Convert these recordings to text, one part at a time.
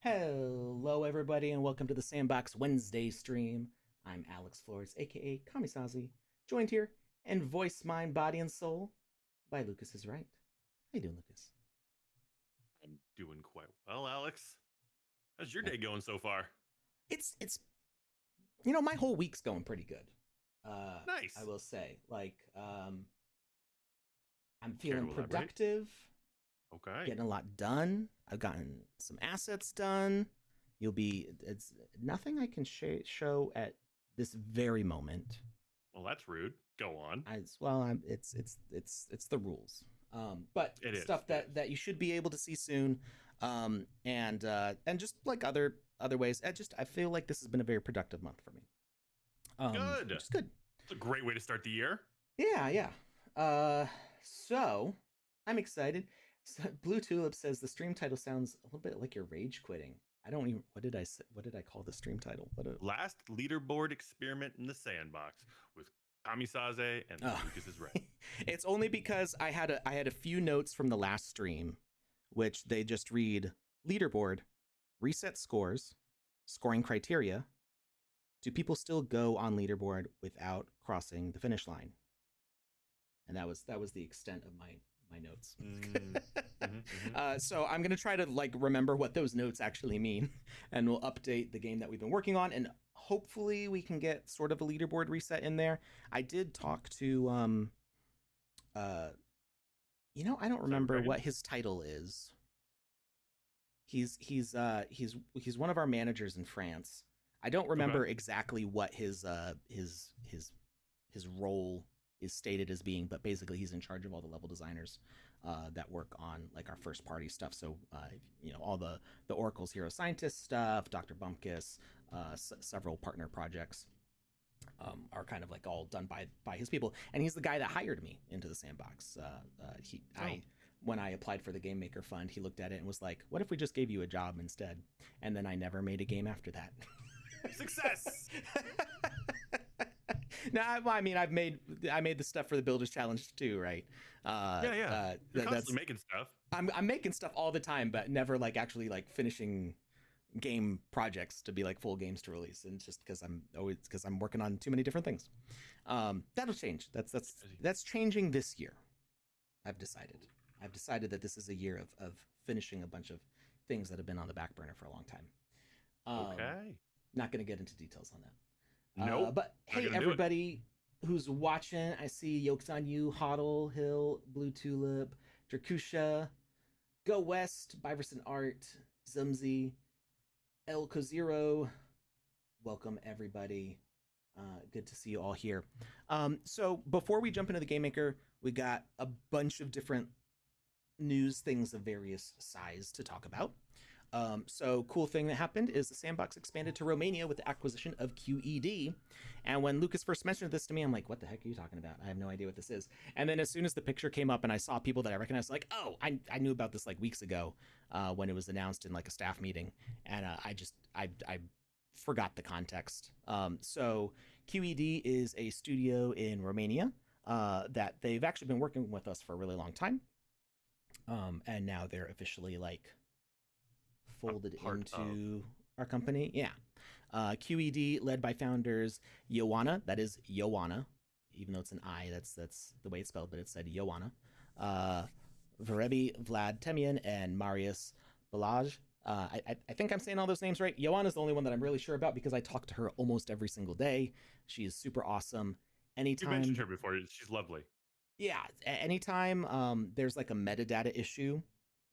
Hello, everybody, and welcome to the Sandbox Wednesday stream. I'm Alex Flores, aka Kamisazi, joined here in voice, mind, body, and soul by Lucas is Right. How you doing, Lucas? I'm doing quite well, Alex. How's your day going so far? It's my whole week's going pretty good. Nice. I will say, I'm feeling productive. Okay. Getting a lot done. I've gotten some assets done. It's nothing I can show at this very moment. Well, that's rude. Go on. It's the rules. But it stuff is. that you should be able to see soon. And just like other ways. I feel like this has been a very productive month for me. Good. It's good. It's a great way to start the year. Yeah. So I'm excited. So Blue Tulip says the stream title sounds a little bit like you're rage quitting. I don't even. What did I say? What did I call the stream title? Last leaderboard experiment in the sandbox with Kamisaze and Lucas is Right. It's only because I had a few notes from the last stream, which they just read leaderboard, reset scores, scoring criteria. Do people still go on leaderboard without crossing the finish line? And that was the extent of my notes. So I'm gonna try to remember what those notes actually mean, and we'll update the game that we've been working on, and hopefully we can get sort of a leaderboard reset in there. I did talk to I don't remember what his title is. He's one of our managers in France. I don't remember exactly what his role is stated as being, but basically he's in charge of all the level designers that work on our first party stuff. So all the Oracle's Hero Scientist stuff, Dr. Bumpkus, several partner projects are kind of all done by his people, and he's the guy that hired me into the sandbox. When I applied for the Game Maker fund, he looked at it and was like, "What if we just gave you a job instead?" And then I never made a game after that. Success. No, I mean I made the stuff for the Builders Challenge too, right? Yeah. You're constantly making stuff. I'm making stuff all the time, but never actually finishing game projects to be full games to release, and just because I'm working on too many different things. That'll change. That's changing this year. I've decided that this is a year of finishing a bunch of things that have been on the back burner for a long time. Okay. Not going to get into details on that. Nope. But hey, everybody who's watching, I see Yolks on You, Hoddle, Hill, Blue Tulip, Drakusha, Go West, Biverson Art, Zumzi, El Kozero. Welcome, everybody. Good to see you all here. So before we jump into the Game Maker, we got a bunch of different news things of various size to talk about. So cool thing that happened is the Sandbox expanded to Romania with the acquisition of QED. And when Lucas first mentioned this to me, I'm like, what the heck are you talking about? I have no idea what this is. And then as soon as the picture came up and I saw people that I recognized, oh, I knew about this weeks ago when it was announced in a staff meeting. And I forgot the context. So QED is a studio in Romania that they've actually been working with us for a really long time. And now they're officially folded into our company. Yeah. QED led by founders Ioana, that is Ioana, even though it's an I, that's the way it's spelled, but it said Ioana. Varebi Vlad Temian and Marius Balaj. I think I'm saying all those names right. Joanna's the only one that I'm really sure about because I talk to her almost every single day. She is super awesome. You mentioned Anytime, her before. She's lovely. yeah, anytime there's like a metadata issue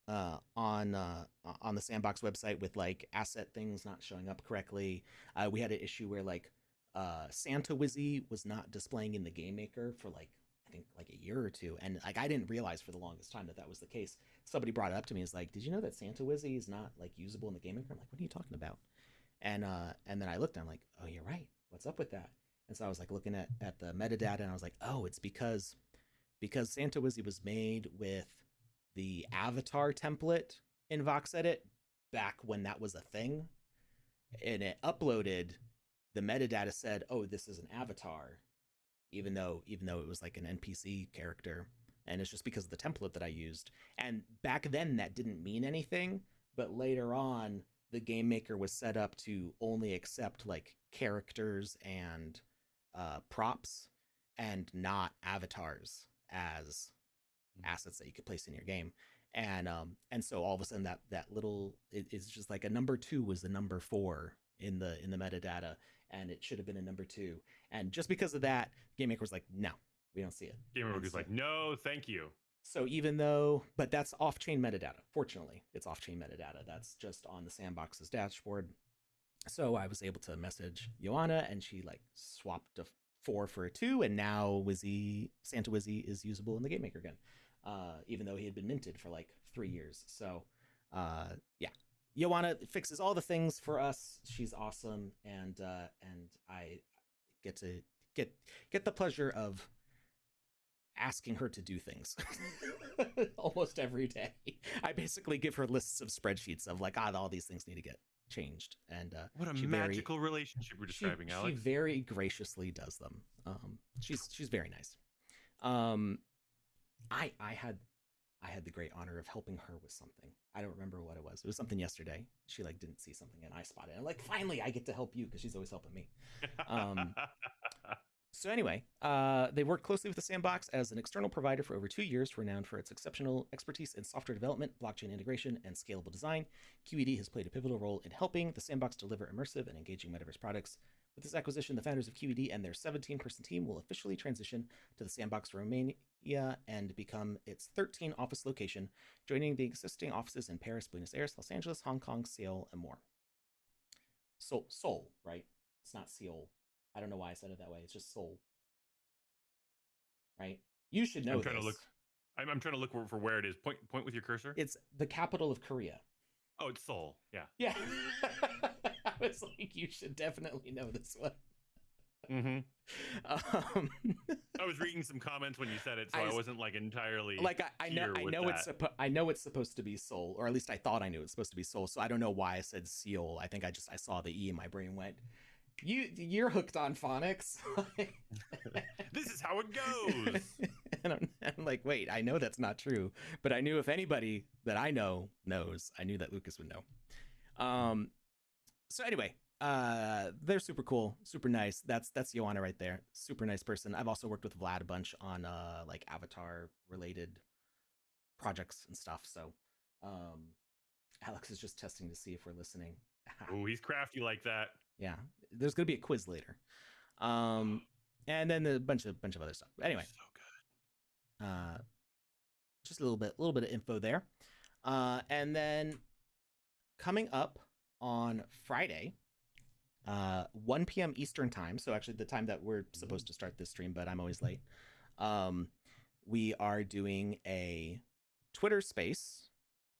on the Sandbox website with like asset things not showing up correctly. We had an issue where like Santa Wizzy was not displaying in the game maker for like I think like a year or two, and like I didn't realize for the longest time that that was the case. Somebody brought it up to me. Is like, did you know that Santa Wizzy is not like usable in the game maker? I'm like, what are you talking about? And then I looked. And I'm like, oh, you're right. What's up with that? And so I was like looking at the metadata, and I was like, oh, it's because Santa Wizzy was made with the avatar template in VoxEdit back when that was a thing, and it uploaded. The metadata said, "Oh, this is an avatar," even though it was like an NPC character, and it's just because of the template that I used. And back then, that didn't mean anything, but later on, the game maker was set up to only accept like characters and props and not avatars as assets that you could place in your game. And so all of a sudden that little it's just like a number 2 was the number 4 in the metadata, and it should have been a number 2. And just because of that, game maker was like, no, we don't see it. Game Maker's like, no, thank you. So even though, but that's off-chain metadata. Fortunately, it's off-chain metadata. That's just on the Sandbox's dashboard. So I was able to message Joanna, and she like swapped a 4 for a 2, and now Santa Wizzy is usable in the Game Maker again, even though he had been minted for like 3 years. So yeah, Joanna fixes all the things for us. She's awesome, and I get to get the pleasure of asking her to do things almost every day. I basically give her lists of spreadsheets of like, all these things need to get changed. And what a magical relationship we're describing, Alex. She very graciously does them. She's very nice. I had the great honor of helping her with something. I don't remember what it was. It was something yesterday. She like didn't see something, and I spotted it. I'm like, finally, I get to help you, because she's always helping me. So anyway, they worked closely with the Sandbox as an external provider for over 2 years, renowned for its exceptional expertise in software development, blockchain integration, and scalable design. QED has played a pivotal role in helping the Sandbox deliver immersive and engaging metaverse products. With this acquisition, the founders of QED and their 17-person team will officially transition to the Sandbox Romania and become its 13th office location, joining the existing offices in Paris, Buenos Aires, Los Angeles, Hong Kong, Seoul, and more. Seoul, right? It's not Seoul. I don't know why I said it that way. It's just Seoul, right? You should know. I'm trying to look for where it is. Point with your cursor. It's the capital of Korea. Oh, it's Seoul. Yeah. Yeah. I was like, you should definitely know this one. Mm-hmm. I was reading some comments when you said it, so I wasn't like entirely like I know it's supposed to be Seoul, or at least I thought I knew it was supposed to be Seoul. So I don't know why I said Seoul. I think I saw the E and my brain went, you're hooked on phonics. This is how it goes. And I'm like, wait, I know that's not true, but I knew if anybody that I know knows, I knew that Lucas would know. So anyway, they're super cool, super nice. That's Joanna right there. Super nice person. I've also worked with Vlad a bunch on like avatar related projects and stuff. So Alex is just testing to see if we're listening. Oh, he's crafty like that. Yeah, there's gonna be a quiz later, and then a bunch of other stuff. Anyway, so good. Just a little bit of info there, and then coming up on Friday, 1 p.m. Eastern time. So actually, the time that we're supposed to start this stream, but I'm always late. We are doing a Twitter Space,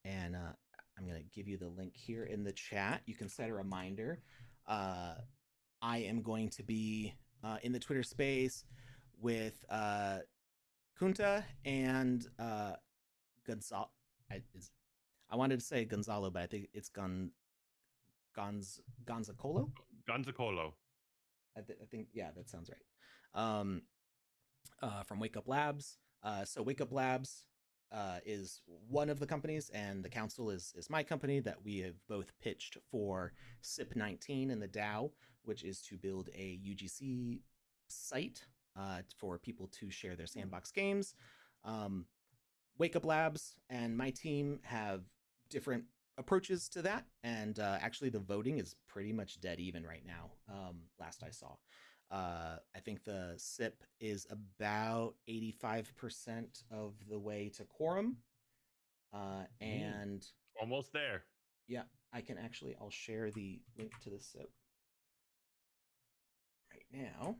and I'm gonna give you the link here in the chat. You can set a reminder. I am going to be in the Twitter Space with Kunta and Gonzalo. I wanted to say Gonzalo, but I think it's Gonzacolo. Gonzacolo. I think, yeah, that sounds right. From Wake Up Labs. So Wake Up Labs is one of the companies, and the council is my company that we have both pitched for SIP19 in the DAO, which is to build a UGC site for people to share their sandbox games. Wake Up Labs and my team have different approaches to that, and actually the voting is pretty much dead even right now. Last I saw, I think the SIP is about 85% of the way to quorum, and almost there. Yeah, I'll share the link to the SIP right now.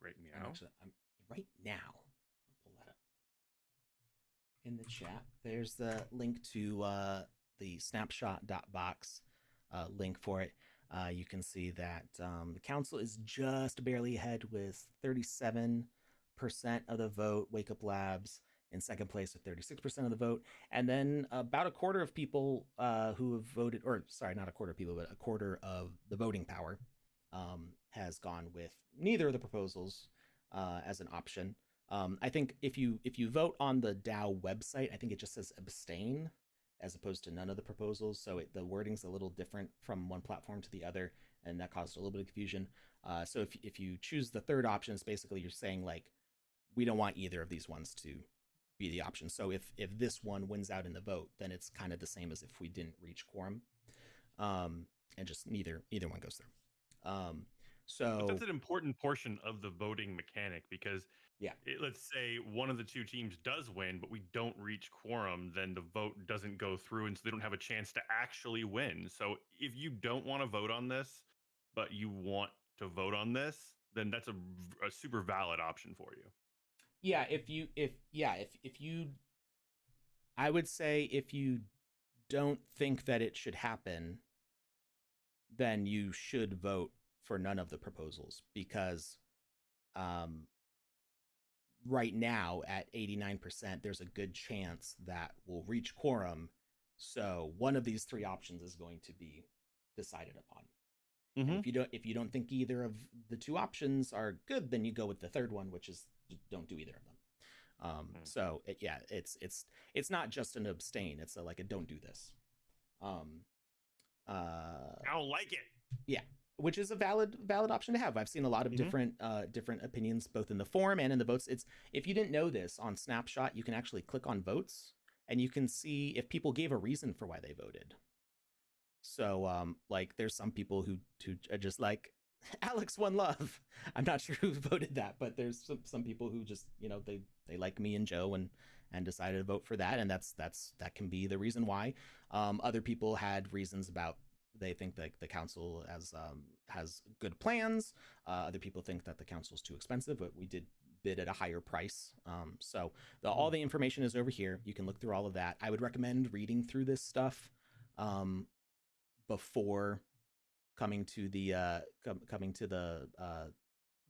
Great meow. I'm right now. I'll pull that up in the chat. There's the link to the snapshot.box link for it. You can see that the council is just barely ahead with 37% of the vote. Wake Up Labs in second place with 36% of the vote. And then about a quarter of people who have voted, or sorry, not a quarter of people, but a quarter of the voting power has gone with neither of the proposals as an option. I think if you vote on the DAO website, I think it just says abstain as opposed to none of the proposals. So the wording's a little different from one platform to the other, and that caused a little bit of confusion. So if you choose the third option, it's basically you're saying like, we don't want either of these ones to be the option. So if this one wins out in the vote, then it's kind of the same as if we didn't reach quorum, and just neither one goes through. But that's an important portion of the voting mechanic, because let's say one of the two teams does win, but we don't reach quorum, then the vote doesn't go through, and so they don't have a chance to actually win. So if you don't want to vote on this, but you want to vote on this, then that's a super valid option for you. Yeah, I would say if you don't think that it should happen, then you should vote for none of the proposals, because right now at 89%, there's a good chance that we'll reach quorum. So one of these three options is going to be decided upon. And if you don't think either of the two options are good, then you go with the third one, which is don't do either of them. So it's not just an abstain. It's like a don't do this. I don't like it. Yeah, which is a valid option to have. I've seen a lot of different opinions, both in the forum and in the votes. It's, if you didn't know this, on Snapshot, you can actually click on votes and you can see if people gave a reason for why they voted. So like there's some people who are just like, Alex, one love. I'm not sure who voted that, but there's some people who just, they like me and Joe and decided to vote for that, and that can be the reason why. Other people had reasons about, they think that the council has good plans. Other people think that the council is too expensive, but we did bid at a higher price. So all the information is over here. You can look through all of that. I would recommend reading through this stuff before coming to the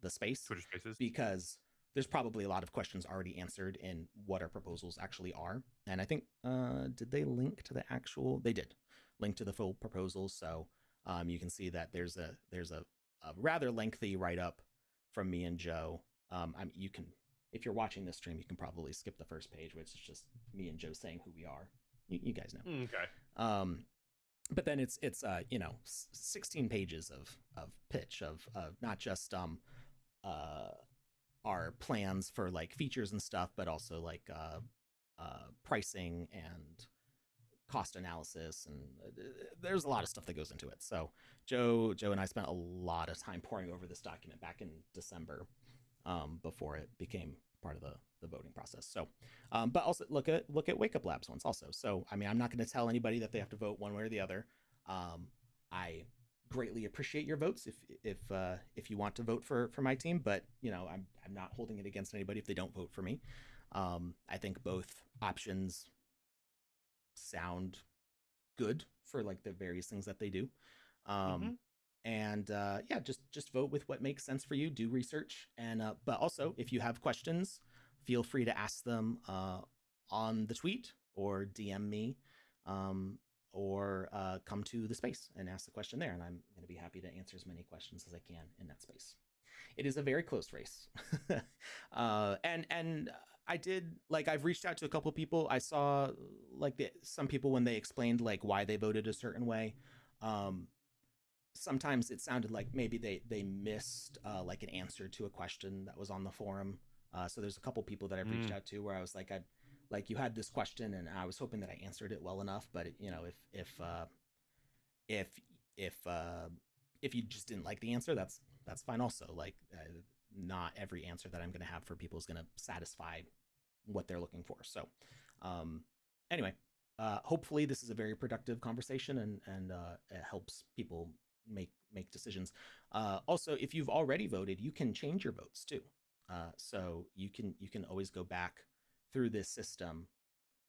space, Twitter Spaces, because there's probably a lot of questions already answered in what our proposals actually are. And I think did they link to the actual? They did link to the full proposals. So you can see that there's a rather lengthy write-up from me and Joe. You can, if you're watching this stream, you can probably skip the first page, which is just me and Joe saying who we are. You guys know. Okay. But then it's 16 pages of pitch of not just our plans for like features and stuff, but also like pricing and cost analysis, and there's a lot of stuff that goes into it. So Joe and I spent a lot of time poring over this document back in December before it became part of the voting process. So but also look at Wake Up Labs ones also. So I mean, I'm not going to tell anybody that they have to vote one way or the other. I greatly appreciate your votes if you want to vote for my team, but I'm not holding it against anybody if they don't vote for me. I think both options sound good for like the various things that they do. And just vote with what makes sense for you. Do research, and but also if you have questions, feel free to ask them on the tweet or DM me, or come to the space and ask the question there, and I'm going to be happy to answer as many questions as I can in that space. It is a very close race. And I did, like, I've reached out to a couple of people. I saw like some people, when they explained like why they voted a certain way, sometimes it sounded like maybe they missed like an answer to a question that was on the forum. So there's a couple people that I've reached out to where I was like, like you had this question and I was hoping that I answered it well enough, but you know, if if if you just didn't like the answer, that's fine also. Like not every answer that I'm going to have for people is going to satisfy what they're looking for. So anyway, hopefully this is a very productive conversation and it helps people make decisions. Also, if you've already voted, you can change your votes too. So you can always go back through this system.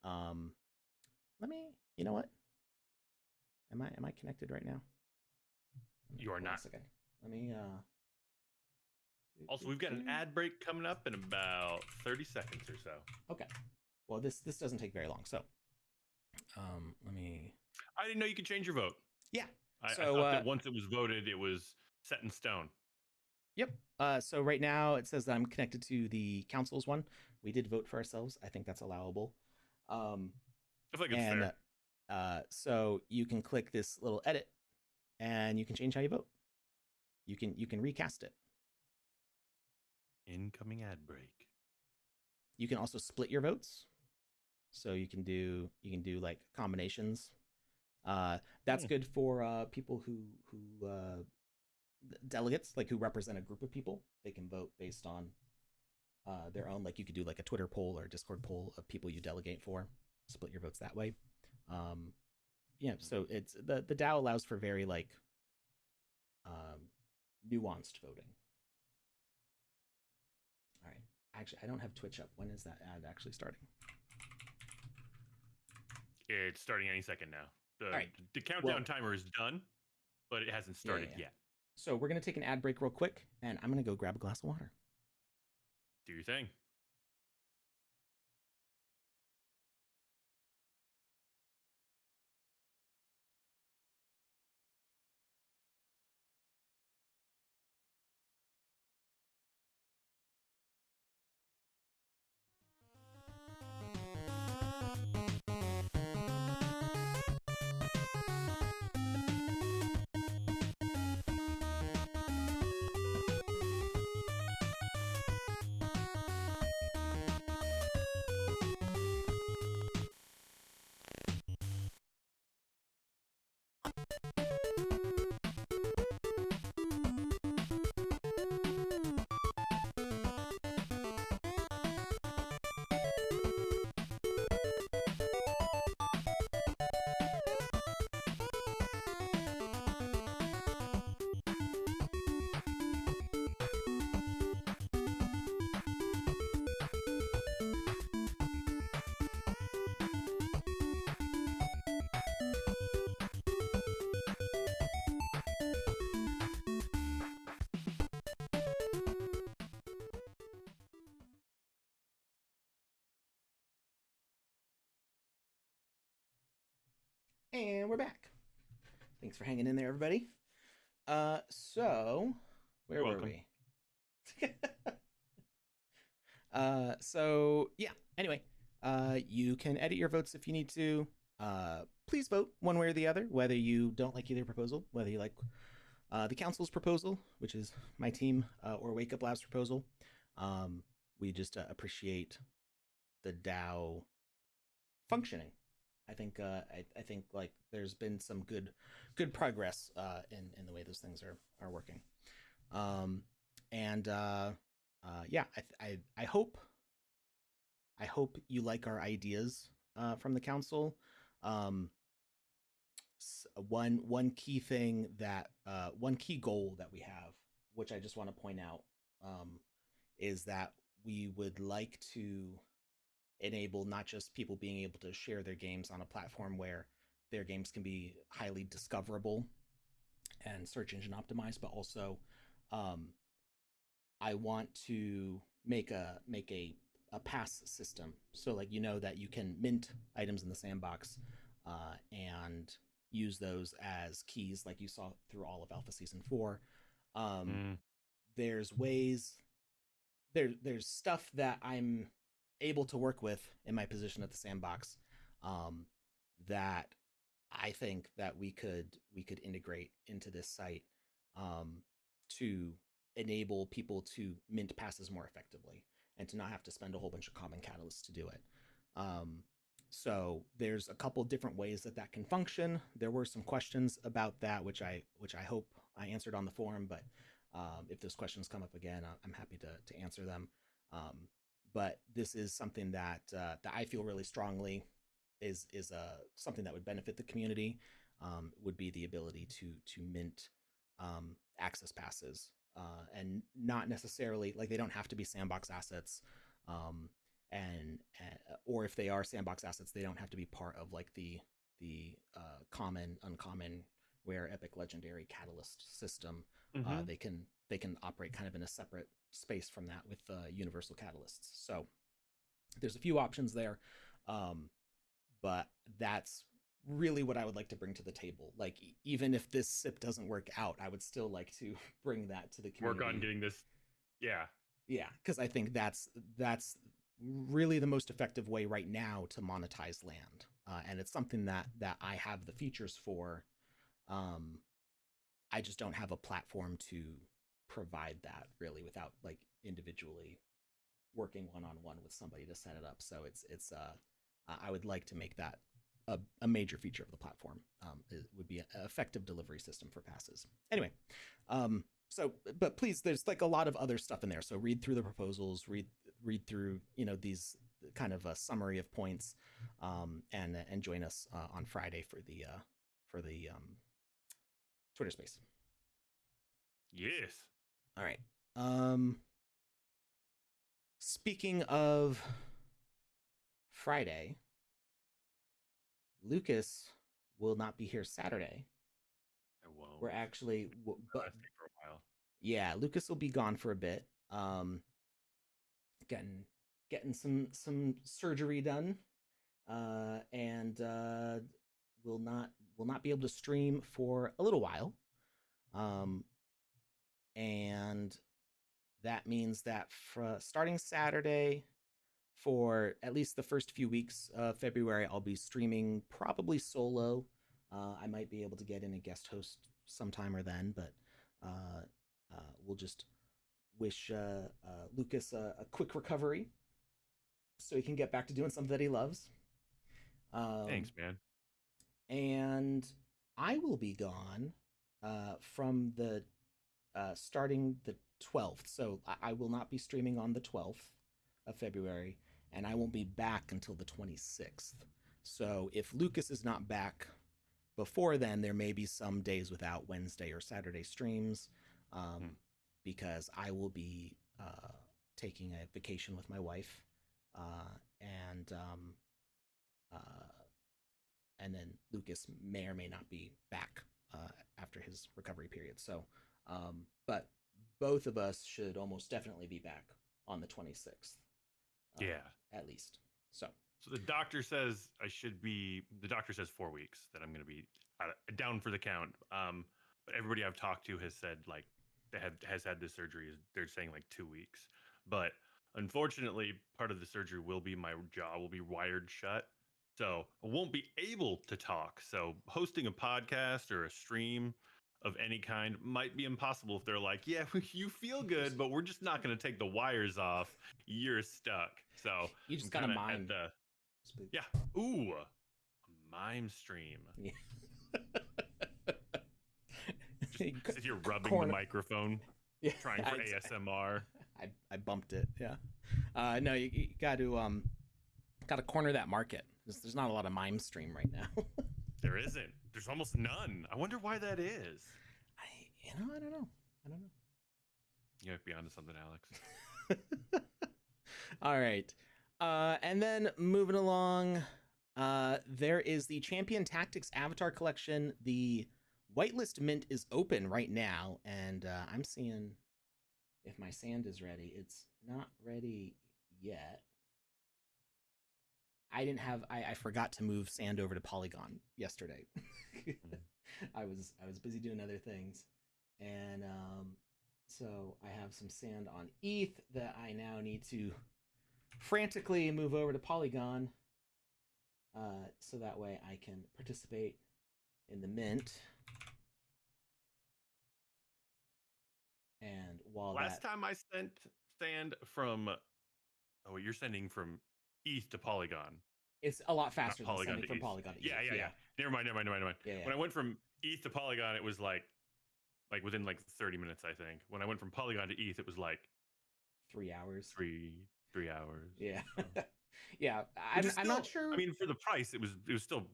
Let me, you know what? Am I connected right now? You are not. Let me also, we've got an ad break coming up in about 30 seconds or so. Okay. Well, this doesn't take very long. So, let me. I didn't know you could change your vote. Yeah. I thought that once it was voted, it was set in stone. Yep. So right now it says that I'm connected to the council's one. We did vote for ourselves. I think that's allowable. I feel like it's fair. So you can click this little edit, and you can change how you vote. You can recast it. Incoming ad break. You can also split your votes. So you can do like combinations. That's good for people who delegates, like who represent a group of people. They can vote based on their own. Like you could do like a Twitter poll or a Discord poll of people you delegate for. Split your votes that way. Yeah. So it's the DAO allows for very like nuanced voting. All right. Actually, I don't have Twitch up. When is that ad actually starting? It's starting any second now. The countdown timer is done, but it hasn't started yet. So we're going to take an ad break real quick, and I'm going to go grab a glass of water. Do your thing. And we're back. Thanks for hanging in there, everybody. So where were we? So yeah. Anyway, you can edit your votes if you need to. Please vote one way or the other, whether you don't like either proposal, whether you like the council's proposal, which is my team, or Wake Up Lab's proposal. We just appreciate the DAO functioning. I think like there's been some good progress in the way those things are working. Yeah, I hope you like our ideas from the council. One key thing that one key goal that we have, which I just want to point out, is that we would like to enable not just people being able to share their games on a platform where their games can be highly discoverable and search engine optimized, but also I want to make a pass system. So like, you know, that you can mint items in the sandbox and use those as keys like you saw through all of Alpha Season 4. There's ways, there's stuff that I'm able to work with in my position at the sandbox that I think that we could integrate into this site to enable people to mint passes more effectively and to not have to spend a whole bunch of common catalysts to do it. So there's a couple different ways that can function. There were some questions about that, which I hope I answered on the forum. But if those questions come up again, I'm happy to answer them. But this is something that I feel really strongly is something that would benefit the community. Would be the ability to mint access passes, and not necessarily like they don't have to be sandbox assets. And or if they are sandbox assets, they don't have to be part of like the common, uncommon, rare, epic, legendary catalyst system. They can operate kind of in a separate space from that with universal catalysts. So there's a few options there, but that's really what I would like to bring to the table. Like even if this SIP doesn't work out, I would still like to bring that to the community. Work on getting this. Yeah, because I think that's really the most effective way right now to monetize land, and it's something that I have the features for. I just don't have a platform to provide that really without like individually working one-on-one with somebody to set it up. So it's I would like to make that a major feature of the platform. It would be an effective delivery system for passes. Anyway, so but please, there's like a lot of other stuff in there. So read through the proposals, read through these kind of a summary of points, and join us on Friday for the Twitter space. Yes. All right. Speaking of Friday, Lucas will not be here Saturday. I won't. We're actually, but for a while. Yeah, Lucas will be gone for a bit. Getting some surgery done, and will not be able to stream for a little while. And that means that starting Saturday, for at least the first few weeks of February, I'll be streaming probably solo. I might be able to get in a guest host sometime or then, but we'll just wish Lucas a quick recovery so he can get back to doing something that he loves. Thanks, man. And I will be gone from the starting the 12th. So I will not be streaming on the 12th of February, and I won't be back until the 26th. So if Lucas is not back before then, there may be some days without Wednesday or Saturday streams, because I will be taking a vacation with my wife, and then Lucas may or may not be back after his recovery period. So, but both of us should almost definitely be back on the 26th. At least. So the doctor says the doctor says 4 weeks that I'm going to be down for the count. But everybody I've talked to has said like has had this surgery. They're saying like 2 weeks. But unfortunately, part of the surgery will be my jaw will be wired shut. So I won't be able to talk. So hosting a podcast or a stream of any kind might be impossible if they're like, yeah, you feel good, but we're just not going to take the wires off. You're stuck. So you just got to mime. Yeah. Ooh, a mime stream. Yeah. Just sit here rubbing the microphone, trying for ASMR. I bumped it. Yeah. No, you got to corner that market. There's not a lot of mime stream right now. There isn't. There's almost none. I wonder why that is. I don't know. You might be onto something, Alex. All right. And then moving along, there is the Champion Tactics Avatar Collection. The whitelist mint is open right now, and I'm seeing if my sand is ready. It's not ready yet. I forgot to move sand over to Polygon yesterday. I was busy doing other things, and so I have some sand on ETH that I now need to frantically move over to Polygon, so that way I can participate in the mint. And while last time I sent sand from, you're sending from ETH to Polygon. It's a lot faster Not than Polygon sending to from ETH. Polygon to ETH. Yeah. Never mind. Yeah. When I went from ETH to Polygon, it was like within like 30 minutes, I think. When I went from Polygon to ETH, it was like 3 hours. 3 hours. Yeah. So. Yeah. I'm not sure. I mean, for the price, it was still,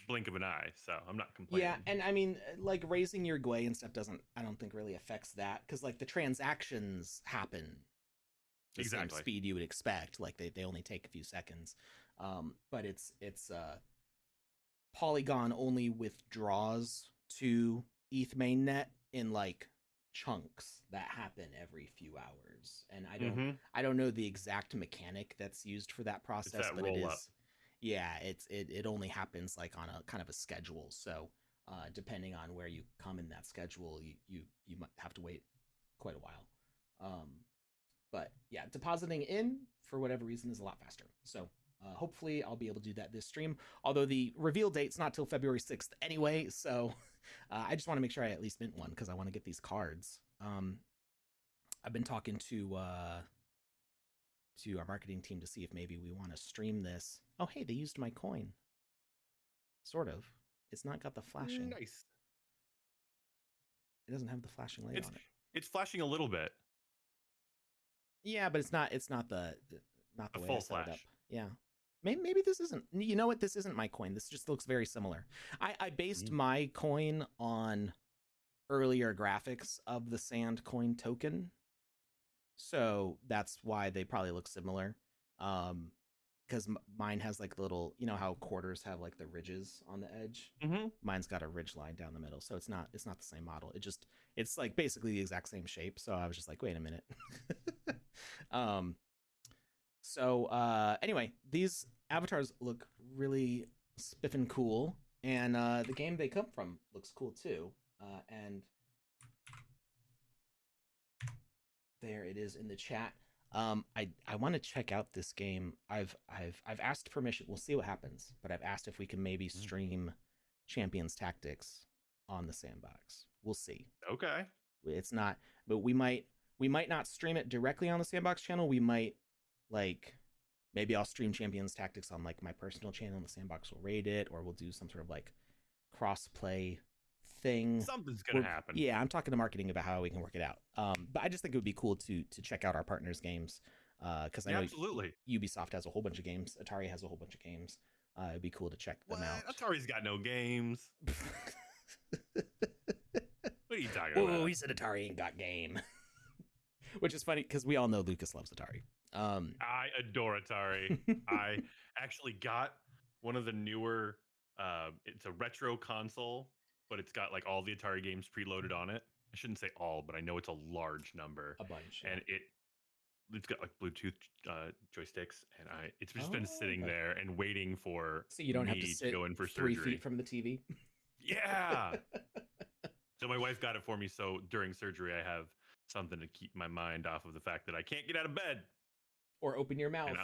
blink of an eye. So I'm not complaining. Yeah, and I mean, like raising your GUI and stuff I don't think really affects that, because like the transactions happen the same speed you would expect. Like they only take a few seconds. But it's Polygon only withdraws to ETH mainnet in like chunks that happen every few hours, and I don't know the exact mechanic that's used for that process, but it is. Yeah, it only happens like on a kind of a schedule. So depending on where you come in that schedule, you might have to wait quite a while. But yeah, depositing in for whatever reason is a lot faster. So hopefully I'll be able to do that this stream. Although the reveal date's not till February 6th anyway, so I just want to make sure I at least mint one because I want to get these cards. I've been talking to our marketing team to see if maybe we want to stream this. Oh, hey, they used my coin. Sort of. It's not got the flashing. Nice. It doesn't have the flashing light on it. It's flashing a little bit. Yeah, but it's not the way full I set flash. it up. Yeah. Maybe this isn't. You know what? This isn't my coin. This just looks very similar. I based my coin on earlier graphics of the Sand coin token, so that's why they probably look similar. Because mine has like little, how quarters have like the ridges on the edge. Mine's got a ridge line down the middle, so it's not the same model. It's like basically the exact same shape. So I was just like, wait a minute. So anyway, these avatars look really spiffing cool, and the game they come from looks cool too. And there it is in the chat. I want to check out this game. I've asked permission. We'll see what happens, but I've asked if we can maybe stream Champions Tactics on the Sandbox. We'll see. Okay. It's not, but we might not stream it directly on the Sandbox channel. We might maybe I'll stream Champions Tactics on like my personal channel and the Sandbox will raid it, or we'll do some sort of like cross-play thing. Something's gonna happen. Yeah, I'm talking to marketing about how we can work it out. But I just think it would be cool to check out our partners' games, because I know absolutely. Ubisoft has a whole bunch of games. Atari has a whole bunch of games. It'd be cool to check them out. Atari's got no games. What are you talking about? Oh, he said Atari ain't got game. Which is funny because we all know Lucas loves Atari. I adore Atari. I actually got one of the newer. It's a retro console, but it's got like all the Atari games preloaded on it. I shouldn't say all, but I know it's a large number. A bunch. And it's got like Bluetooth joysticks, and it's just been sitting there and waiting for. So you don't have to sit go in for 3 surgery. feet from the TV. Yeah. So my wife got it for me. So during surgery, I have something to keep my mind off of the fact that I can't get out of bed or open your mouth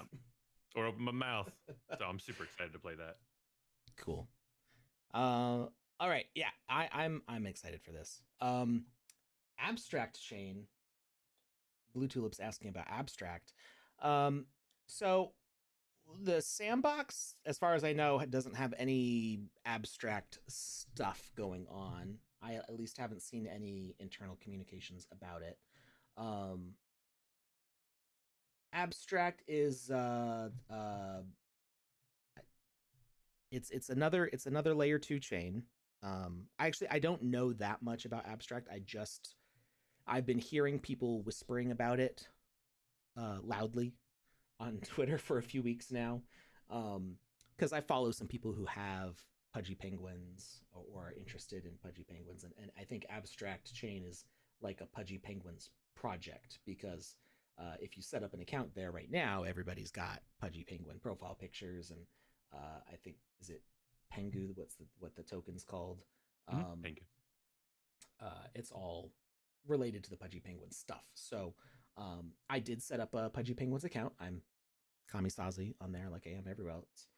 or open my mouth. So I'm super excited to play that. Cool. All right. Yeah, I'm excited for this. Abstract chain. Blue Tulip's asking about Abstract. So the Sandbox, as far as I know, doesn't have any Abstract stuff going on. I at least haven't seen any internal communications about it. Abstract is it's another layer 2 chain. I don't know that much about Abstract. I've been hearing people whispering about it loudly on Twitter for a few weeks now, because I follow some people who have Pudgy Penguins or are interested in Pudgy Penguins, and I think Abstract Chain is like a Pudgy Penguins project, because if you set up an account there right now, everybody's got Pudgy Penguin profile pictures, and I think, is it Pengu? What the token's called? Pengu. It's all related to the Pudgy Penguin stuff. So I did set up a Pudgy Penguins account. I'm Kamisazi on there, like I am everywhere else.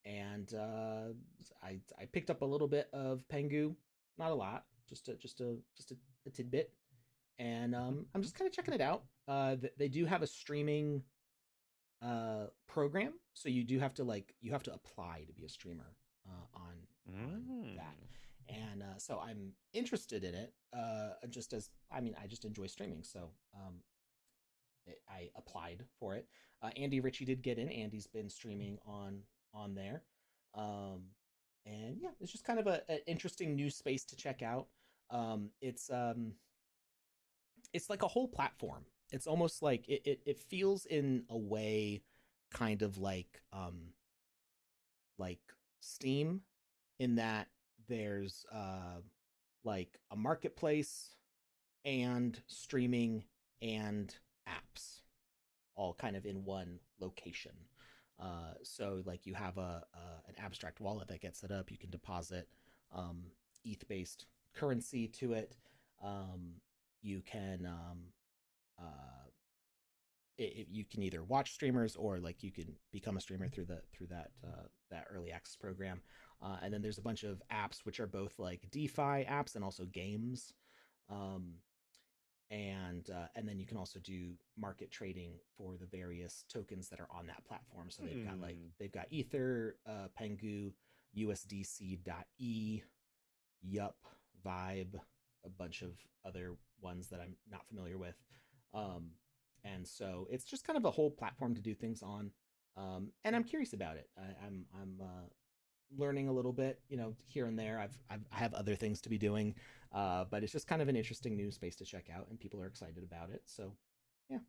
And I picked up a little bit of Pengu, not a lot, just a tidbit, and I'm just kind of checking it out. They do have a streaming program, so you do have to apply to be a streamer on that. And so I'm interested in it, just as I just enjoy streaming, so I applied for it. Andy Ritchie did get in. Andy's been streaming on there, um, and yeah, it's just kind of an interesting new space to check out. It's like a whole platform. It's almost like it feels in a way kind of like Steam, in that there's like a marketplace and streaming and apps all kind of in one location. So like you have an abstract wallet that gets set up. You can deposit ETH based currency to it. You can you can either watch streamers, or like you can become a streamer through that early access program. And then there's a bunch of apps which are both like DeFi apps and also games. And then you can also do market trading for the various tokens that are on that platform. So they've got Ether, Pengu, USDC.E, Yup, Vibe, a bunch of other ones that I'm not familiar with. And so it's just kind of a whole platform to do things on. And I'm curious about it. I'm learning a little bit, here and there. I have other things to be doing, but it's just kind of an interesting new space to check out, and people are excited about it. So, yeah.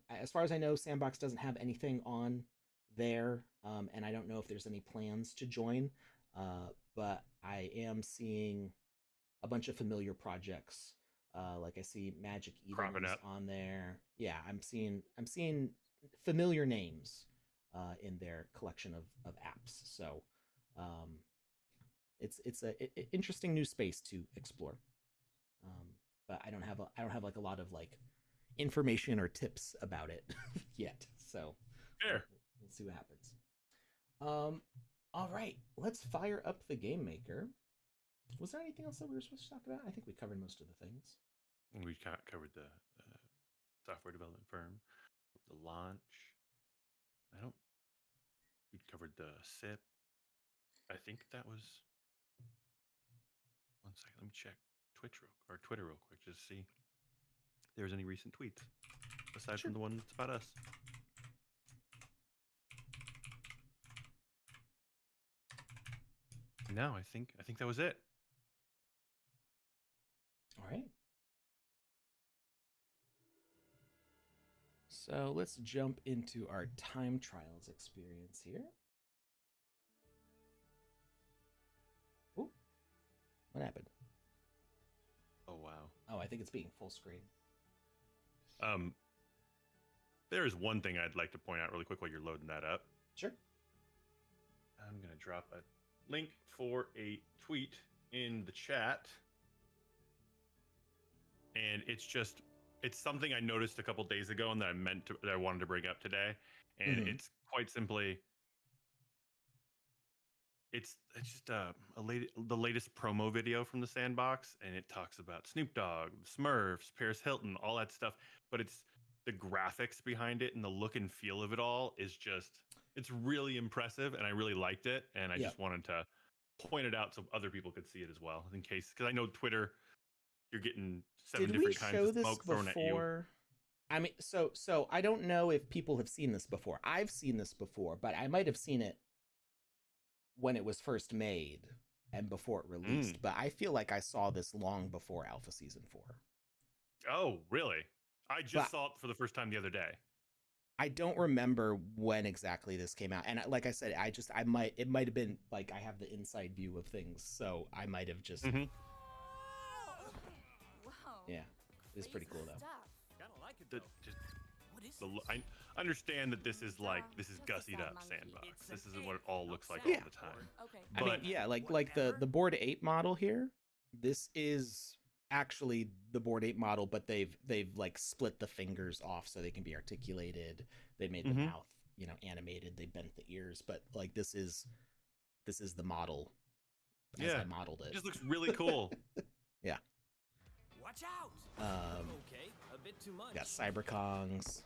As far as I know, Sandbox doesn't have anything on there, and I don't know if there's any plans to join. But I am seeing a bunch of familiar projects. Like I see Magic Eden on there. Yeah, I'm seeing familiar names in their collection of apps. So it's a interesting new space to explore. But I don't have like a lot of like information or tips about it yet. So fair. We'll see what happens. All right, let's fire up the Game Maker. Was there anything else that we were supposed to talk about? I think we covered most of the things. We covered the software development firm, the launch. We covered the SIP. I think that was. One second, let me check Twitter real quick, just to see if there's any recent tweets aside from the one that's about us. No, I think that was it. All right. So let's jump into our time trials experience here. Oh, what happened? Oh, wow. Oh, I think it's being full screen. There is one thing I'd like to point out really quick while you're loading that up. Sure. I'm going to drop a link for a tweet in the chat. And it's something I noticed a couple days ago and that I wanted to bring up today. And it's quite simply, it's just the latest promo video from the Sandbox, and it talks about Snoop Dogg, the Smurfs, Paris Hilton, all that stuff. But it's the graphics behind it and the look and feel of it all it's really impressive, and I really liked it. And I just wanted to point it out so other people could see it as well, because I know Twitter, you're getting 7 different kinds of smoke thrown at you. I mean, so I don't know if people have seen this before. I've seen this before, but I might have seen it when it was first made and before it released. But I feel like I saw this long before Alpha Season 4. Oh, really? I just saw it for the first time the other day. I don't remember when exactly this came out. And like I said, it might have been like, I have the inside view of things. So I might have just, yeah, it's pretty cool though. I understand that this is gussied up Sandbox. This is what it all looks like all the time. Okay. But, I mean, yeah, like the Bored Ape model here, this is actually the Bored Ape model, but they've like split the fingers off so they can be articulated. They made the mouth, animated. They bent the ears, but like this is the model as I modeled it. It just looks really cool. Yeah. Watch out. Okay, a bit too much. Got Cyberkongs.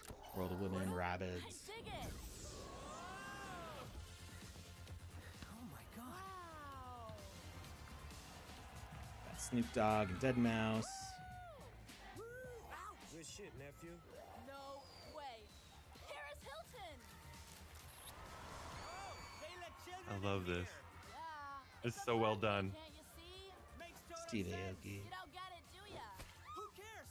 Whoa. World of Women, Rabbids. Oh my god. Got Snoop Dogg and Dead Mouse. Good shit, nephew. No way. Paris Hilton. Oh, they let children I love in this. here. Yeah. It's so well done. Can't you see? Makes total Steve sense. Aoki. You don't get it, do ya? Who cares?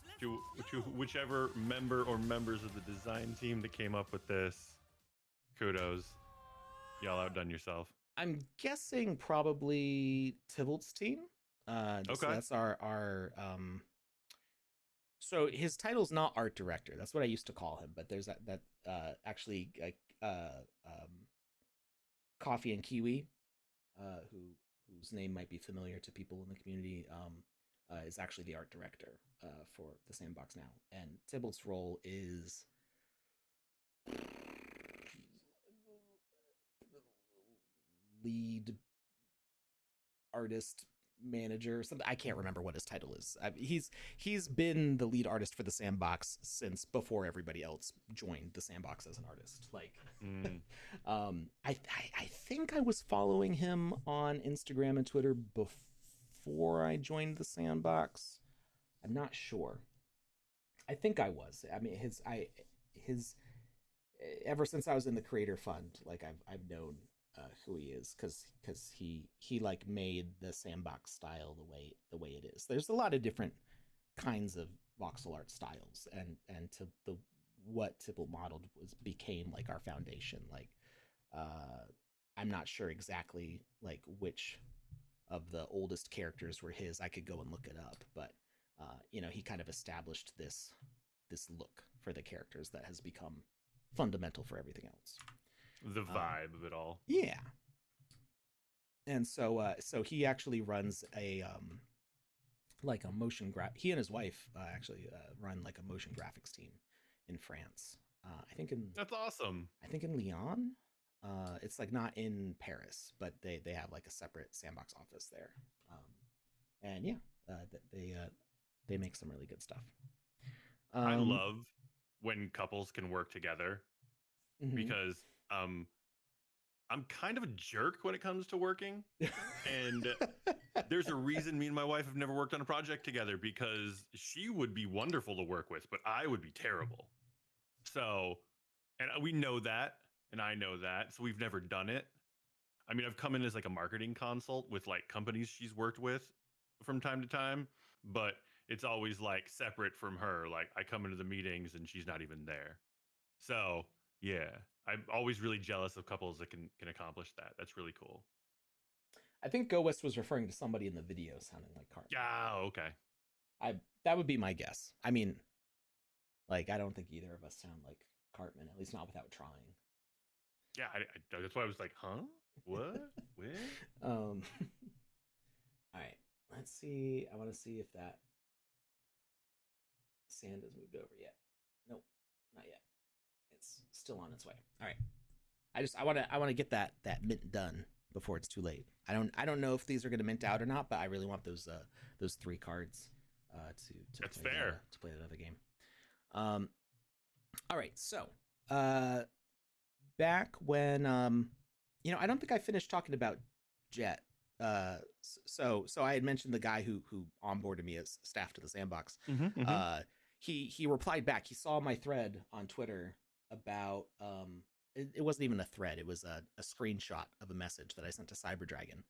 Let's To whichever member or members of the design team that came up with this, kudos. Y'all outdone yourself. I'm guessing probably Tybalt's team. So Okay. that's our so his title's not art director. That's what I used to call him, but there's that actually Coffee and Kiwi, whose name might be familiar to people in the community, is actually the art director for the Sandbox now. And Tybalt's role is lead artist manager, something. I can't remember what his title is. He's been the lead artist for the Sandbox since before everybody else joined the Sandbox as an artist. Like, I think I was following him on Instagram and Twitter before I joined the Sandbox. I'm not sure. I think I was. I mean, his ever since I was in the Creator Fund, like I've known who he is, because he like made the Sandbox style the way it is. There's a lot of different kinds of voxel art styles, and to the what Tybalt modeled became like our foundation. Like I'm not sure exactly like which of the oldest characters were his. I could go and look it up, but he kind of established this look for the characters that has become fundamental for everything else. The vibe of it all. Yeah. And so he actually runs a like a motion he and his wife actually run like a motion graphics team in France. That's awesome. I think in Lyon. It's like not in Paris, but they have like a separate Sandbox office there. And yeah, they make some really good stuff. I love when couples can work together, because I'm kind of a jerk when it comes to working, and there's a reason me and my wife have never worked on a project together, because she would be wonderful to work with, but I would be terrible. So, and we know that, and I know that, so we've never done it. I mean, I've come in as like a marketing consult with like companies she's worked with from time to time, but it's always like separate from her. Like I come into the meetings and she's not even there. So yeah, I'm always really jealous of couples that can accomplish that. That's really cool. I think Go West was referring to somebody in the video sounding like Cartman. Yeah, okay. That would be my guess. I mean, like I don't think either of us sound like Cartman, at least not without trying. Yeah, that's why I was like, huh? What? Where? All right, let's see. I want to see if that sand has moved over yet. Nope, not yet. It's still on its way. All right. I want to get that mint done before it's too late. I don't know if these are going to mint out or not, but I really want those 3 cards to That's play fair. To play that other game. All right. So, back when I don't think I finished talking about Jet. So I had mentioned the guy who onboarded me as staff to the Sandbox. He replied back. He saw my thread on Twitter about it wasn't even a thread. It was a screenshot of a message that I sent to Cyberdragon,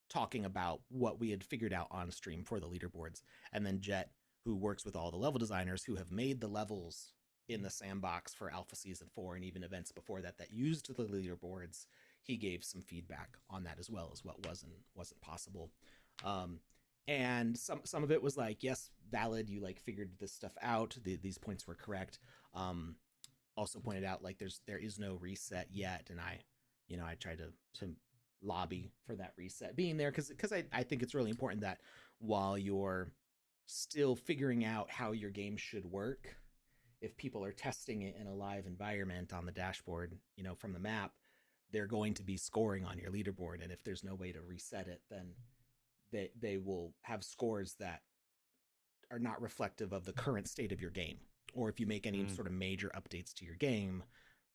talking about what we had figured out on stream for the leaderboards. And then Jet, who works with all the level designers who have made the levels in the Sandbox for Alpha Season 4 and even events before that used the leaderboards, he gave some feedback on that as well as what wasn't possible. And some of it was like, yes, valid, you like figured this stuff out, these points were correct. Also pointed out like there is no reset yet, and I tried to lobby for that reset being there, because I think it's really important that while you're still figuring out how your game should work, if people are testing it in a live environment on the dashboard, from the map, they're going to be scoring on your leaderboard, and if there's no way to reset it, then they will have scores that are not reflective of the current state of your game, Or if you make any sort of major updates to your game,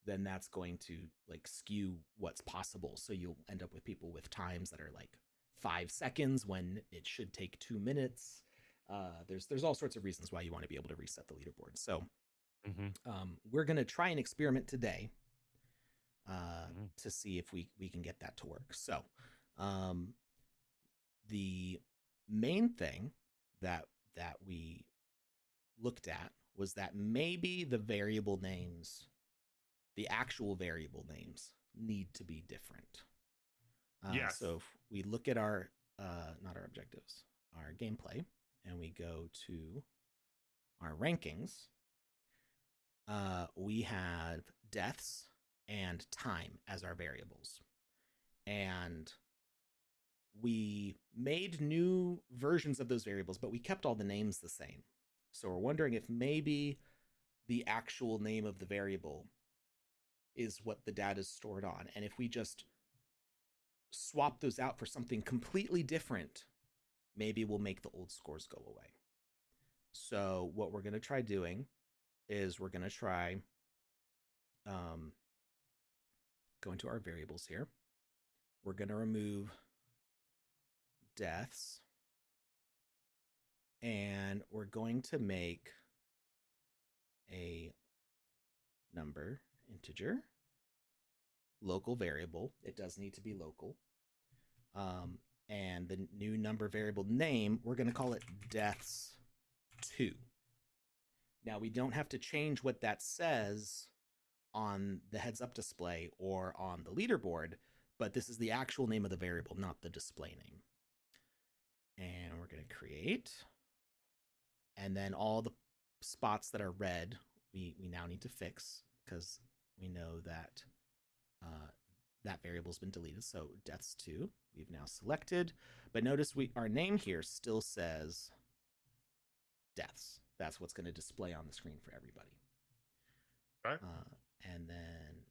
then that's going to like skew what's possible. So you'll end up with people with times that are like 5 seconds when it should take 2 minutes. There's all sorts of reasons why you want to be able to reset the leaderboard. So we're going to try and experiment today to see if we can get that to work. So the main thing that we looked at was that maybe the variable names, the actual variable names, need to be different. Yes. So if we look at our, not our objectives, our gameplay, and we go to our rankings, we have deaths and time as our variables. And we made new versions of those variables, but we kept all the names the same. So we're wondering if maybe the actual name of the variable is what the data is stored on. And if we just swap those out for something completely different, maybe we'll make the old scores go away. So what we're going to try doing is we're going to try going to our variables here. We're going to remove deaths, and we're going to make a number, integer, local variable. It does need to be local. And the new number variable name, we're going to call it deaths2. Now, we don't have to change what that says on the heads up display or on the leaderboard, but this is the actual name of the variable, not the display name. And we're going to create. And then all the spots that are red, we now need to fix because we know that that variable's been deleted. So deaths2, we've now selected. But notice our name here still says deaths. That's what's going to display on the screen for everybody. Okay. And then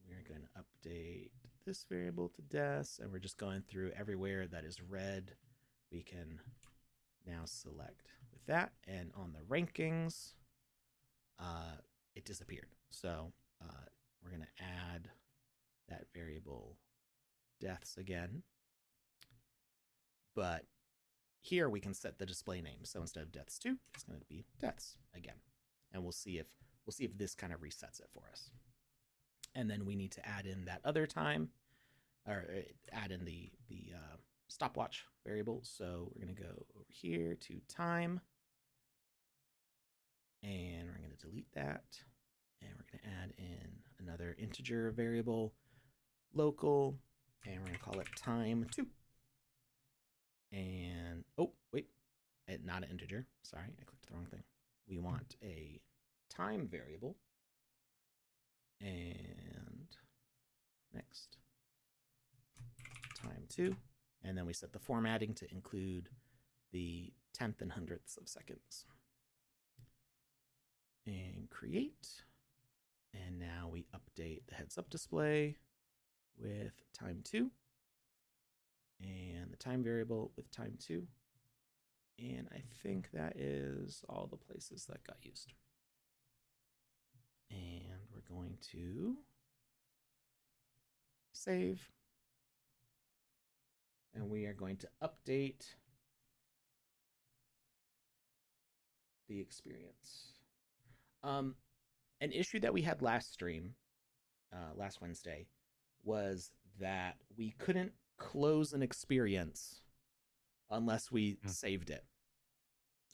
we're going to update this variable to deaths, and we're just going through everywhere that is red. We can now select with that, and on the rankings, it disappeared. So we're going to add that variable deaths again. But here we can set the display name. So instead of deaths2, it's going to be deaths again. And we'll see if this kind of resets it for us. And then we need to add in that other time, or add in the stopwatch variable. So we're going to go over here to time, and we're going to delete that. And we're going to add in another integer variable, local, and we're going to call it time2. And, oh, wait, not an integer. Sorry, I clicked the wrong thing. We want a time variable. And next, time2. And then we set the formatting to include the 10th and 100ths of seconds. And create. And now we update the heads up display with time2. And the time variable with time2. And I think that is all the places that got used. And we're going to save. And we are going to update the experience. An issue that we had last stream, last Wednesday, was that we couldn't close an experience unless we saved it.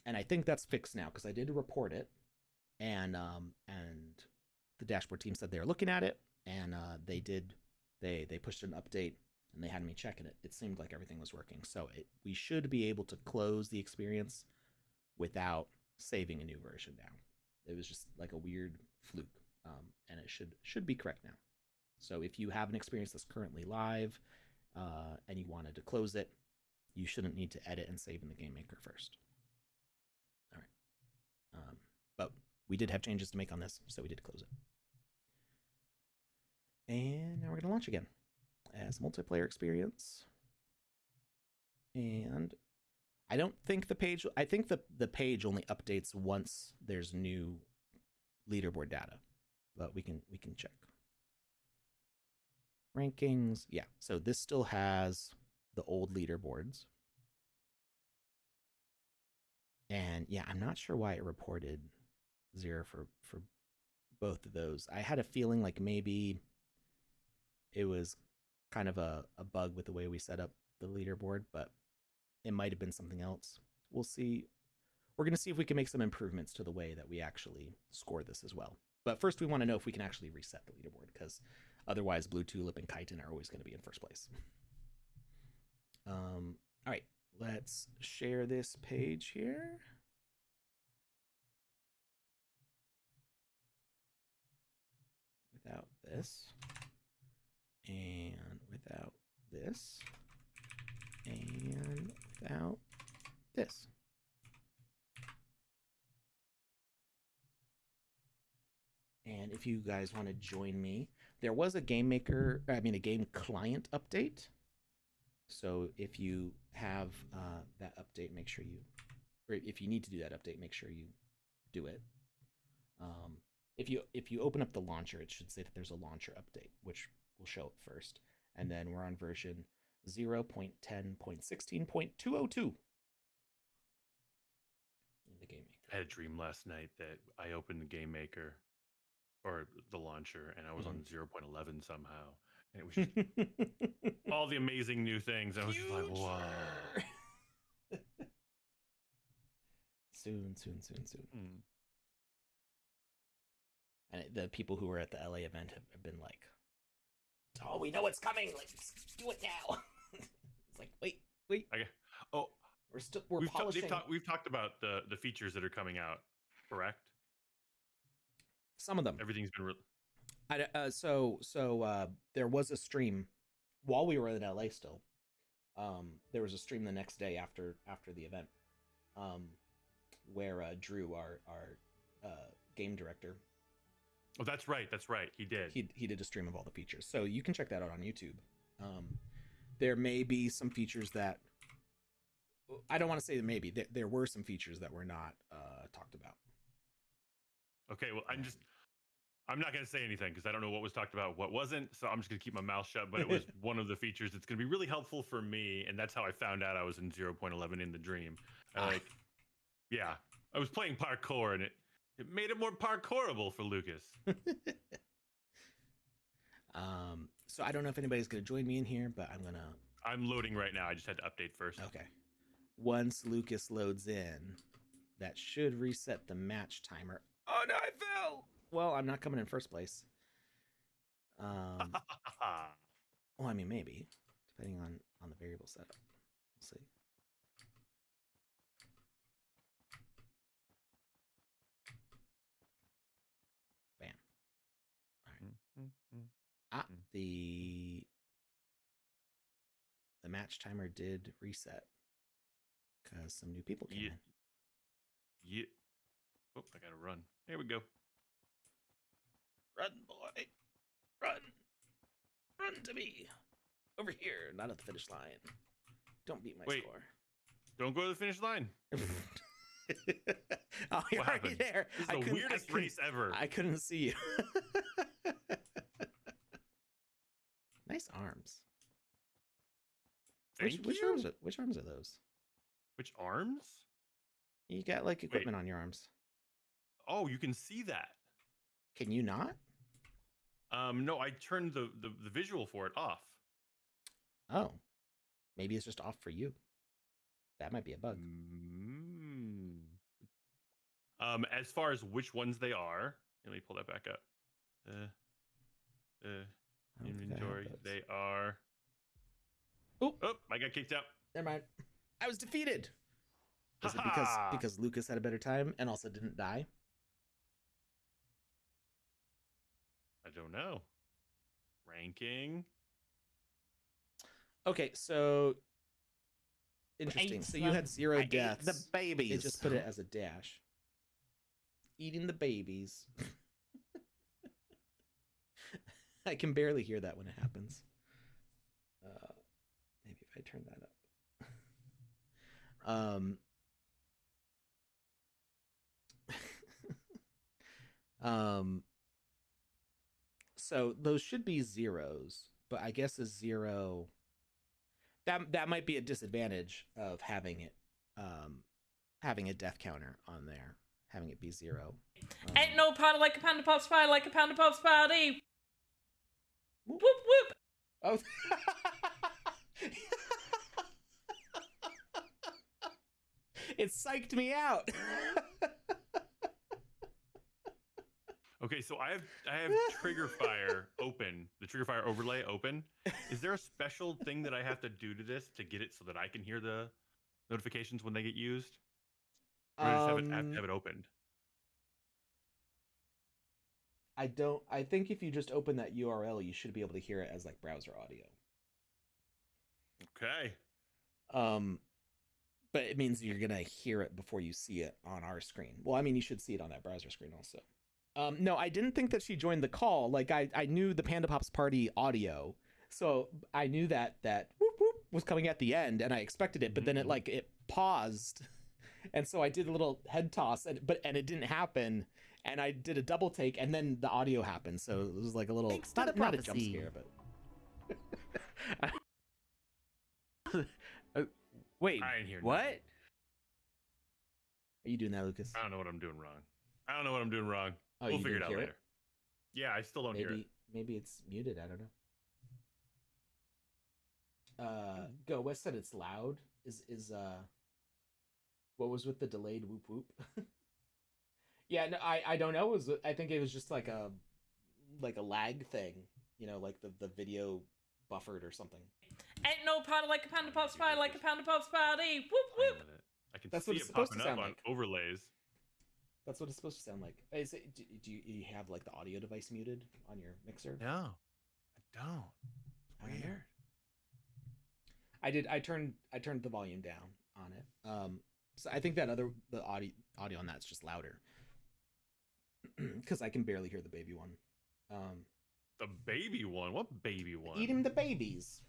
And I think that's fixed now because I did report it, and the dashboard team said they were looking at it, and they pushed an update, and they had me checking it. It seemed like everything was working. So we should be able to close the experience without saving a new version now. It was just like a weird fluke, and it should be correct now. So if you have an experience that's currently live and you wanted to close it, you shouldn't need to edit and save in the Game Maker first. All right. But we did have changes to make on this, so we did close it. And now we're going to launch again as a multiplayer experience. And I don't think the page. I think the page only updates once there's new leaderboard data, but we can check rankings. Yeah, so this still has the old leaderboards, and yeah, I'm not sure why it reported 0 for both of those. I had a feeling like maybe it was kind of a bug with the way we set up the leaderboard, but it might have been something else. We'll see. We're going to see if we can make some improvements to the way that we actually score this as well. But first, we want to know if we can actually reset the leaderboard, because otherwise Blue Tulip and Chitin are always going to be in first place. All right, let's share this page here. Without this, and without this, and without this. And if you guys want to join me, there was a game maker, a game client update. So if you have that update, make sure you, or if you need to do that update, make sure you do it. If you open up the launcher, it should say that there's a launcher update, which will show up first. And then we're on version 0.10.16.202 in the Game Maker. I had a dream last night that I opened the Game Maker or the launcher, and I was on 0.11 somehow. And it was just all the amazing new things. I was just like, wow. Soon. And the people who were at the LA event have been like, oh, we know what's coming. Let's do it now. It's like, wait. Okay. Oh, we're polishing. We've talked about the features that are coming out, correct? Some of them. Everything's been so there was a stream while we were in LA still. There was a stream the next day after the event, where Drew, our game director. Oh, that's right. He did. He did a stream of all the features, so you can check that out on YouTube. There may be some features that I don't want to say that maybe there were some features that were not talked about. Okay, well, I'm not going to say anything because I don't know what was talked about, what wasn't. So I'm just going to keep my mouth shut. But it was one of the features that's going to be really helpful for me, and that's how I found out I was in 0.11 in the dream. I was playing parkour, and it made it more parkourable for Lucas. So I don't know if anybody's going to join me in here, but I'm loading right now. I just had to update first. Okay. Once Lucas loads in, that should reset the match timer. Oh no, I fell. Well, I'm not coming in first place. Well, I mean, maybe, depending on the variable setup. We'll see. Bam. All right. The match timer did reset because some new people came in. Yeah. Oh, I gotta run. Here we go. Run, boy. Run. Run to me. Over here, not at the finish line. Don't beat my score. Don't go to the finish line. Oh, you're already there. This is the weirdest race ever. I couldn't see you. Nice arms. Which arms are those? Which arms? You got like equipment on your arms. Oh, you can see that. Can you not? No, I turned the visual for it off. Oh, maybe it's just off for you. That might be a bug. As far as which ones they are, let me pull that back up. Inventory. They are. Oh, I got kicked out. Never mind. I was defeated. Was it because Lucas had a better time and also didn't die? I don't know. Ranking. Okay, so interesting. So you had 0 deaths. The babies. It just put it as a dash. Eating the babies. I can barely hear that when it happens. Maybe if I turn that Um, um, so those should be zeros, but I guess a zero that might be a disadvantage of having a death counter on there, having it be zero. Ain't no party like a Panda Pops party, like a Panda Pops party. Whoop whoop. Oh. It psyched me out. Okay, so I have Trigger Fire open, the Trigger Fire overlay open. Is there a special thing that I have to do to this to get it so that I can hear the notifications when they get used? Or I just have to have it opened? I think if you just open that URL, you should be able to hear it as like browser audio. Okay. But it means you're gonna hear it before you see it on our screen. Well, I mean, you should see it on that browser screen also. No, I didn't think that she joined the call. Like I knew the Panda Pops party audio, so I knew that whoop whoop was coming at the end, and I expected it, but then it paused, and so I did a little head toss, and it didn't happen, and I did a double take, and then the audio happened, so it was like a little not a jump scare, but. Wait, I ain't hear what? nothing. Are you doing that, Lucas? I don't know what I'm doing wrong. Oh, We'll you figure it didn't out hear later. it? Yeah, I still don't hear it. Maybe it's muted. I don't know. Go West said it's loud. Is what was with the delayed whoop whoop? Yeah, no, I don't know. I think it was just like a lag thing. You know, like the video buffered or something. Ain't no party like a Panda Pops party, like a Panda Pops party. Whoop whoop. I can That's see what it's it popping supposed to up sound on like. overlays. That's what it's supposed to sound like. Is it? Do you have like the audio device muted on your mixer? No, I don't. Weird. I did. I turned the volume down on it. So I think that the audio on that's just louder because I can barely hear the baby one. The baby one? What baby one? Eating the babies.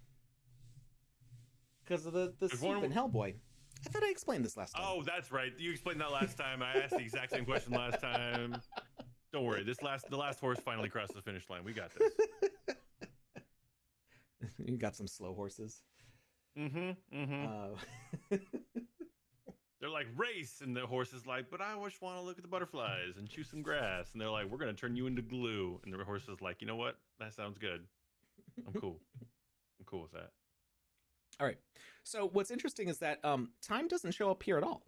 Because of the soup in Hellboy. I thought I explained this last time. Oh, that's right. You explained that last time. I asked the exact same question last time. Don't worry. The last horse finally crossed the finish line. We got this. You got some slow horses. They're like, race, and the horse is like, but I just want to look at the butterflies and chew some grass. And they're like, we're going to turn you into glue. And the horse is like, you know what? That sounds good. I'm cool. I'm cool with that. All right. So what's interesting is that time doesn't show up here at all.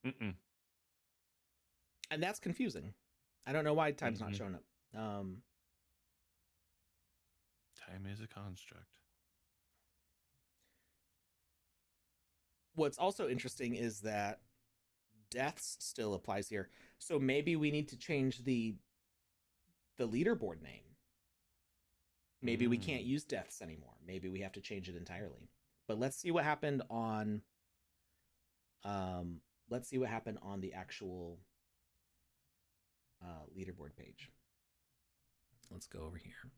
And that's confusing. I don't know why time's not showing up. Time is a construct. What's also interesting is that deaths still applies here. So maybe we need to change the leaderboard name. Maybe we can't use deaths anymore. Maybe we have to change it entirely. But let's see what happened on the actual leaderboard page. Let's go over here.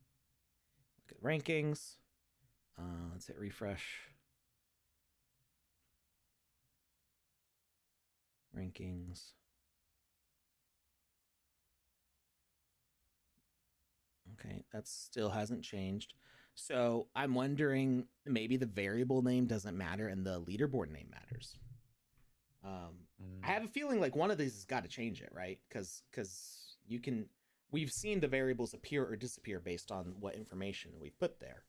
Look at rankings. Let's hit refresh. Rankings. Okay, that still hasn't changed. So I'm wondering, maybe the variable name doesn't matter and the leaderboard name matters. I have a feeling like one of these has got to change it, right? Because we've seen the variables appear or disappear based on what information we put there.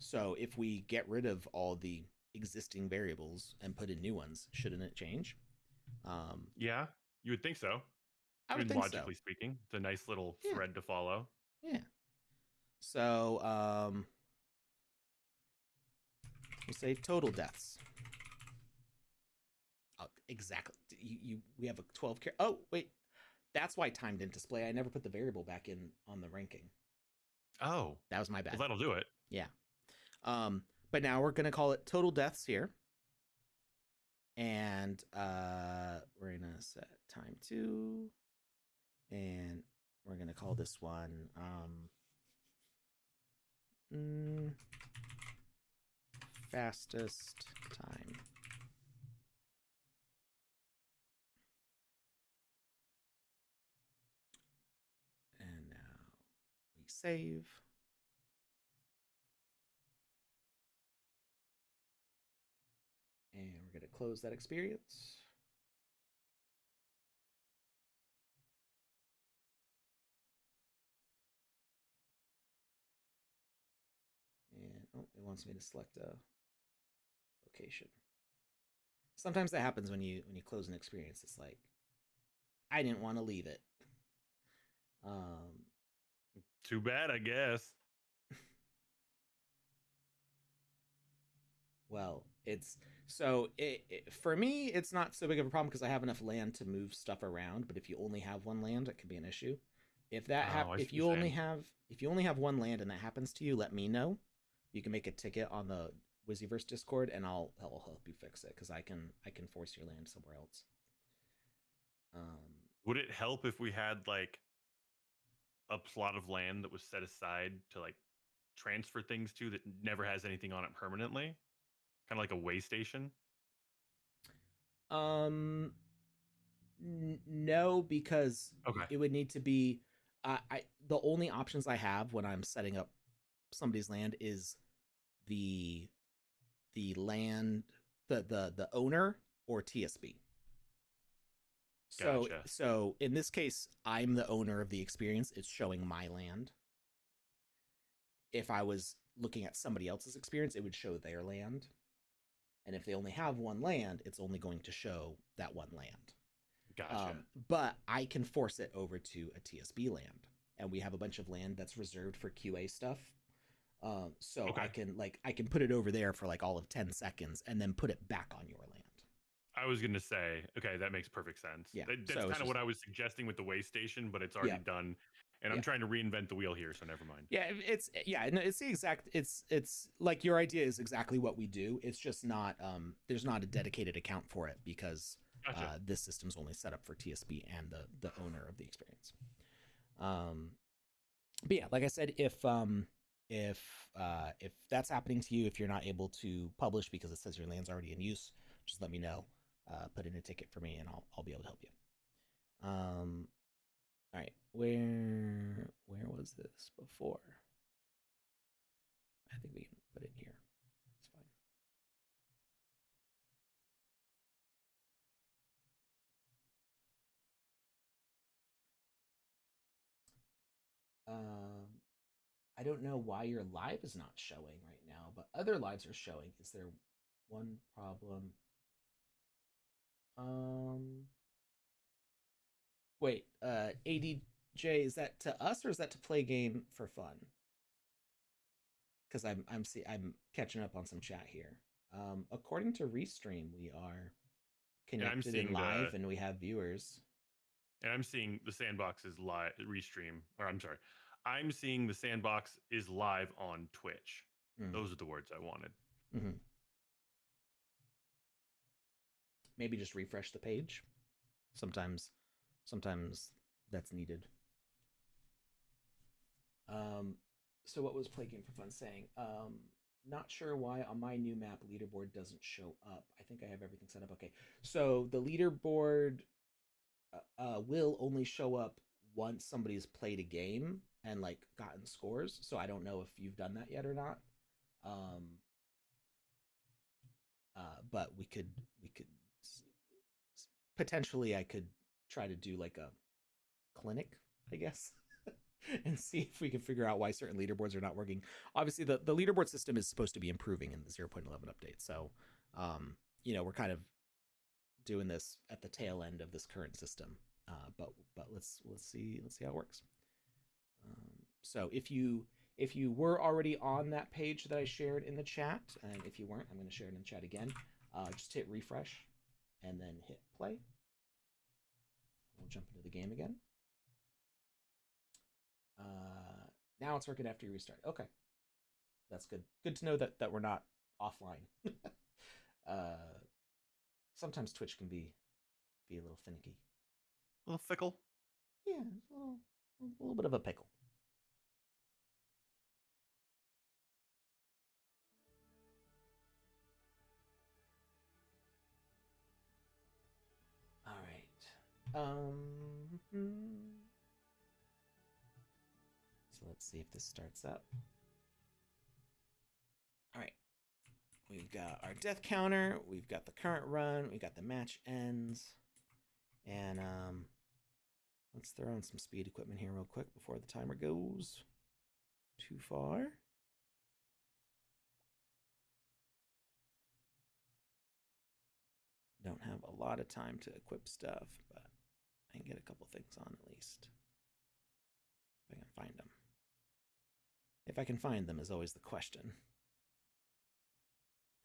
So if we get rid of all the existing variables and put in new ones, shouldn't it change? Yeah, you would think so. I would think logically speaking, it's a nice little thread to follow. Yeah. So we'll say total deaths. Oh, exactly. We have a 12 care. Oh wait, that's why time didn't display. I never put the variable back in on the ranking. Oh, that was my bad. Well, that'll do it. Yeah. But now we're gonna call it total deaths here, and we're gonna set time to, and we're gonna call this one fastest time save. And we're going to close that experience. And oh, it wants me to select a location. Sometimes that happens when you close an experience. It's like, I didn't want to leave it. Too bad, I guess. Well, it's so for me, it's not so big of a problem because I have enough land to move stuff around. But if you only have one land, it could be an issue. If that if you only have one land and that happens to you, let me know. You can make a ticket on the Wizzyverse Discord, and I'll help you fix it because I can force your land somewhere else. Would it help if we had like a plot of land that was set aside to like transfer things to that never has anything on it permanently? Kind of like a way station? No, because okay. It would need to be the only options I have when I'm setting up somebody's land is the land, the owner or TSB. So Gotcha. So in this case, I'm the owner of the experience. It's showing my land. If I was looking at somebody else's experience, it would show their land. And if they only have one land, it's only going to show that one land. Gotcha. But I can force it over to a TSB land, and we have a bunch of land that's reserved for QA stuff. So okay. I can put it over there for like all of 10 seconds and then put it back on your land. I was going to say, okay, that makes perfect sense. Yeah, that's kind of what I was suggesting with the way station, but it's already done. And I'm trying to reinvent the wheel here, so never mind. Yeah, it's the exact. It's like your idea is exactly what we do. It's just not. There's not a dedicated account for it because this system's only set up for TSB and the owner of the experience. But yeah, like I said, if that's happening to you, if you're not able to publish because it says your land's already in use, just let me know. Put in a ticket for me, and I'll be able to help you. All right, where was this before? I think we can put it here. That's fine. I don't know why your live is not showing right now, but other lives are showing. Is there one problem? Wait, ADJ, is that to us or is that to play game for fun? Because I'm catching up on some chat here. According to Restream, we are connected and live, and we have viewers. And I'm seeing the Sandbox is live Restream, or I'm sorry, I'm seeing the Sandbox is live on Twitch. Those are the words I wanted. Mm-hmm. Maybe just refresh the page. Sometimes that's needed. So what was Play Game for Fun saying? Not sure why on my new map leaderboard doesn't show up. I think I have everything set up okay. So the leaderboard will only show up once somebody's played a game and like gotten scores. So I don't know if you've done that yet or not. But we could potentially, I could try to do like a clinic, I guess, and see if we can figure out why certain leaderboards are not working. Obviously, the leaderboard system is supposed to be improving in the 0.11 update. So, we're kind of doing this at the tail end of this current system. But let's see how it works. So if you were already on that page that I shared in the chat, and if you weren't, I'm going to share it in the chat again. Just hit refresh and then hit play. We'll jump into the game again. Now it's working after you restart. Okay, that's good. Good to know that we're not offline. Sometimes Twitch can be a little finicky, a little fickle. Yeah, a little bit of a pickle. All right. So let's Let's see if this starts up. All right. We've got our death counter. We've got the current run. We've got the match ends. And let's throw in some speed equipment here real quick before the timer goes too far. Don't have a lot of time to equip stuff, but I can get a couple things on at least. If I can find them. If I can find them is always the question.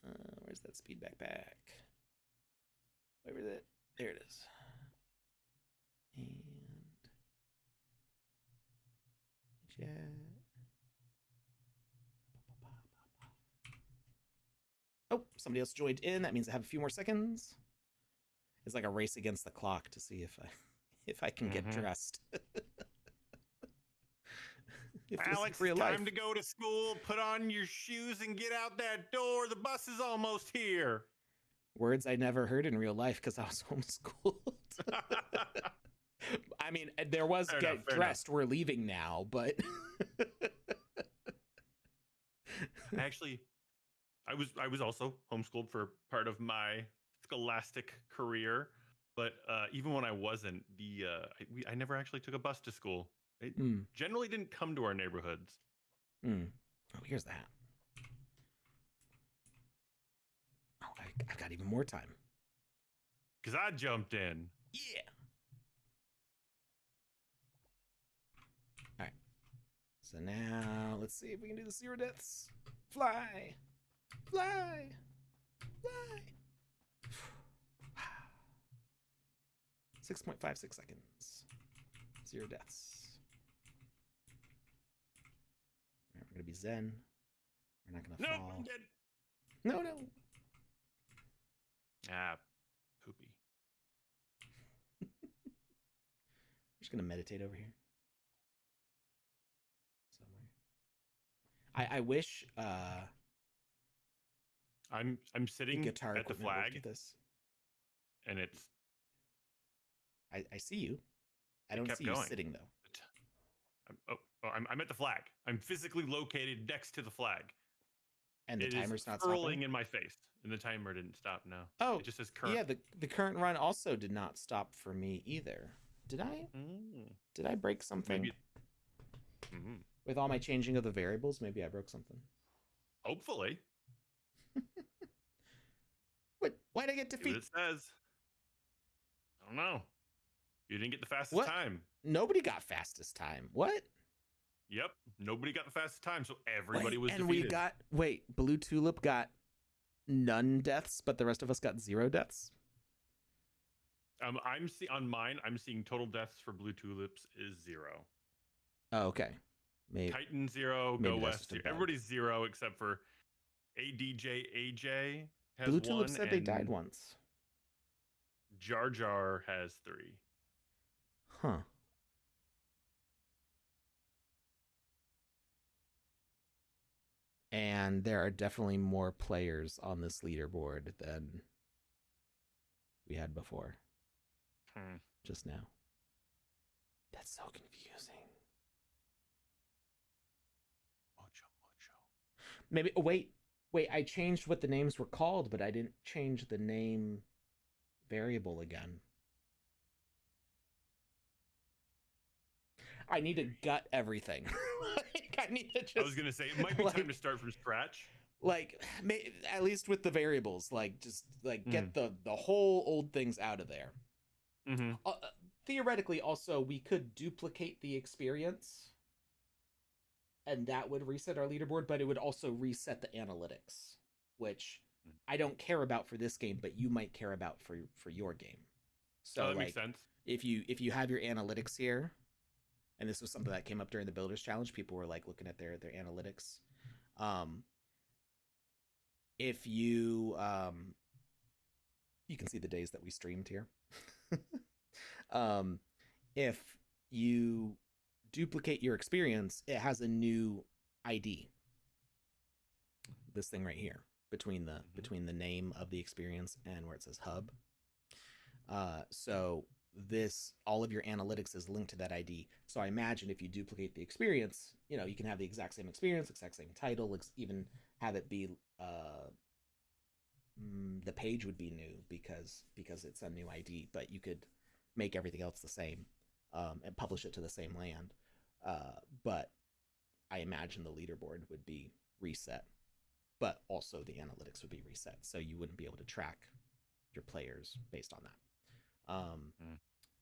Where's that speed backpack? Where is it? There it is. And yeah. Oh, somebody else joined in. That means I have a few more seconds. It's like a race against the clock to see if I can get dressed. Alex, real time life. to go to school. Put on your shoes and get out that door. The bus is almost here. Words I never heard in real life because I was homeschooled. I mean, there was fair get enough, fair dressed. We're leaving now, but Actually, I was also homeschooled for part of my scholastic career, but even when I wasn't, I never actually took a bus to school. It generally didn't come to our neighborhoods. Oh, here's that. Oh, I've got even more time. Because I jumped in. Yeah. All right. So now let's see if we can do the 0 deaths. Fly. Fly. Fly. 6.56 seconds. 0 deaths. All right, we're going to be zen. We're not going to fall. I'm dead. No. Ah, poopy. I'm just going to meditate over here. Somewhere. I wish I'm sitting guitar at the equipment worked flag, with this. and it's I see you. I don't kept see you going. sitting though. I'm at the flag. I'm physically located next to the flag. And the It timer's is not hurling stopping? in my face, and the timer didn't stop. No. Oh, it just says current. yeah. The current run also did not stop for me either. Did I? Did I break something? Maybe. With all my changing of the variables, maybe I broke something. Hopefully. What? Why'd I get See what defeated? it says. I don't know. You didn't get the fastest What? time. Nobody got fastest time. What? Yep. Nobody got the fastest time, so everybody was and defeated. we got Blue Tulip got none deaths, but the rest of us got 0 deaths. On mine. I'm seeing total deaths for Blue Tulips is 0. Oh, okay. Maybe Titan 0, maybe Go that's West just a 0. bug. Everybody's 0 except for AJ has Blue 1. Tulip said they died and once. Jar Jar has 3. Huh. And there are definitely more players on this leaderboard than we had before. Just now. That's so confusing. Maybe wait, I changed what the names were called, but I didn't change the name variable again. I need to gut everything. I need to just. I was gonna say it might be time to start from scratch. Like, at least with the variables, just get the whole old things out of there. Theoretically, also we could duplicate the experience, and that would reset our leaderboard, but it would also reset the analytics, which I don't care about for this game, but you might care about for your game. So that makes sense. If you have your analytics here. And this was something that came up during the Builders Challenge. People were looking at their analytics. If you you can see the days that we streamed here. If you duplicate your experience, it has a new ID. This thing right here between the name of the experience and where it says hub. So all of your analytics is linked to that ID. So I imagine if you duplicate the experience, you can have the exact same experience, exact same title, even have it be the page would be new because it's a new ID, but you could make everything else the same and publish it to the same land. But I imagine the leaderboard would be reset, but also the analytics would be reset, so you wouldn't be able to track your players based on that.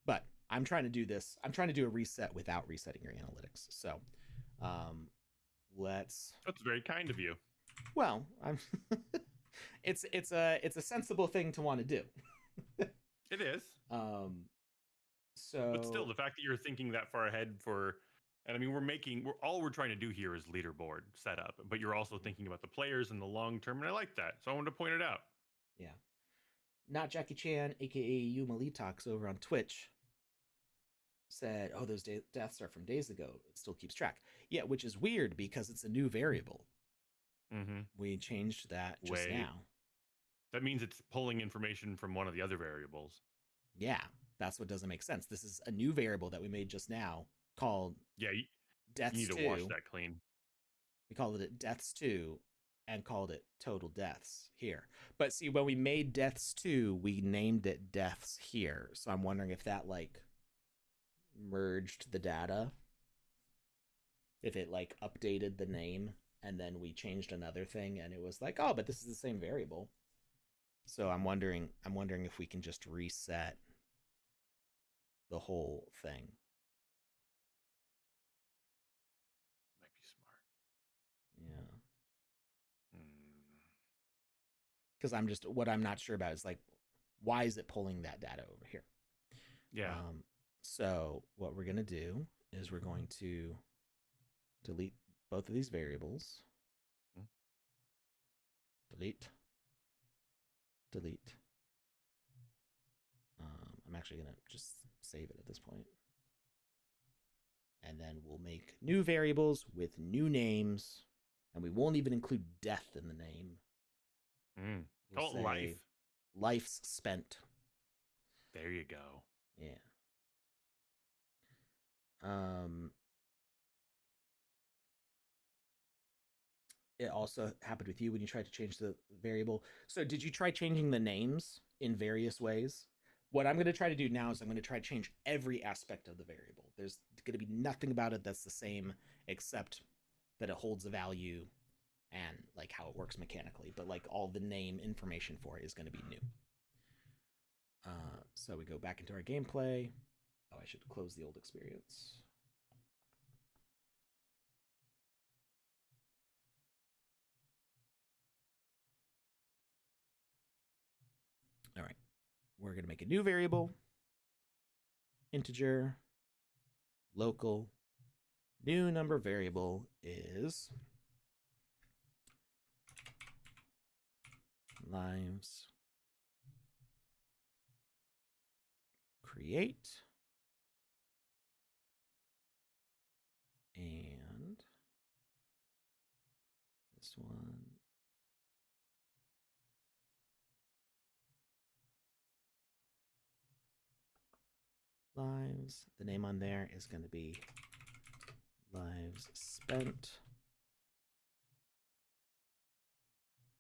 But I'm trying to do this. I'm trying to do a reset without resetting your analytics. So let's. That's very kind of you. Well, I'm. it's a sensible thing to want to do. It is. So. But still, the fact that you're thinking that far ahead and I mean, we're trying to do here is leaderboard setup, but you're also thinking about the players in the long term, and I like that. So I wanted to point it out. Yeah. Not Jackie Chan, aka Yumalitox over on Twitch, said, "Oh, those deaths are from days ago. It still keeps track." Yeah, which is weird because it's a new variable. Mm-hmm. We changed that just now. That means it's pulling information from one of the other variables. Yeah, that's what doesn't make sense. This is a new variable that we made just now called Deaths 2. You need to wash that clean. We called it Deaths 2 and called it Total Deaths here. But see, when we made Deaths 2, we named it Deaths here. So I'm wondering if that merged the data. If it updated the name and then we changed another thing and it was oh, but this is the same variable. So I'm wondering if we can just reset the whole thing. Because what I'm not sure about is why is it pulling that data over here? Yeah. So what we're going to do is we're going to delete both of these variables. Delete. I'm actually going to just save it at this point. And then we'll make new variables with new names, and we won't even include death in the name. We'll call it life. Life's spent. There you go. Yeah. It also happened with you when you tried to change the variable. So did you try changing the names in various ways? What I'm going to try to do now is I'm going to try to change every aspect of the variable. There's going to be nothing about it that's the same except that it holds a value and how it works mechanically, but all the name information for it is going to be new. So we go back into our gameplay. Oh, I should close the old experience. All right, we're going to make a new variable, integer, local. New number variable is lives create and this one lives. The name on there is going to be lives spent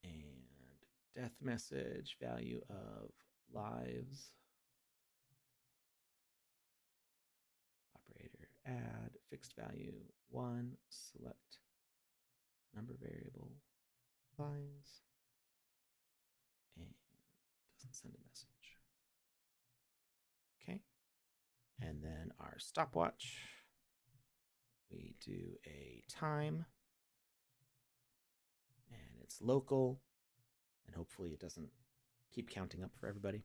and death message value of lives. Operator add fixed value 1, select number variable lives, and doesn't send a message. Okay. And then our stopwatch, we do a time, and it's local, and hopefully it doesn't keep counting up for everybody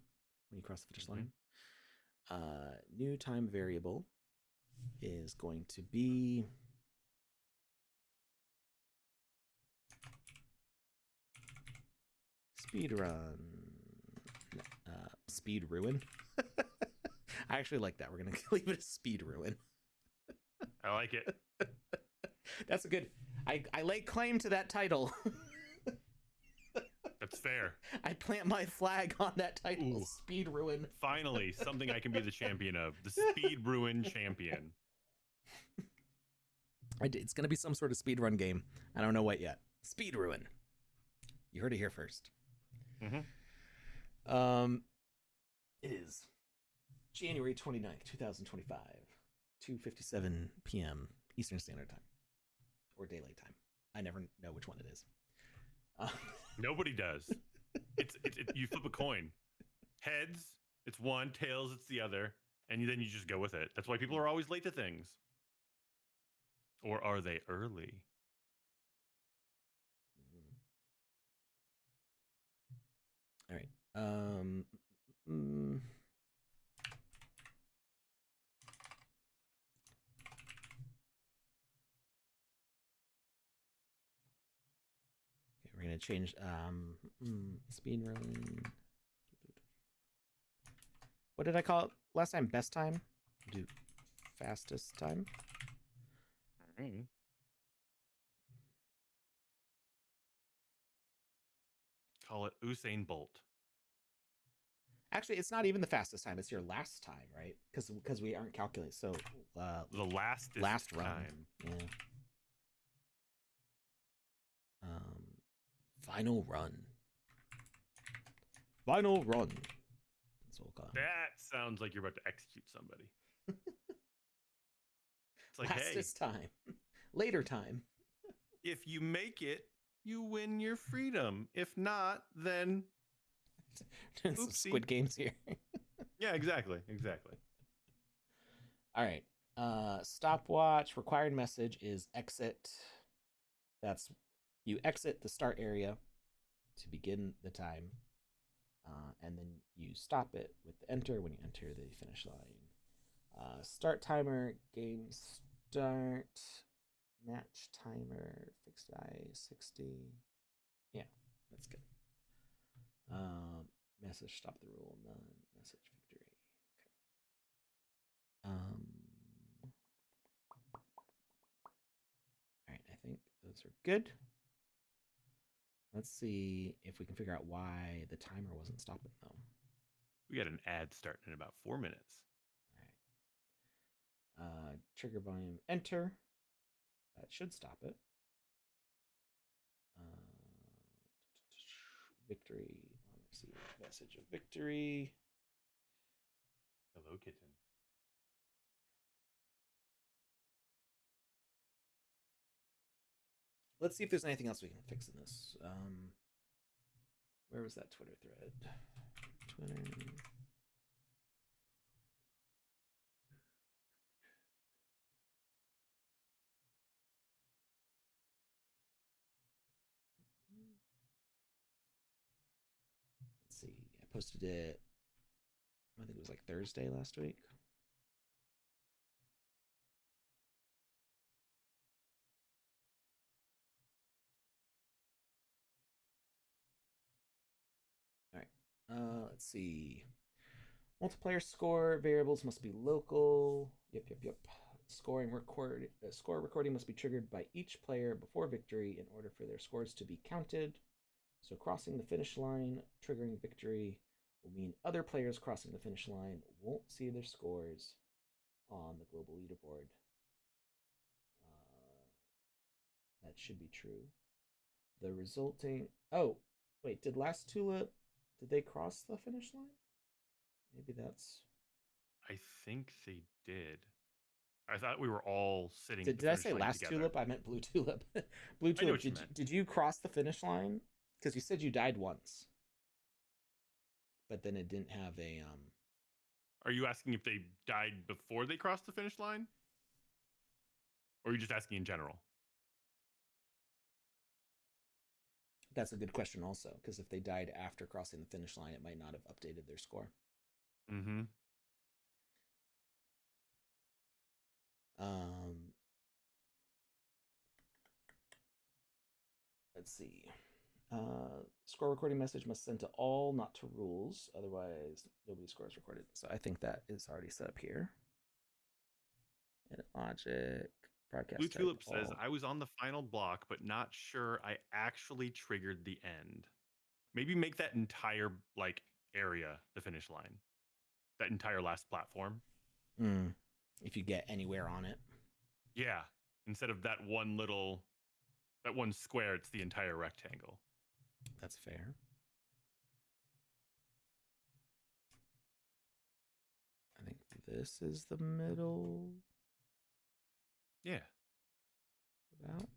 when you cross the finish line. New time variable is going to be speed run, speed ruin. I actually like that. We're going to leave it as speed ruin. I like it. That's a good. I lay claim to that title. That's fair. I plant my flag on that title. Ooh. Speed Ruin. Finally, something I can be the champion of. The Speed Ruin champion. It's going to be some sort of speedrun game. I don't know what yet. Speed Ruin. You heard it here first. It is January 29th, 2025, 2:57 p.m. Eastern Standard Time. Or Daylight Time. I never know which one it is. Nobody does. It's you flip a coin. Heads, it's one. Tails, it's the other. And then you just go with it. That's why people are always late to things. Or are they early? All right. Okay, we're gonna change speed run. What did I call it last time? Best time? Do fastest time? Call it Usain Bolt. Actually, it's not even the fastest time. It's your last time, right? Because we aren't calculating. So the last run. time. Yeah. Final run. Final run. That's what we'll call it. That sounds like you're about to execute somebody. It's like, fastest time. Later time. If you make it, you win your freedom. If not, then some Squid Games here. Yeah, exactly. All right. Stopwatch. Required message is exit. That's you exit the start area to begin the time, and then you stop it with the enter when you enter the finish line. Start timer. Game start. Match timer, fixed die 60. Yeah, that's good. Message stop the rule, none. Message victory. Okay. All right, I think those are good. Let's see if we can figure out why the timer wasn't stopping though. We got an ad starting in about 4 minutes. All right. Trigger volume enter. That should stop it. Victory. Receive message of victory. Hello, kitten. Let's see if there's anything else we can fix in this. Where was that Twitter thread? Twitter. Let's see. I posted it, I think it was like Thursday last week. All right. Let's see. Multiplayer score variables must be local. Yep. Score recording must be triggered by each player before victory in order for their scores to be counted. So crossing the finish line, triggering victory, will mean other players crossing the finish line won't see their scores on the global leaderboard. That should be true. The resulting... Oh, wait, did Last Tulip... Did they cross the finish line? Maybe that's... I think they did. I thought we were all sitting. Did I say Last together. Tulip? I meant Blue Tulip. Blue Tulip. Did you cross the finish line? Because you said you died once, but then it didn't have a. Are you asking if they died before they crossed the finish line, or are you just asking in general? That's a good question, also, because if they died after crossing the finish line, it might not have updated their score. Mm-hmm. Let's see. Score recording message must send to all, not to rules. Otherwise, nobody's score is recorded. So I think that is already set up here. Edit logic. Broadcast. Blue Tulip says, I was on the final block, but not sure I actually triggered the end. maybe make that entire like area the finish line. That entire last platform. If you get anywhere on it. Yeah. Instead of that one square, it's the entire rectangle. That's fair. I think this is the middle. Yeah. About.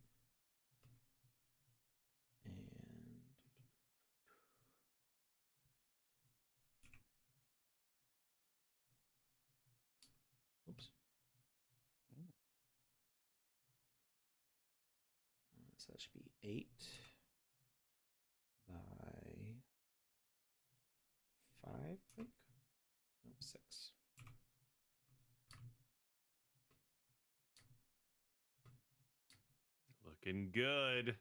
And oops. So that should be 8 by 5, I think. No, 6. Looking good.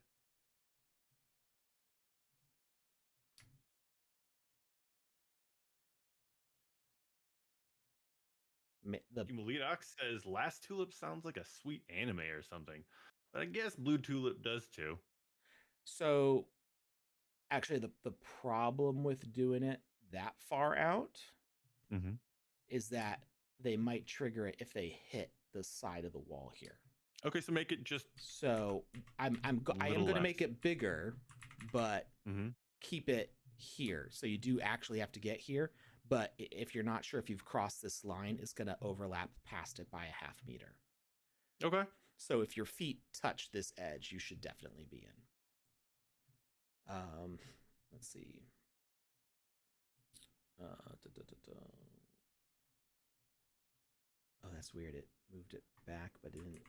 Leadox says Last Tulip sounds like a sweet anime or something. But I guess Blue Tulip does too. So actually the problem with doing it that far out is that they might trigger it if they hit the side of the wall here. Okay, so make it just so I am going to make it bigger, but keep it here. So you do actually have to get here, but if you're not sure if you've crossed this line, it's going to overlap past it by a half meter. Okay. So if your feet touch this edge, you should definitely be in. Let's see. Oh, that's weird. It moved it back, but it didn't.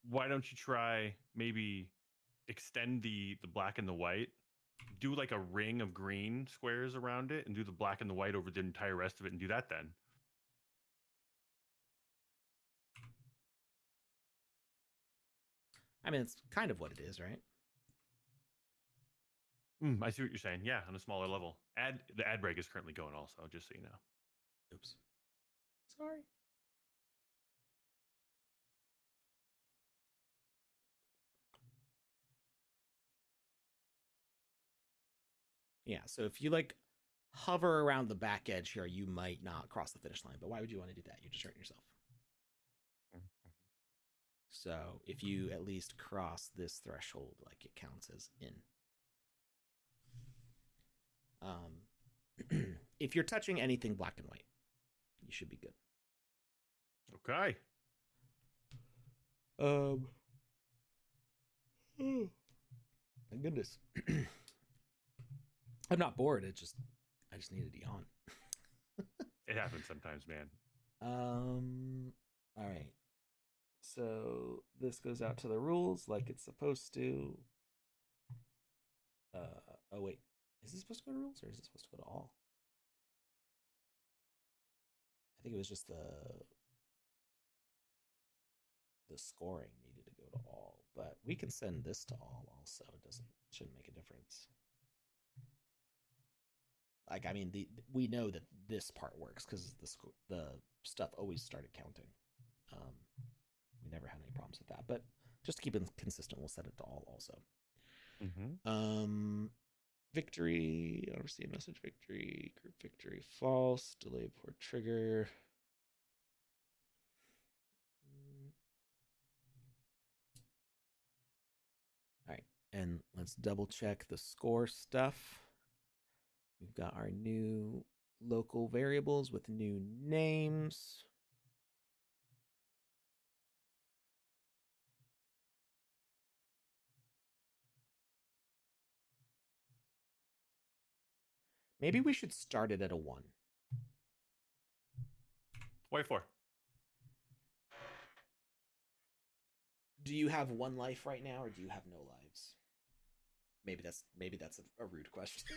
Why don't you try maybe extend the black and the white, do like a ring of green squares around it, and do the black and the white over the entire rest of it, and do that then. I mean, it's kind of what it is, right? I see what you're saying. Yeah, on a smaller level. The ad break is currently going also, just so you know. Oops. Sorry. Yeah, so if you like hover around the back edge here, you might not cross the finish line. But why would you want to do that? You're just hurting yourself. So if you at least cross this threshold, like it counts as in. If you're touching anything black and white, you should be good. Okay. Oh, my goodness. I'm not bored. I just needed to yawn. It happens sometimes, man. All right. So this goes out to the rules like it's supposed to. Oh wait. Is this supposed to go to rules or is it supposed to go to all? I think it was just the scoring needed to go to all, but we can send this to all also. It shouldn't make a difference. Like, I mean, we know that this part works because the stuff always started counting. We never had any problems with that, but just to keep it consistent, we'll set it to all also. Victory, I don't see a message. Victory, group victory, false, delay before trigger. All right, and let's double check the score stuff. We've got our new local variables with new names. Maybe we should start it at a 1. Why 4? Do you have 1 life right now, or do you have no lives? Maybe that's a rude question.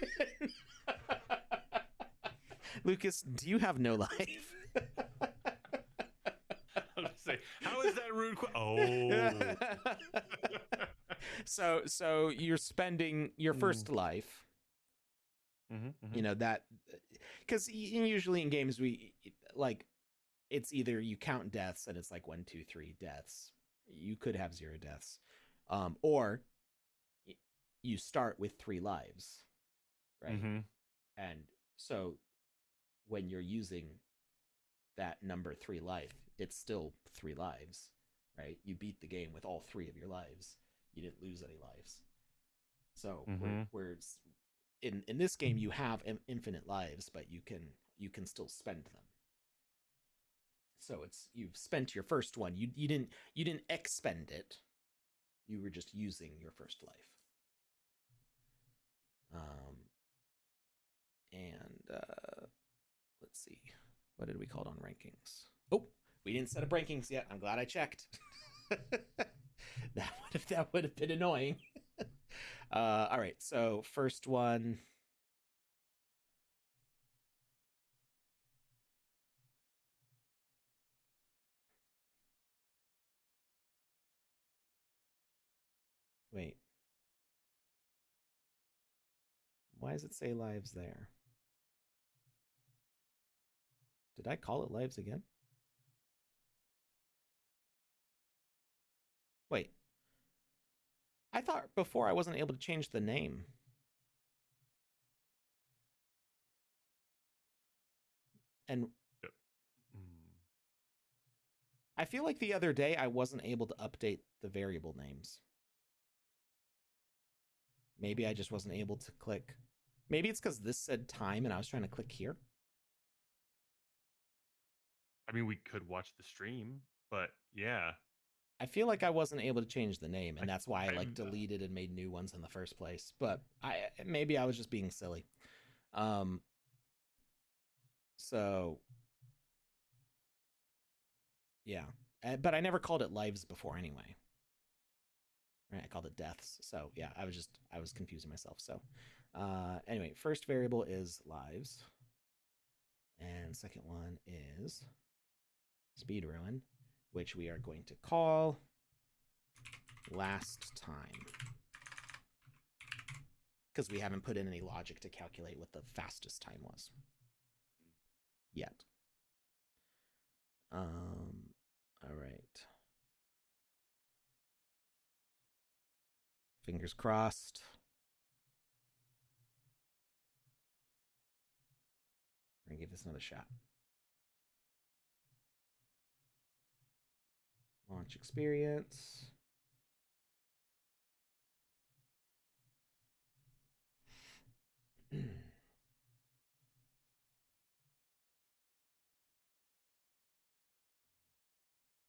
Lucas, do you have no life? I was say, how is that rude? Oh. So you're spending your first life. You know that, because usually in games we like it's either you count deaths and it's like 1, 2, 3 deaths. You could have 0 deaths, or you start with 3 lives, right? Mm-hmm. And so when you're using that number 3 life, it's still 3 lives, right? You beat the game with all 3 of your lives. You didn't lose any lives. So we're in this game you have infinite lives, but you can still spend them. So it's you've spent your first one. You didn't expend it. You were just using your first life. Let's see, what did we call it on rankings? Oh, we didn't set up rankings yet. I'm glad I checked. that would have been annoying. All right, so first one. Wait. Why does it say lives there? Did I call it lives again? Wait. I thought before I wasn't able to change the name. And I feel like the other day I wasn't able to update the variable names. Maybe I just wasn't able to click. Maybe it's because this said time and I was trying to click here. I mean, we could watch the stream, but yeah. I feel like I wasn't able to change the name, and that's why I like deleted and made new ones in the first place. But maybe I was just being silly. So yeah, but I never called it lives before anyway. Right, I called it deaths. So yeah, I was confusing myself. So anyway, first variable is lives, and second one is speed ruin, which we are going to call last time, because we haven't put in any logic to calculate what the fastest time was yet. All right. Fingers crossed. We're gonna give this another shot. Launch experience.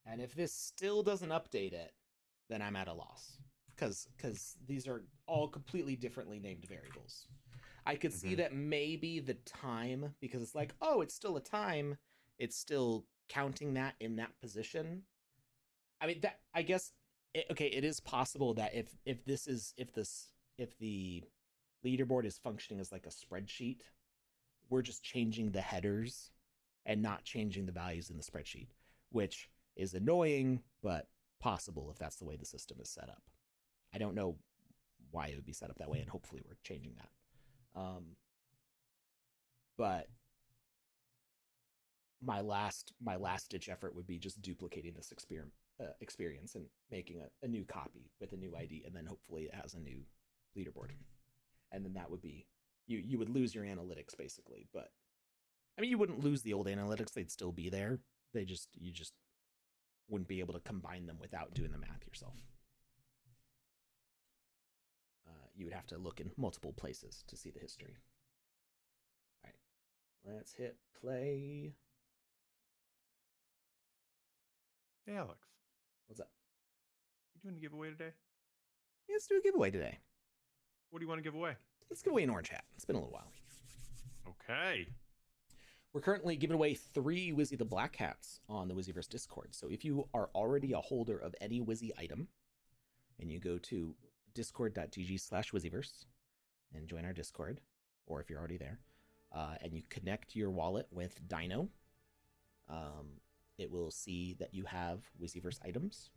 And if this still doesn't update it, then I'm at a loss. Because these are all completely differently named variables. I could see that maybe the time, because it's like, oh, it's still a time, it's still counting that in that position. I mean, that I guess it is possible that if the leaderboard is functioning as like a spreadsheet, we're just changing the headers and not changing the values in the spreadsheet, which is annoying, but possible if that's the way the system is set up. I don't know why it would be set up that way, and hopefully we're changing that. But my last ditch effort would be just duplicating this experience and making a new copy with a new ID, and then hopefully it has a new leaderboard. And then that would be you would lose your analytics basically, but I mean you wouldn't lose the old analytics, they'd still be there. You just wouldn't be able to combine them without doing the math yourself. You would have to look in multiple places to see the history. All right, let's hit play. Hey, Alex. What's up? You doing a giveaway today? Yeah, let's do a giveaway today. What do you want to give away? Let's give away an orange hat. It's been a little while. Okay. We're currently giving away 3 Wizzy the Black hats on the Wizzyverse Discord. So if you are already a holder of any Wizzy item, and you go to discord.gg/Wizzyverse and join our Discord, or if you're already there, and you connect your wallet with Dino, it will see that you have Wizzyverse items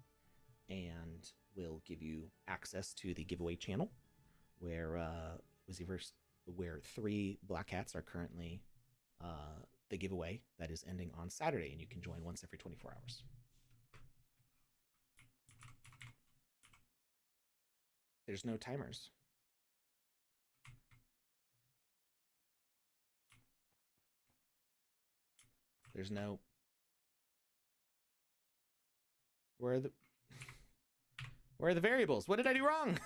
and will give you access to the giveaway channel where where 3 black hats are currently the giveaway that is ending on Saturday, and you can join once every 24 hours. There's no timers. There's no. Where are the variables? What did I do wrong?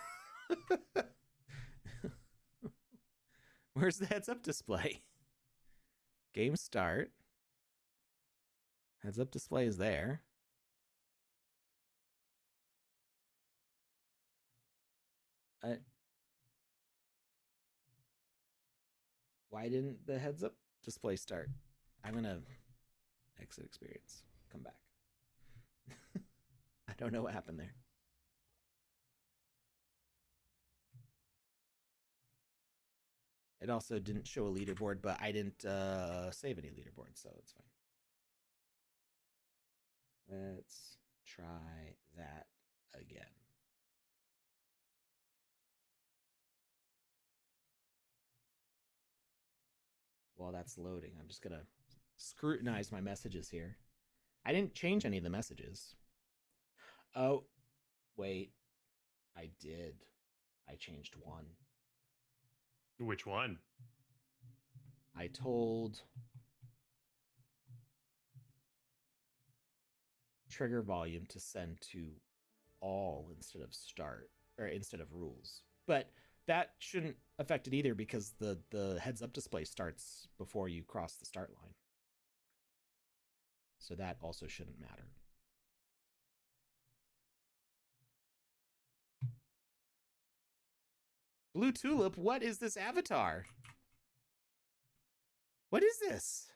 Where's the heads up display? Game start. Heads up display is there. Why didn't the heads up display start? I'm gonna exit experience. Come back. I don't know what happened there. It also didn't show a leaderboard, but I didn't save any leaderboards, so it's fine. Let's try that again. While that's loading, I'm just gonna scrutinize my messages here. I didn't change any of the messages. Oh, wait. I did. I changed one. Which one? I told trigger volume to send to all instead of start, or instead of rules. But that shouldn't affect it either because the heads up display starts before you cross the start line. So that also shouldn't matter. Blue Tulip, what is this avatar? What is this?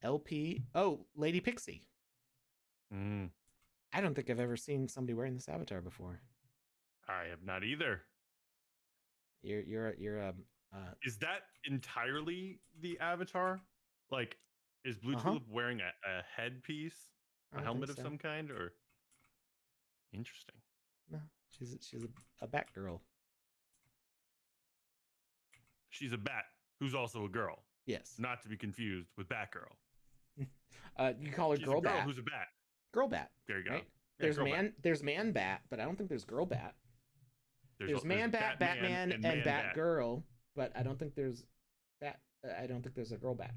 LP. Oh, Lady Pixie. I don't think I've ever seen somebody wearing this avatar before. I have not either. You're Is that entirely the avatar? Like, is Blue Tulip wearing a headpiece, a helmet of some kind, or? Interesting. No, she's a Batgirl. She's a bat who's also a girl. Yes. Not to be confused with Batgirl. You call her She's Girl a girl Bat. Who's a bat? Girl Bat. There you go. Right? Yeah, there's Man Bat, but I don't think there's Girl Bat. There's Man Bat, Batman, and Batgirl, but I don't think there's I don't think there's a Girl Bat.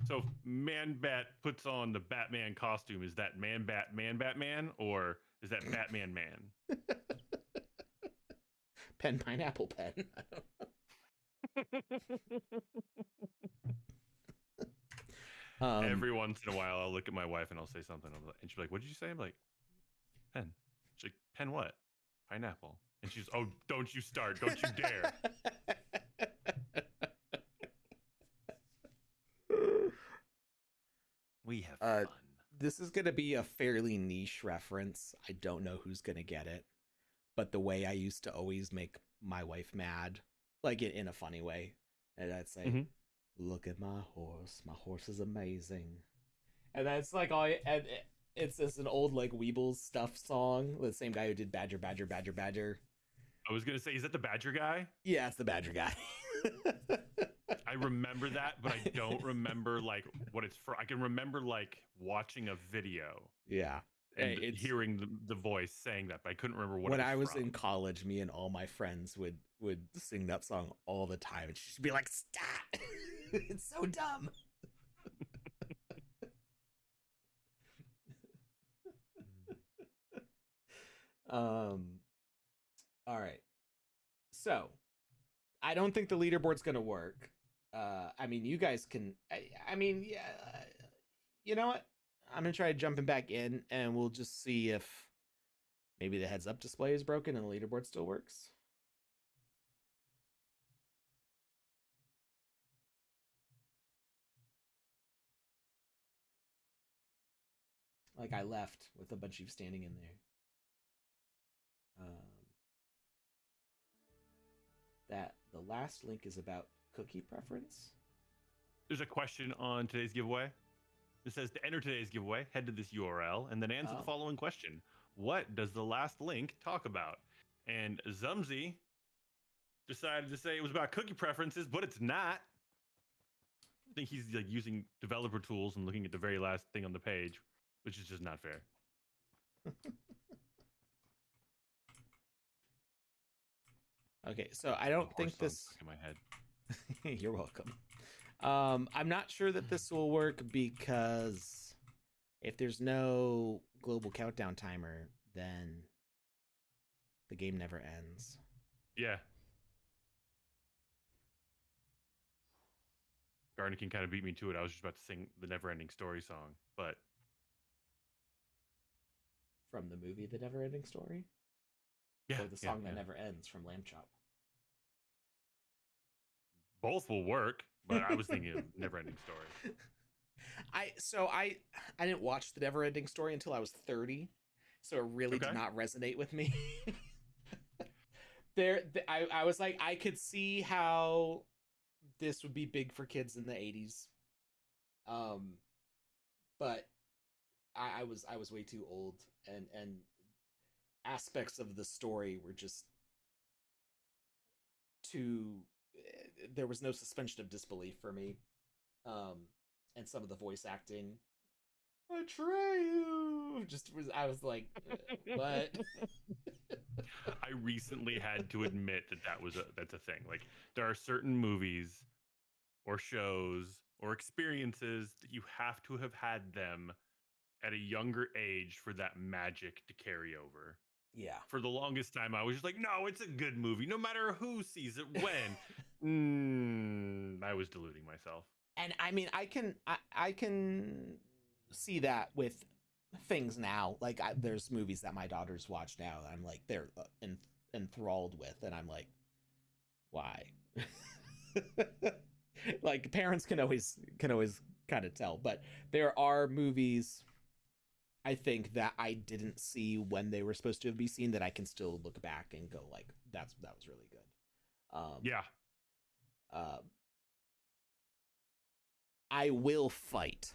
So if Man Bat puts on the Batman costume, is that Man Batman, or is that Batman Man? Pen Pineapple Pen. I don't know. Every once in a while, I'll look at my wife and I'll say something, and she'll be like, "What did you say?" I'm like, "Pen." She's like, "Pen what?" "Pineapple." And she's, "Oh, don't you start! Don't you dare!" We have fun. This is going to be a fairly niche reference. I don't know who's going to get it, but the way I used to always make my wife mad, like in a funny way, and I'd say, "Look at my horse is amazing," and that's like all. And it's just an old like Weebles stuff song. The same guy who did Badger, Badger, Badger, Badger. I was gonna say, is that the Badger guy? Yeah, it's the Badger guy. I remember that, but I don't remember like what it's for. I can remember like watching a video. Yeah. And hearing the voice saying that, but I couldn't remember what. When it was I was from. in college, me and all my friends would sing that song all the time, and she'd be like, "Stop! It's so dumb." All right. So, I don't think the leaderboard's gonna work. I mean, you guys can. I mean, yeah. You know what? I'm gonna try jumping back in, and we'll just see if maybe the heads-up display is broken and the leaderboard still works. Like I left with a bunch of you standing in there. That the last link is about cookie preference. There's a question on today's giveaway. It says, to enter today's giveaway, head to this URL and then answer the following question. What does the last link talk about? And Zumzy decided to say it was about cookie preferences, but it's not. I think he's like using developer tools and looking at the very last thing on the page, which is just not fair. Okay, so I don't think this. In my head. You're welcome. I'm not sure that this will work because if there's no global countdown timer, then the game never ends. Yeah. Garnikin kind of beat me to it. I was just about to sing the Never-Ending Story song, but From the movie The Never-Ending Story? yeah, Or the song that never ends from Lamb Chop? Both will work, but I was thinking of Never-Ending Story. I didn't watch The Never-Ending Story until I was 30, so it really did not resonate with me. I was like, I could see how this would be big for kids in the 80s. But I was way too old, and aspects of the story were just too, there was no suspension of disbelief for me. And some of the voice acting, Atreyu, I was like, what? I recently had to admit that's a thing. Like, there are certain movies or shows or experiences that you have to have had them at a younger age for that magic to carry over. Yeah. For the longest time, I was just like, no, it's a good movie, no matter who sees it when. I was deluding myself. And I mean, I can see that with things now. Like, there's movies that my daughters watch now that I'm like, they're enthralled with, and I'm like, why? Like, parents can always kind of tell, but there are movies I think that I didn't see when they were supposed to be seen that I can still look back and go like, that was really good. Yeah. I will fight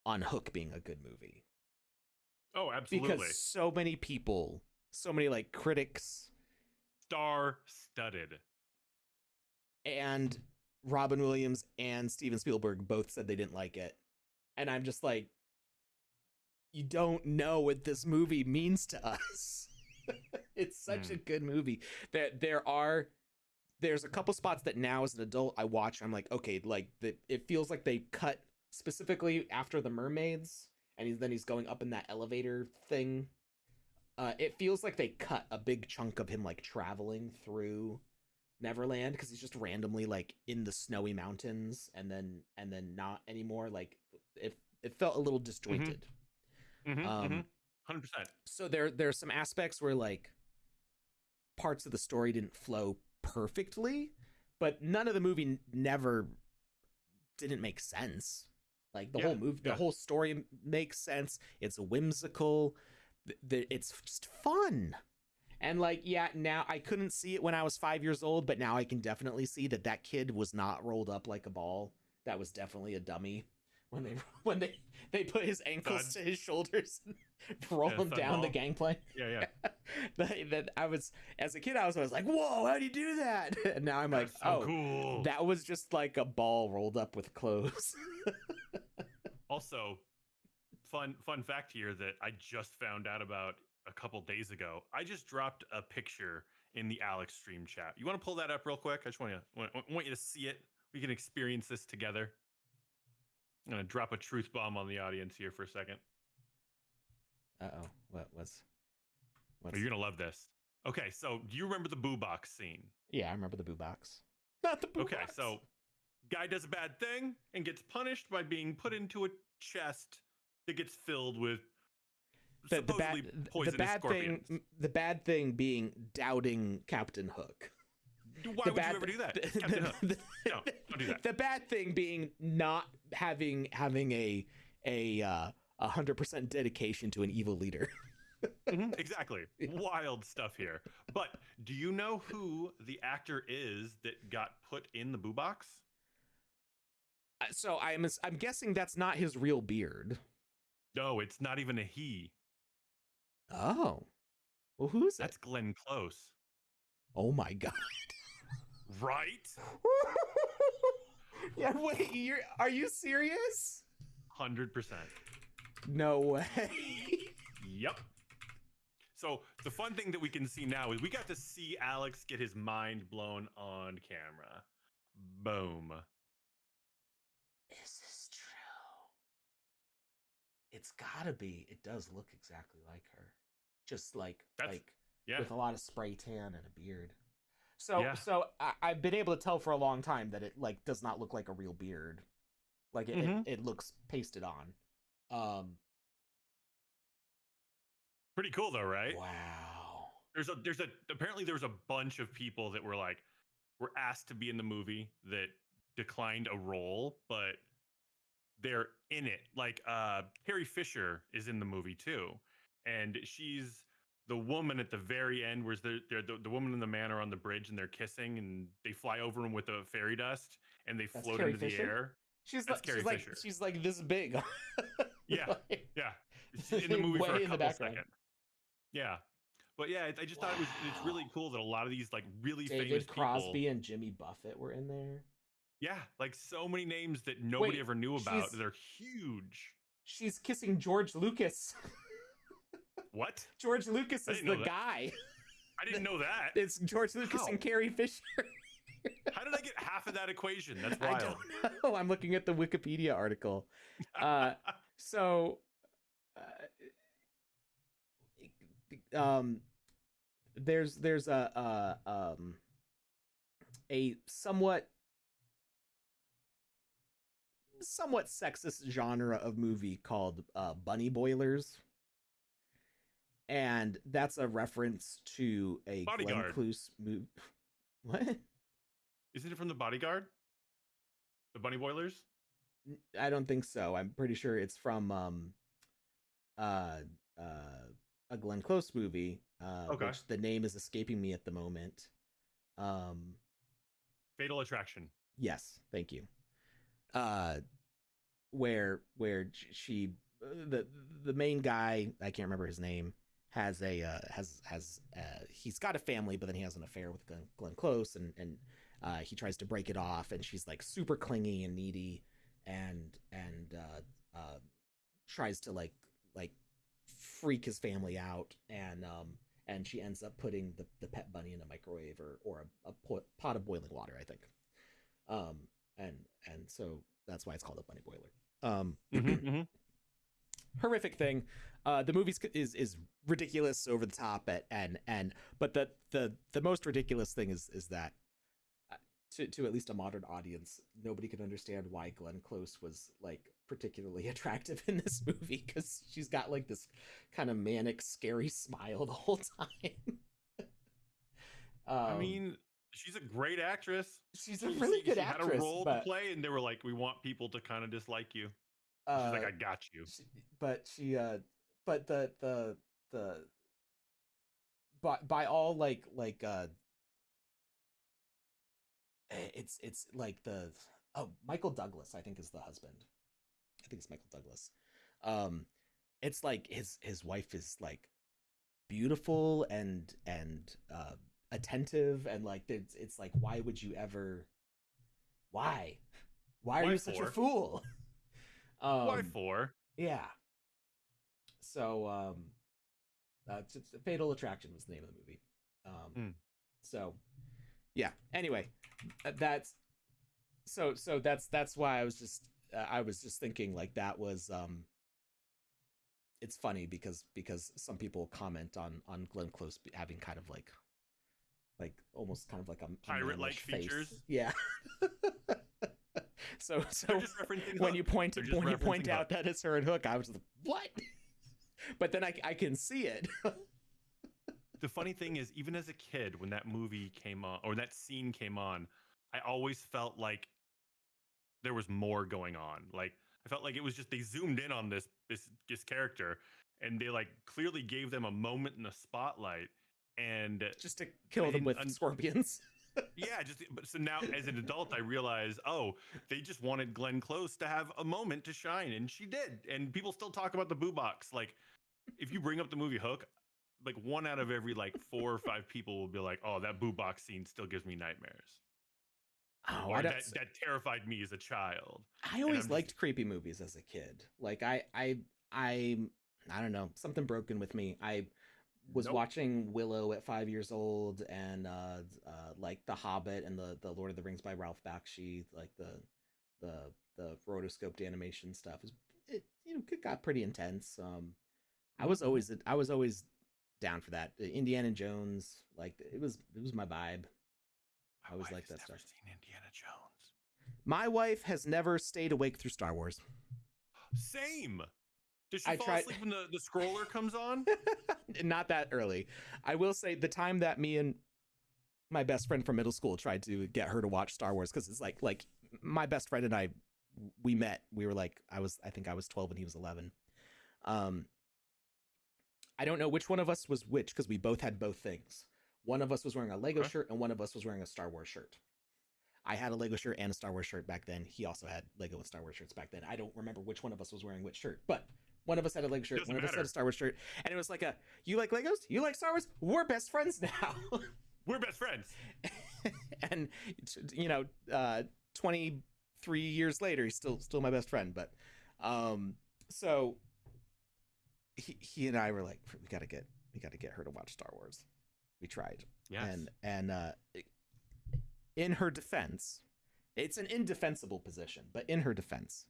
on Hook being a good movie. Oh, absolutely. Because so many people, so many like critics, star-studded, and Robin Williams and Steven Spielberg both said they didn't like it. And I'm just like, you don't know what this movie means to us. It's such a good movie. There's a couple spots that now as an adult I watch, I'm like, okay, like it feels like they cut specifically after the mermaids, and then he's going up in that elevator thing. It feels like they cut a big chunk of him like traveling through Neverland, because he's just randomly like in the snowy mountains and then not anymore. Like it felt a little disjointed. 100%. So there's some aspects where like parts of the story didn't flow perfectly, but none of the movie didn't make sense. Like the whole movie, the whole story makes sense. It's whimsical. It's just fun. And like, yeah, now I couldn't see it when I was 5 years old, but now I can definitely see that kid was not rolled up like a ball. That was definitely a dummy when they put his ankles to his shoulders and roll him down the gangplank. Yeah. That I was, as a kid, I was like, whoa, how do you do that? And now I'm like, so cool. That was just like a ball rolled up with clothes. Also, fun fact here that I just found out about a couple days ago. I just dropped a picture in the Alex stream chat. You want to pull that up real quick? I just want you to see it. We can experience this together. I'm gonna drop a truth bomb on the audience here for a second. What's you're gonna love this. Okay, so do you remember the boo box scene? Yeah, I remember the boo box. Not the boo box. Okay, so guy does a bad thing and gets punished by being put into a chest that gets filled with supposedly poisonous scorpions. The bad thing being doubting Captain Hook. Why would you ever do that? Captain Hook. No, don't do that. The bad thing being not having a 100% dedication to an evil leader. Exactly. Wild stuff here. But do you know who the actor is that got put in the boo box? So I'm guessing that's not his real beard. No, it's not even a he. Oh. Well, who's That's Glenn Close. Oh my god. Right? Yeah, wait, are you serious? 100%. No way. Yep. So the fun thing that we can see now is we got to see Alex get his mind blown on camera. Boom. it's gotta be. It does look exactly like her, just like That's with a lot of spray tan and a beard. So I've been able to tell for a long time that it like does not look like a real beard. Like it looks pasted on. Pretty cool though, right? Wow. Apparently there was a bunch of people that were asked to be in the movie that declined a role, but they're in it. Like Carrie Fisher is in the movie too, and she's the woman at the very end, where the woman and the man are on the bridge and they're kissing, and they fly over them with a fairy dust, and they float Carrie into Fisher? the air. She's like this big. Yeah, like, yeah. She's in the movie for a couple seconds. Yeah, but yeah, I just thought it's really cool that a lot of these like really famous David Crosby people, and Jimmy Buffett were in there. yeah, like so many names that nobody ever knew about. They're huge. She's kissing George Lucas. What? George Lucas is the guy. I didn't know that. It's George Lucas and Carrie Fisher. How did I get half of that equation? That's wild. I don't know. I'm looking at the Wikipedia article. There's a somewhat sexist genre of movie called bunny boilers, and that's a reference to a Bodyguard. Glenn Close movie. What? Isn't it from The Bodyguard? The bunny boilers? I don't think so. I'm pretty sure it's from a Glenn Close movie, which the name is escaping me at the moment. Fatal Attraction. Yes, thank you. Where she the main guy, I can't remember his name, has he's got a family, but then he has an affair with Glenn Close, and he tries to break it off, and she's like super clingy and needy, and tries to like freak his family out, and she ends up putting the pet bunny in a microwave or a pot of boiling water, I think. And so that's why it's called a bunny boiler. Horrific thing. The movie is ridiculous, over the top, but the most ridiculous thing is that to at least a modern audience, nobody can understand why Glenn Close was like particularly attractive in this movie, because she's got like this kind of manic, scary smile the whole time. I mean, she's a great actress. She's a really good actress. She had a role to play, and they were like, "We want people to kind of dislike you." She's like, "I got you." By all it's like Michael Douglas, I think, is the husband. I think it's Michael Douglas. It's like his wife is like beautiful and attentive, and like it's like, why would you ever? Why are you such a fool? Why for? Yeah. So Fatal Attraction was the name of the movie. So yeah. Anyway, that's why I was just thinking like that was it's funny because some people comment on Glenn Close having kind of like almost kind of like a pirate-like features. Yeah. so when you point out that it's her and Hook, I was like, what? But then I can see it. The funny thing is, even as a kid, when that movie came on, or that scene came on, I always felt like there was more going on. Like, I felt like it was just, they zoomed in on this character, and they like clearly gave them a moment in the spotlight, and just to kill them with scorpions. Yeah, so now as an adult, I realize, they just wanted Glenn Close to have a moment to shine, and she did. And people still talk about the boo box. Like, if you bring up the movie Hook, like 1 out of every like 4 or 5 people will be like, "Oh, that boo box scene still gives me nightmares." Or that terrified me as a child. I always liked creepy movies as a kid. Like I don't know, something broken with me. I was watching Willow at 5 years old, and like The Hobbit and the Lord of the Rings by Ralph Bakshi, like the rotoscoped animation stuff is it got pretty intense. I was always down for that. Indiana Jones, like it was my vibe. I always like that stuff. Seen Indiana Jones. My wife has never stayed awake through Star Wars. Same. Does she fall asleep when the scroller comes on? Not that early. I will say the time that me and my best friend from middle school tried to get her to watch Star Wars, because it's like my best friend and I, we met. We were like, I think I was 12 and he was 11. I don't know which one of us was which, because we both had both things. One of us was wearing a Lego shirt and one of us was wearing a Star Wars shirt. I had a Lego shirt and a Star Wars shirt back then. He also had Lego and Star Wars shirts back then. I don't remember which one of us was wearing which shirt, but one of us had a Lego shirt, one of us had a Star Wars shirt, and it was like you like Legos? You like Star Wars? We're best friends now. We're best friends. And 23 years later, he's still my best friend. But so he and I were like, we gotta get her to watch Star Wars. We tried. Yes. And in her defense, it's an indefensible position, but in her defense,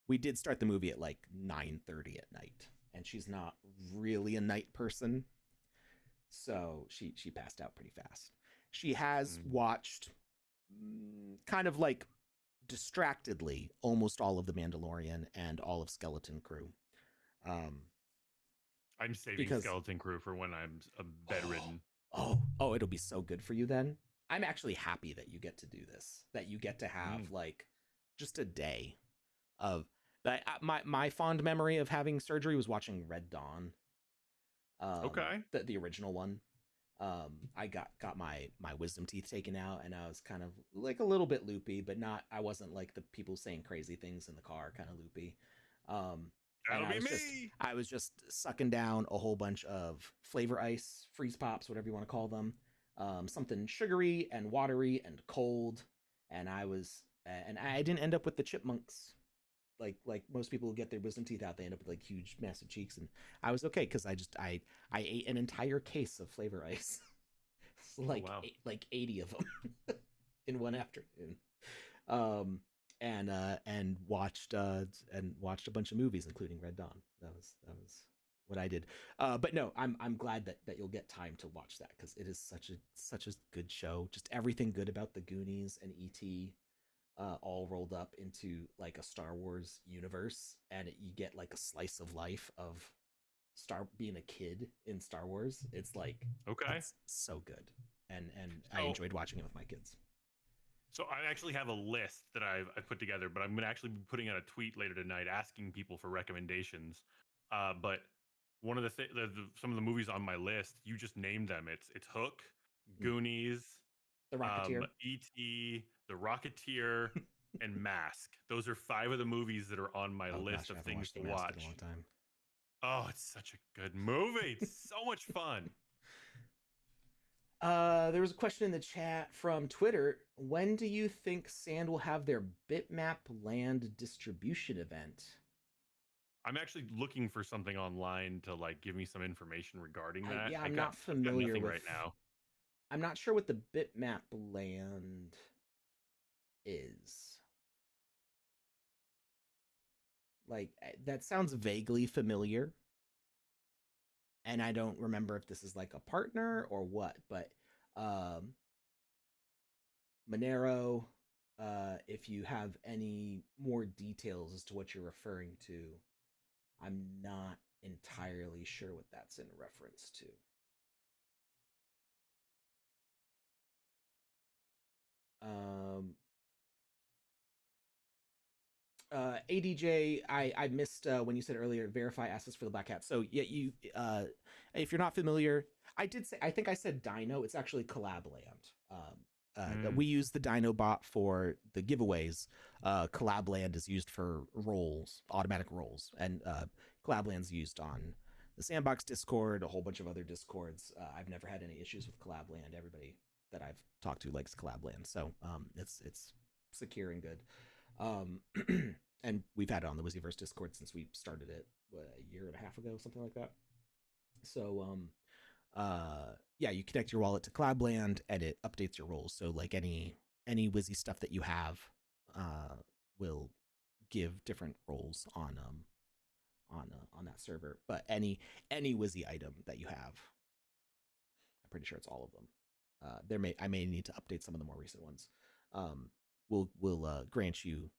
we did start the movie at like 9:30 at night, and she's not really a night person, so she passed out pretty fast. She has watched kind of like distractedly almost all of The Mandalorian and all of Skeleton Crew. I'm saving Skeleton Crew for when I'm bedridden. Oh, it'll be so good for you then. I'm actually happy that you get to do this, that you get to have like just a day of that. My fond memory of having surgery was watching Red Dawn. The original one. I got my wisdom teeth taken out, and I was kind of like a little bit loopy, but not. I wasn't like the people saying crazy things in the car kind of loopy. I was just sucking down a whole bunch of flavor ice, freeze pops, whatever you want to call them. Something sugary and watery and cold, and I didn't end up with the chipmunks like most people who get their wisdom teeth out. They end up with like huge massive cheeks, and I was okay because I ate an entire case of flavor ice. Like 80 of them in one afternoon. And watched a bunch of movies, including Red Dawn. That was what I did. But no, I'm glad that you'll get time to watch that, because it is such a good show. Just everything good about the Goonies and E.T. All rolled up into like a Star Wars universe, and you get like a slice of life of being a kid in Star Wars. It's like it's so good, and I enjoyed watching it with my kids. So I actually have a list that I've put together, but I'm going to actually be putting out a tweet later tonight asking people for recommendations. But one of some of the movies on my list, you just named them. It's Hook, Goonies, The Rocketeer, E.T., The Rocketeer, and Mask. Those are 5 of the movies that are on my list of things to watch. In a long time. Oh, it's such a good movie. It's so much fun. There was a question in the chat from Twitter. When do you think Sand will have their bitmap land distribution event? I'm actually looking for something online to like give me some information regarding that. I'm not familiar with right now. I'm not sure what the bitmap land is. Like, that sounds vaguely familiar. And I don't remember if this is like a partner or what, but Monero, if you have any more details as to what you're referring to, I'm not entirely sure what that's in reference to. ADJ, I missed when you said earlier, verify assets for the Black Hat. So yeah, you if you're not familiar, I think I said Dino. It's actually Collabland. We use the Dino bot for the giveaways. Collabland is used for rolls, automatic rolls, and Collabland's used on the Sandbox Discord, a whole bunch of other Discords. I've never had any issues with Collabland. Everybody that I've talked to likes Collabland, so it's secure and good. And we've had it on the Wizzyverse Discord since we started it a year and a half ago, something like that. So yeah, you connect your wallet to Collabland and it updates your roles. So like any Wizzy stuff that you have will give different roles on on that server. But any Wizzy item that you have, I'm pretty sure it's all of them. I may need to update some of the more recent ones. Will grant you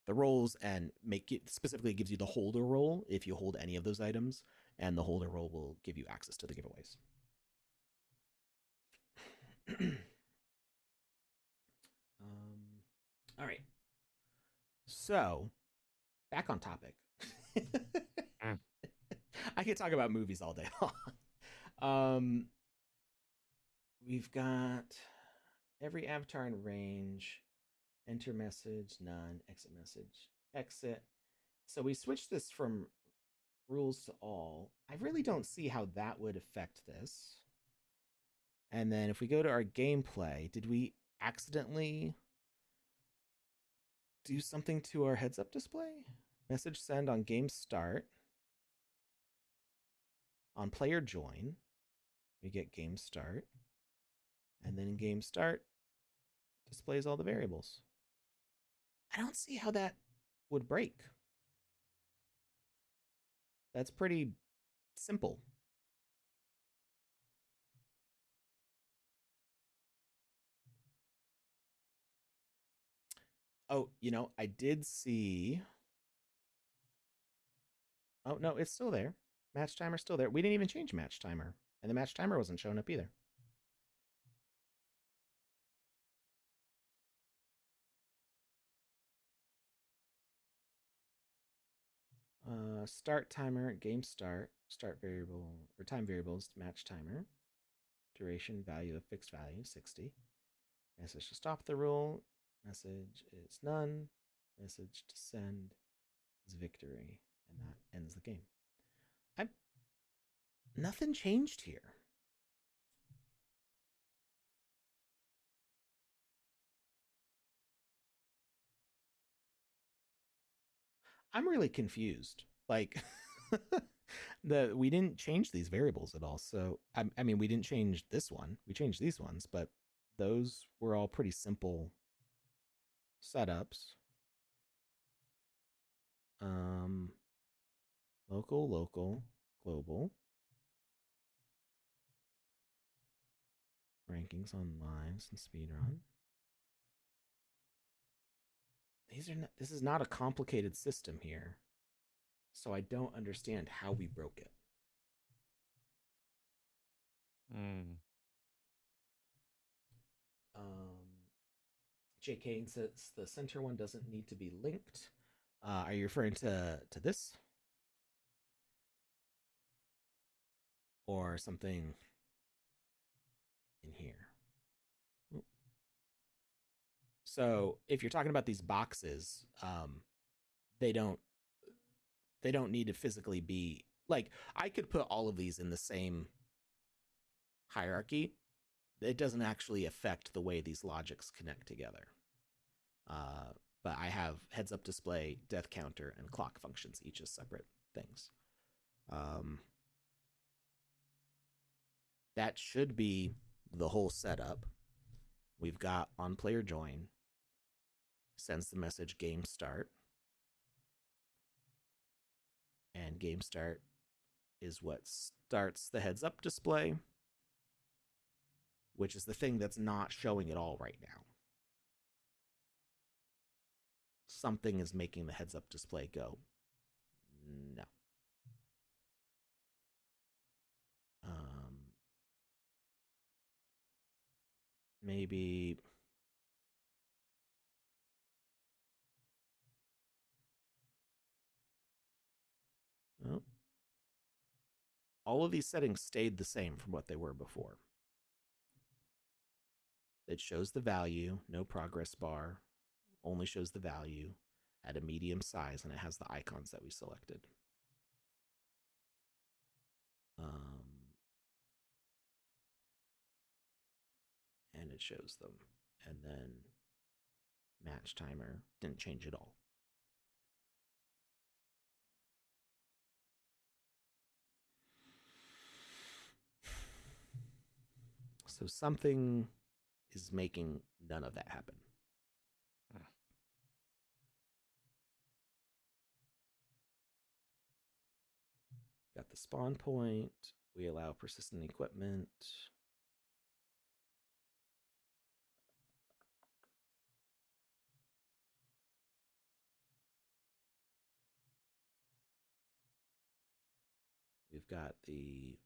the roles and make it specifically gives you the holder role if you hold any of those items, and the holder role will give you access to the giveaways. All right. So, back on topic. I could talk about movies all day long. We've got every avatar in range. Enter message, none. Exit message, exit. So we switched this from rules to all. I really don't see how that would affect this. And then if we go to our gameplay, did we accidentally do something to our heads up display? Message send on game start. On player join, we get game start. And then in game start, displays all the variables. I don't see how that would break. That's pretty simple. Oh, I did see. Oh, no, it's still there. Match timer's still there. We didn't even change match timer. And the match timer wasn't showing up either. Start timer, game start variable, or time variables, match timer. Duration, value of fixed value, 60. Message to stop the rule. Message is none. Message to send is victory. And that ends the game. Nothing changed here. I'm really confused. Like, we didn't change these variables at all. So, I mean, we didn't change this one. We changed these ones, but those were all pretty simple setups. Local, global. Rankings on lives and speedrun. This is not a complicated system here. So I don't understand how we broke it. JK says the center one doesn't need to be linked. Are you referring to this? Or something in here? So if you're talking about these boxes, they don't need to physically be like, I could put all of these in the same hierarchy. It doesn't actually affect the way these logics connect together. But I have heads up display, death counter, and clock functions, each as separate things. That should be the whole setup. We've got on player join, sends the message game start. And game start is what starts the heads up display, which is the thing that's not showing at all right now. Something is making the heads up display go no. Maybe oh. All of these settings stayed the same from what they were before. It shows the value, no progress bar, only shows the value at a medium size, and it has the icons that we selected. And it shows them. And then match timer didn't change at all. So something is making none of that happen. Got the spawn point. We allow persistent equipment. We've got the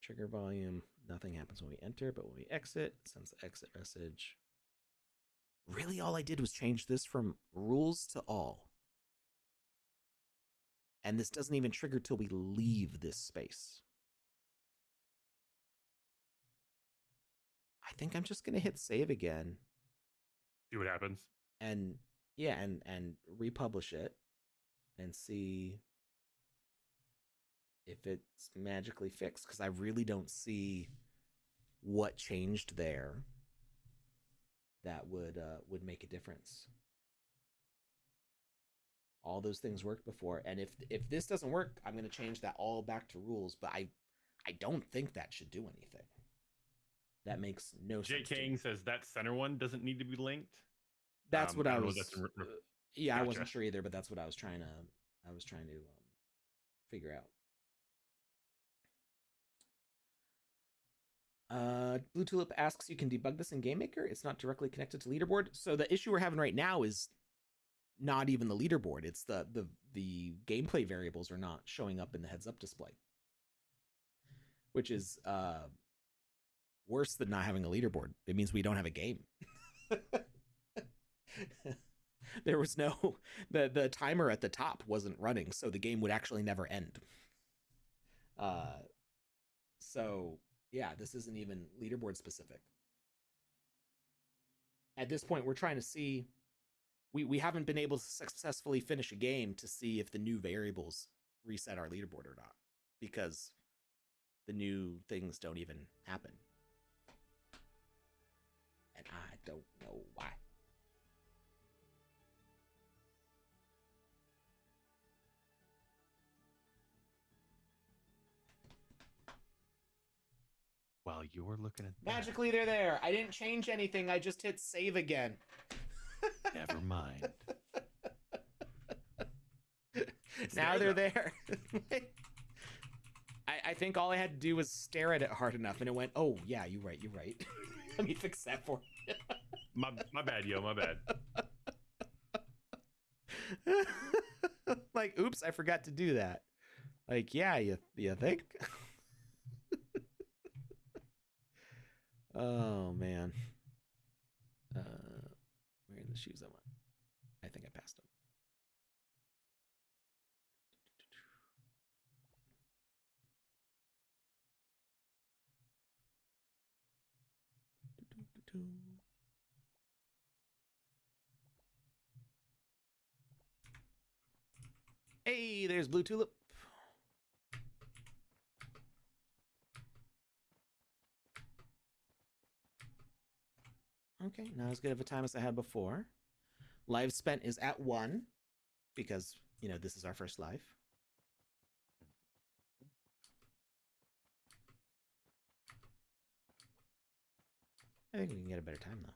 trigger volume. Nothing happens when we enter, but when we exit, it sends the exit message. Really, all I did was change this from rules to all. And this doesn't even trigger till we leave this space. I think I'm just going to hit save again. See what happens. And yeah, and republish it and see if it's magically fixed, because I really don't see what changed there that would make a difference. All those things worked before, and if this doesn't work, I'm going to change that all back to rules, but I don't think that should do anything. That makes no sense. Jay King says that center one doesn't need to be linked. That's what I was. Yeah, gotcha. I wasn't sure either, but that's what I was trying to figure out. Blue Tulip asks, you can debug this in Game Maker. It's not directly connected to Leaderboard. So the issue we're having right now is not even the Leaderboard. It's the gameplay variables are not showing up in the heads up display, which is worse than not having a Leaderboard. It means we don't have a game. There was no the timer at the top wasn't running, so the game would actually never end. So yeah, this isn't even Leaderboard specific. At this point, we're trying to see. We haven't been able to successfully finish a game to see if the new variables reset our Leaderboard or not, because the new things don't even happen. And I don't know why. While you're looking at that, magically they're there. I didn't change anything. I just hit save again. never mind. Now they're there. I think all I had to do was stare at it hard enough, and it went, oh yeah, you're right. Let me fix that for you. my bad, yo, my bad. Like, oops, I forgot to do that. Like, yeah, you think? Oh man. Where are the shoes I want? I think I passed them. Hey, there's Blue Tulip. Okay, not as good of a time as I had before. Live spent is at 1 because, this is our first live. I think we can get a better time, though.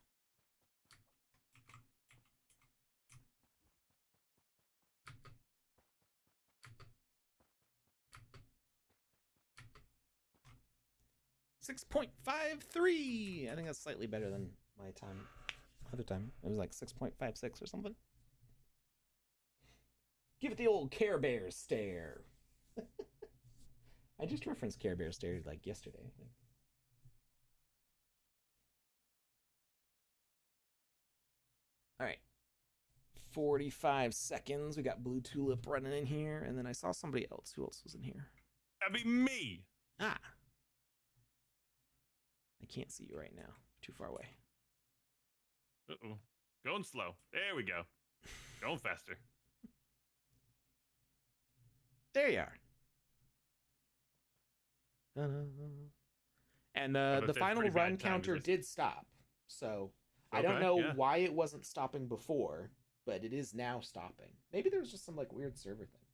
.53. I think that's slightly better than my time. Other time, it was like 6.56 or something. Give it the old Care Bear stare. I just referenced Care Bear stare like yesterday, I think. All right. 45 seconds. We got Blue Tulip running in here, and then I saw somebody else. Who else was in here? That'd be me. Ah. I can't see you right now. Too far away. Uh-oh. Going slow. There we go. Going faster. There you are. And the final run counter did stop. So I don't know why it wasn't stopping before, but it is now stopping. Maybe there's just some like weird server thing.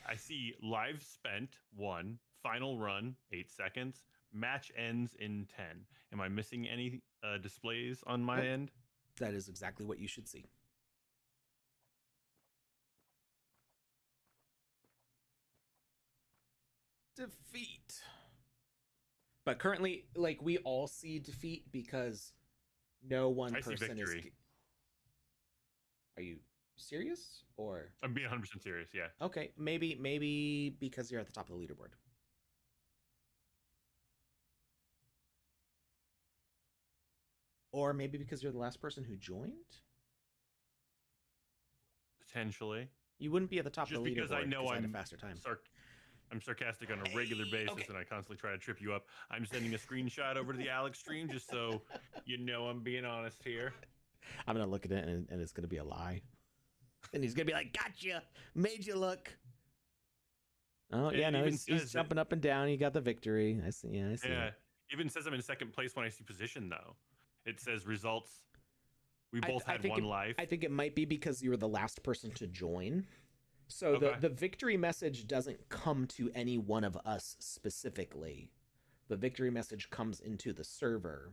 I see live spent 1, final run 8 seconds. Match ends in 10. Am I missing any displays on my end? That is exactly what you should see. defeat. But currently, like, we all see defeat because no one person is. Are you serious? Or I'm being 100% serious. Yeah. Okay, maybe because you're at the top of the leaderboard. Or maybe because you're the last person who joined? Potentially. You wouldn't be at the top Just of the leaderboard because I know I had I'm a faster time. I'm sarcastic on a regular basis, okay. and I constantly try to trip you up. I'm sending a screenshot over to the Alex stream just so you know I'm being honest here. I'm going to look at it, and it's going to be a lie. And he's going to be like, gotcha, made you look. Oh, yeah, no, he's jumping up and down. He got the victory. I see. Yeah, I see. Yeah, even says I'm in second place when I see position, though. It says results. We both had one life. I think it might be because you were the last person to join. So the victory message doesn't come to any one of us specifically. The victory message comes into the server.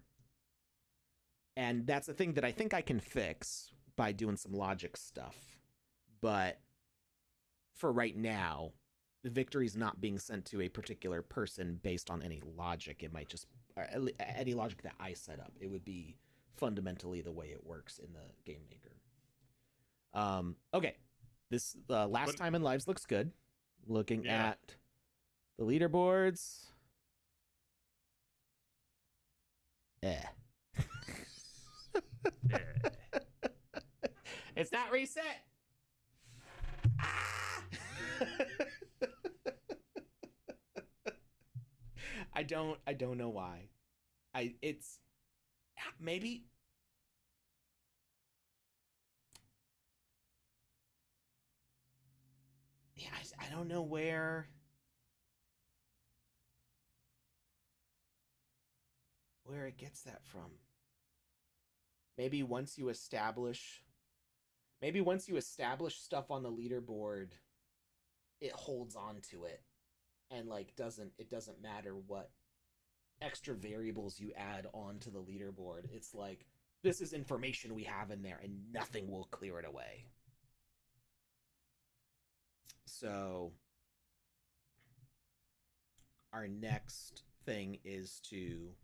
And that's a thing that I think I can fix by doing some logic stuff. But for right now, the victory is not being sent to a particular person based on any logic. It might just, any logic that I set up. It would be fundamentally the way it works in the Game Maker. Okay. This last time in lives looks good. Looking at the leaderboards. It's not reset. Ah! I don't know why. It's maybe. Yeah, I don't know where it gets that from. Maybe once you establish stuff on the leaderboard, it holds on to it and like it doesn't matter what extra variables you add onto the leaderboard. It's like, this is information we have in there and nothing will clear it away. So our next thing is to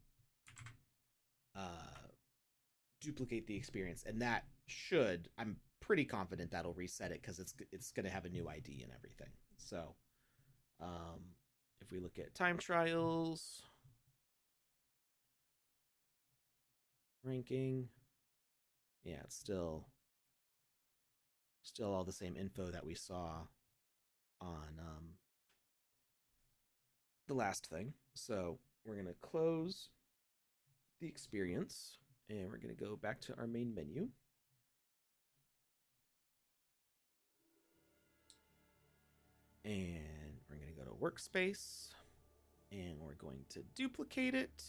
duplicate the experience, and that should, I'm pretty confident that'll reset it because it's going to have a new ID and everything. So if we look at time trials, ranking, yeah, it's still all the same info that we saw on the last thing. So we're going to close the experience and we're going to go back to our main menu. And we're going to go to workspace and we're going to duplicate it.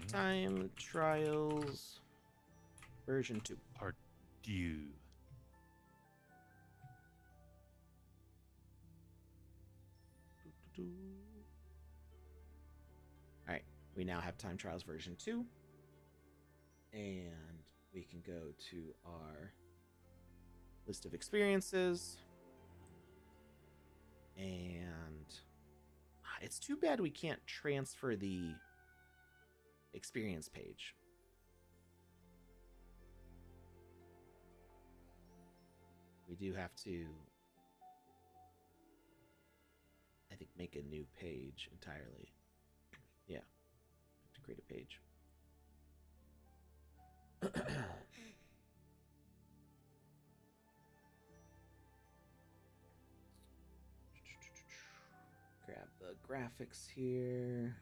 Time trials version 2. Part 2. All right, we now have time trials version 2, and we can go to our list of experiences, and it's too bad we can't transfer the experience page. We do have to, I think, make a new page entirely. Yeah, have to create a page. Grab the graphics here.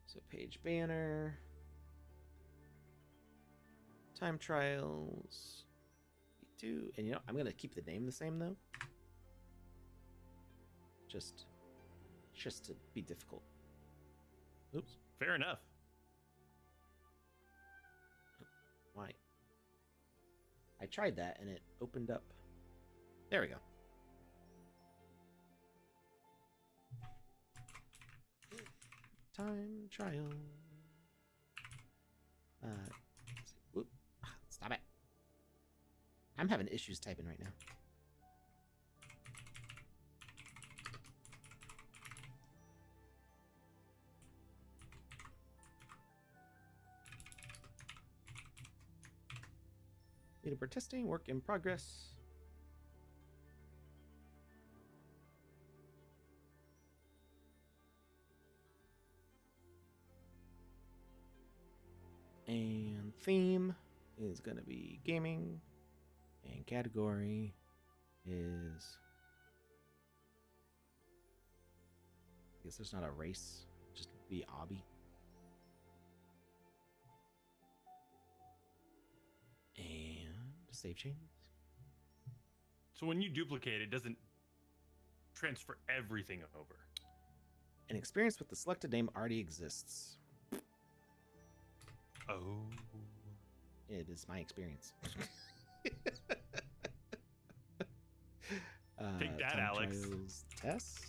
So page banner. Time trials. And you know, I'm gonna keep the name the same though. Just to be difficult. Oops. Fair enough. Why? I tried that and it opened up. There we go. Time trial. Whoop. Stop it. I'm having issues typing right now. Leaderboard testing, work in progress. And theme is going to be gaming. And category is... I guess there's not a race. Just be obby. And save changes. So when you duplicate, it doesn't transfer everything over. An experience with the selected name already exists. Oh. It is my experience. Take that, time Alex. trials test.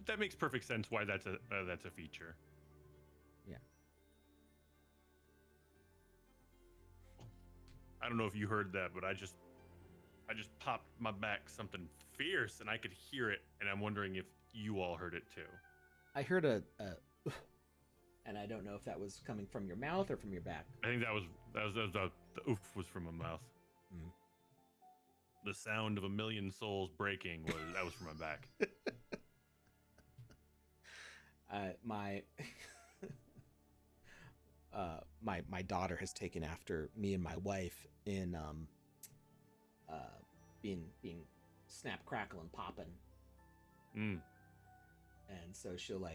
That makes perfect sense why that's a feature. Yeah. I don't know if you heard that, but I just popped my back something fierce, and I could hear it, and I'm wondering if you all heard it too. I heard a and I don't know if that was coming from your mouth or from your back. I think that was the oof was from my mouth. Mm. The sound of a million souls breaking was from my back. My daughter has taken after me and my wife in being snap, crackle, and popping. Mm. And so she'll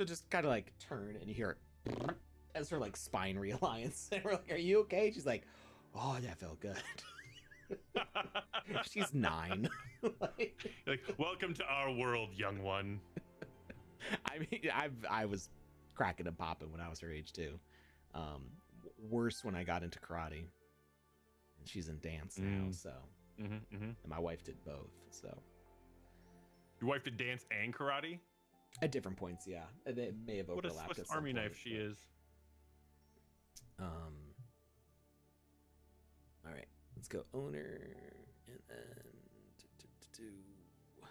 just kind of like turn and you hear it as her like spine realigns. And we're like, "Are you okay?" She's like, "Oh, that felt good." She's 9. like, welcome to our world, young one. I mean, I was cracking and popping when I was her age too. Worse when I got into karate. And she's in dance now, so. And my wife did both, so. Your wife did dance and karate? At different points, yeah. They may have What a overlapped. Swiss at some Army point, knife she is. All right, let's go owner, and then do this one.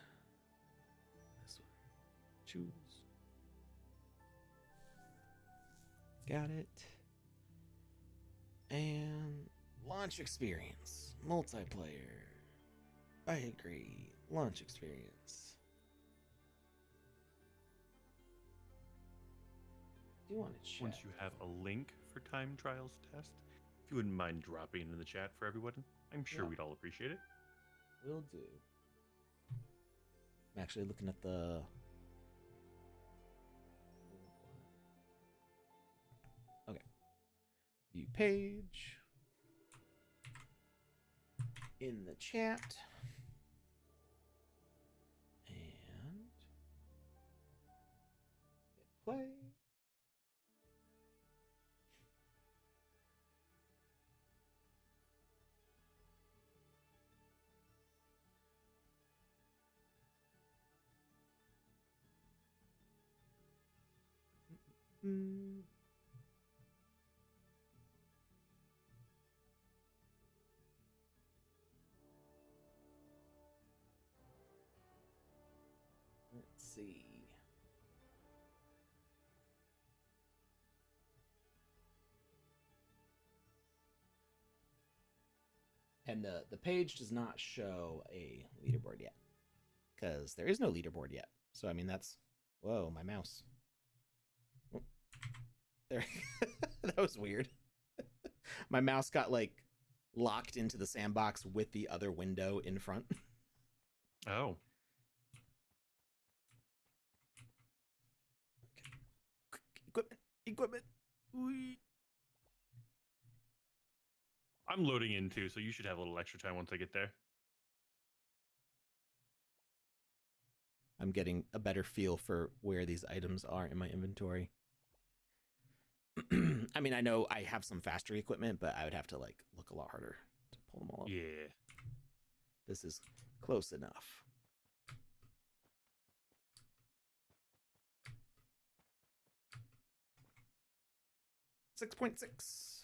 Choose. Got it. And launch experience, multiplayer. I agree. Launch experience. Do you want to check? Once you have a link for time trials test, if you wouldn't mind dropping it in the chat for everyone, I'm sure we'd all appreciate it. Will do. I'm actually looking at the... Okay. View page. In the chat. And... hit play. Let's see. And the page does not show a leaderboard yet, because there is no leaderboard yet. So I mean that's... Whoa, my mouse. Oh, there. That was weird. My mouse got like locked into the sandbox with the other window in front. Oh. Okay. Equipment. Whee. I'm loading in too, so you should have a little extra time once I get there. I'm getting a better feel for where these items are in my inventory. I mean, I know I have some faster equipment, but I would have to like look a lot harder to pull them all up. Yeah. This is close enough. $6.6.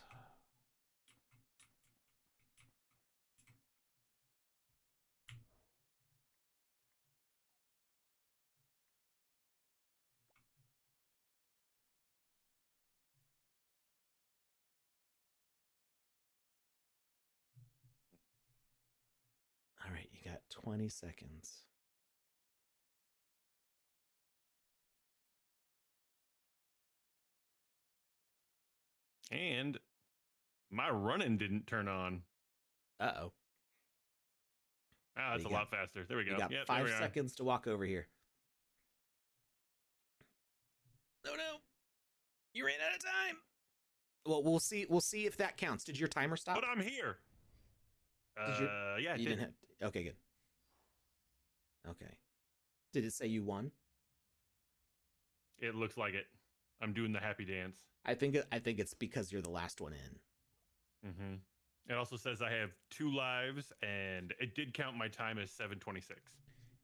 got 20 seconds. And my running didn't turn on. Uh-oh. Ah, that's a lot faster. There we go. You got 5 seconds to walk over here. Oh no. You ran out of time. Well, we'll see if that counts. Did your timer stop? But I'm here. Yeah, you didn't have okay, good. Okay. Did it say you won? It looks like it. I'm doing the happy dance. I think it's because you're the last one in. Mm-hmm. It also says I have 2 lives, and it did count my time as 7:26.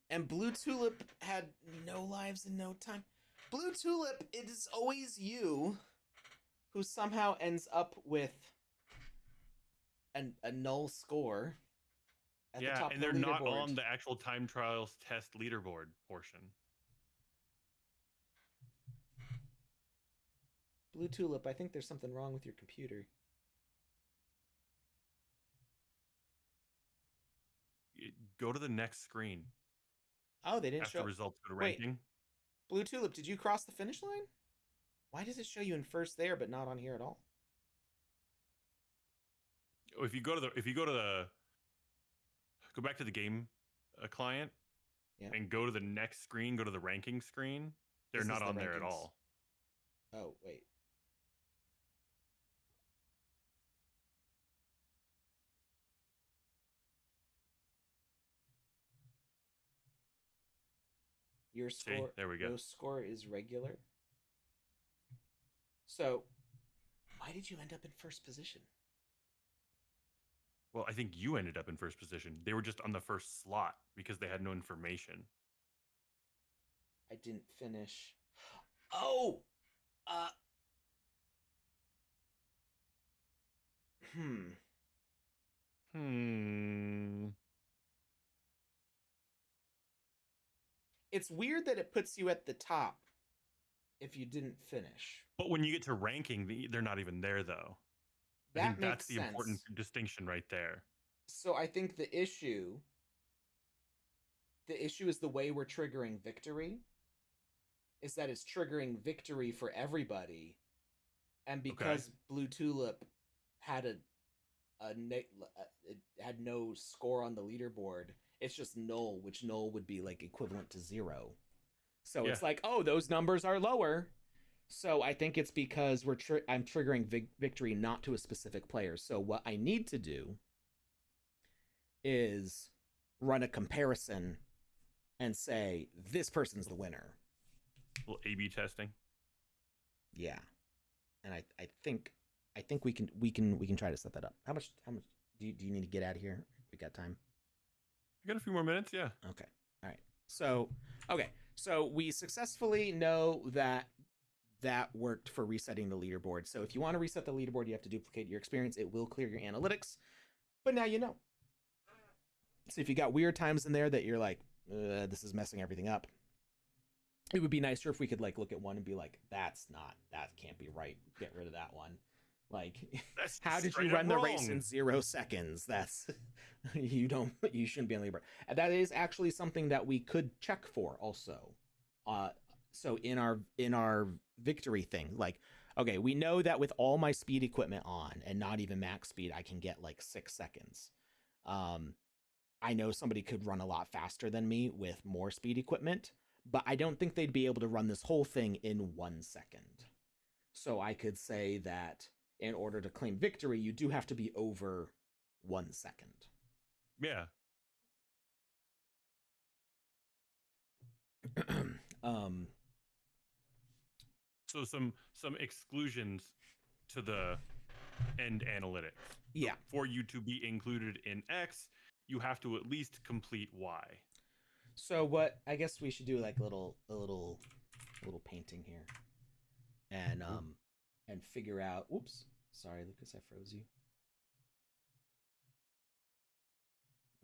And Blue Tulip had no lives and no time. Blue Tulip, it is always you who somehow ends up with a null score at the top and of they're the not leaderboard. on the actual time trials test leaderboard portion. Blue Tulip, I think there's something wrong with your computer. Go to the next screen. Oh, they didn't after show results go to ranking. Wait, Blue Tulip, did you cross the finish line? Why does it show you in first there but not on here at all? If you go back to the game client, and go to the next screen, go to the ranking screen, they're not on there at all. Oh, wait. Your score, see, there we go. Your score is regular. So, why did you end up in first position? Well, I think you ended up in first position. They were just on the first slot because they had no information. I didn't finish. Oh! It's weird that it puts you at the top if you didn't finish. But when you get to ranking, they're not even there, though. I think that's the important distinction right there. So I think the issue is the way we're triggering victory. Is that it's triggering victory for everybody, and because Blue Tulip had it had no score on the leaderboard, it's just null, which null would be like equivalent to 0. So it's like, oh, those numbers are lower. So I think it's because I'm triggering victory not to a specific player. So what I need to do is run a comparison and say this person's the winner. A little A/B testing. Yeah, and I think we can try to set that up. How much do you need to get out of here? We got time. I got a few more minutes. Yeah. Okay. All right. So we successfully know that worked for resetting the leaderboard. So if you want to reset the leaderboard, you have to duplicate your experience. It will clear your analytics, but now you know. So if you got weird times in there that you're like, this is messing everything up, it would be nicer if we could like look at one and be like, that can't be right. Get rid of that one. Like, how did you run the race in 0 seconds? That's you shouldn't be on the leaderboard. And that is actually something that we could check for also. So in our victory thing, like, okay, we know that with all my speed equipment on and not even max speed, I can get like 6 seconds. I know somebody could run a lot faster than me with more speed equipment, but I don't think they'd be able to run this whole thing in 1 second. So I could say that in order to claim victory, you do have to be over 1 second. Yeah. So some exclusions to the end analytics. Yeah. So for you to be included in X, you have to at least complete Y. So what I guess we should do like a little painting here, and figure out. Oops, sorry, Lucas, I froze you.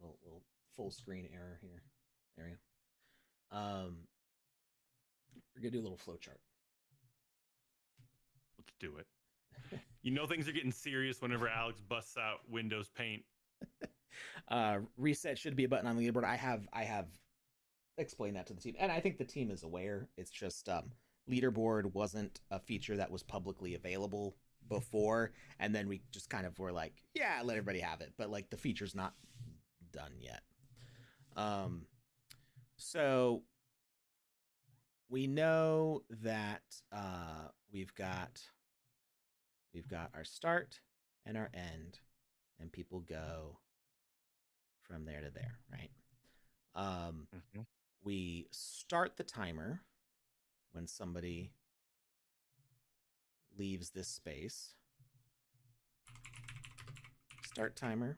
Little full screen error here. There we go. We're gonna do a little flow chart. Let's do it. You know things are getting serious whenever Alex busts out Windows Paint. Reset should be a button on the leaderboard. I have explained that to the team, and I think the team is aware. It's just leaderboard wasn't a feature that was publicly available before, and then we just kind of were like, yeah, let everybody have it, but like the feature's not done yet. So we know that we've got our start and our end, and people go from there to there, right? We start the timer when somebody leaves this space. Start timer.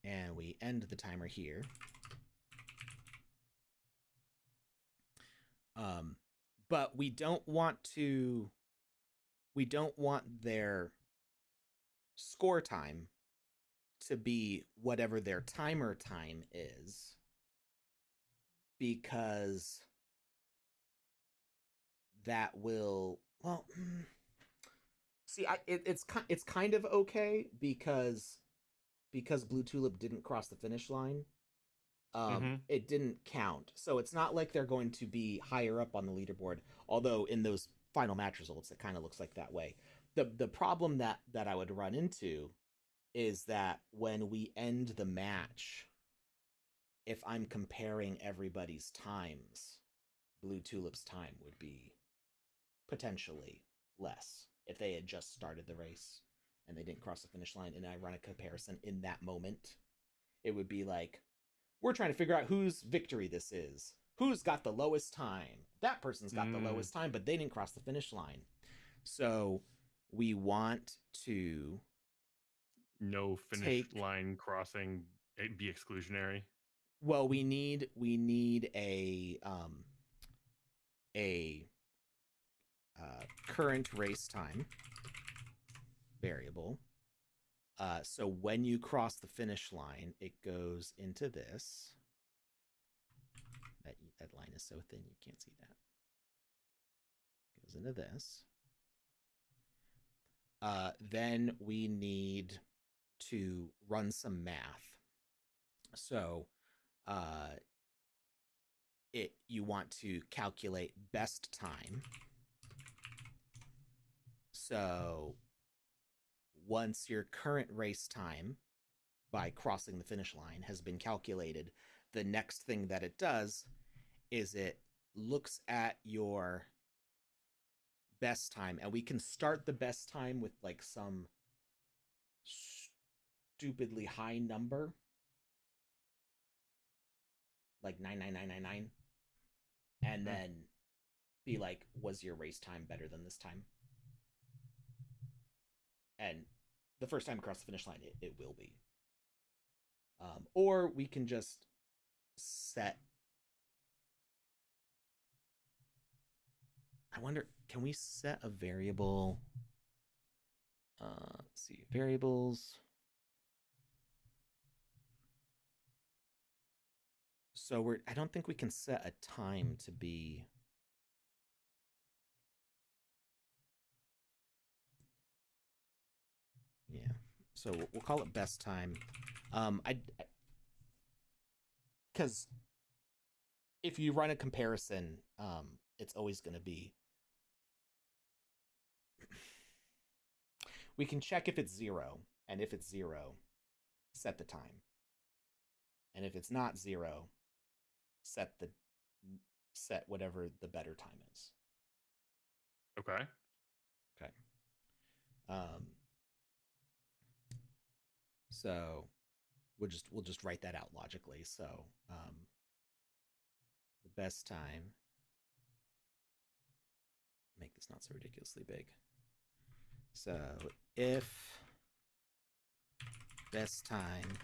And we end the timer here. But we don't want their score time to be whatever their timer time is, because that will, well, see, it's kind of okay because Blue Tulip didn't cross the finish line. It didn't count, so it's not like they're going to be higher up on the leaderboard, although in those final match results it kind of looks like that way. The problem that I would run into is that when we end the match, if I'm comparing everybody's times, Blue Tulip's time would be potentially less if they had just started the race and they didn't cross the finish line, and I run a comparison in that moment. It would be like, we're trying to figure out whose victory this is. Who's got the lowest time? That person's got the lowest time, but they didn't cross the finish line. So we want to no finish line crossing be exclusionary. Well, we need a current race time variable. So when you cross the finish line, it goes into this. That line is so thin you can't see that. It goes into this. Then we need to run some math. So you want to calculate best time. So once your current race time by crossing the finish line has been calculated, the next thing that it does is it looks at your best time, and we can start the best time with like some stupidly high number, like 99999, and then be like, was your race time better than this time? And the first time across the finish line, it will be. Or we can just set. I wonder, can we set a variable? Let's see, variables. So I don't think we can set a time to be. Yeah, so we'll call it best time. Because if you run a comparison, it's always going to be. We can check if it's 0, and if it's 0, set the time. And if it's not 0, set whatever the better time is. Okay. So we'll just write that out logically. So the best time. Make this not so ridiculously big. So if best time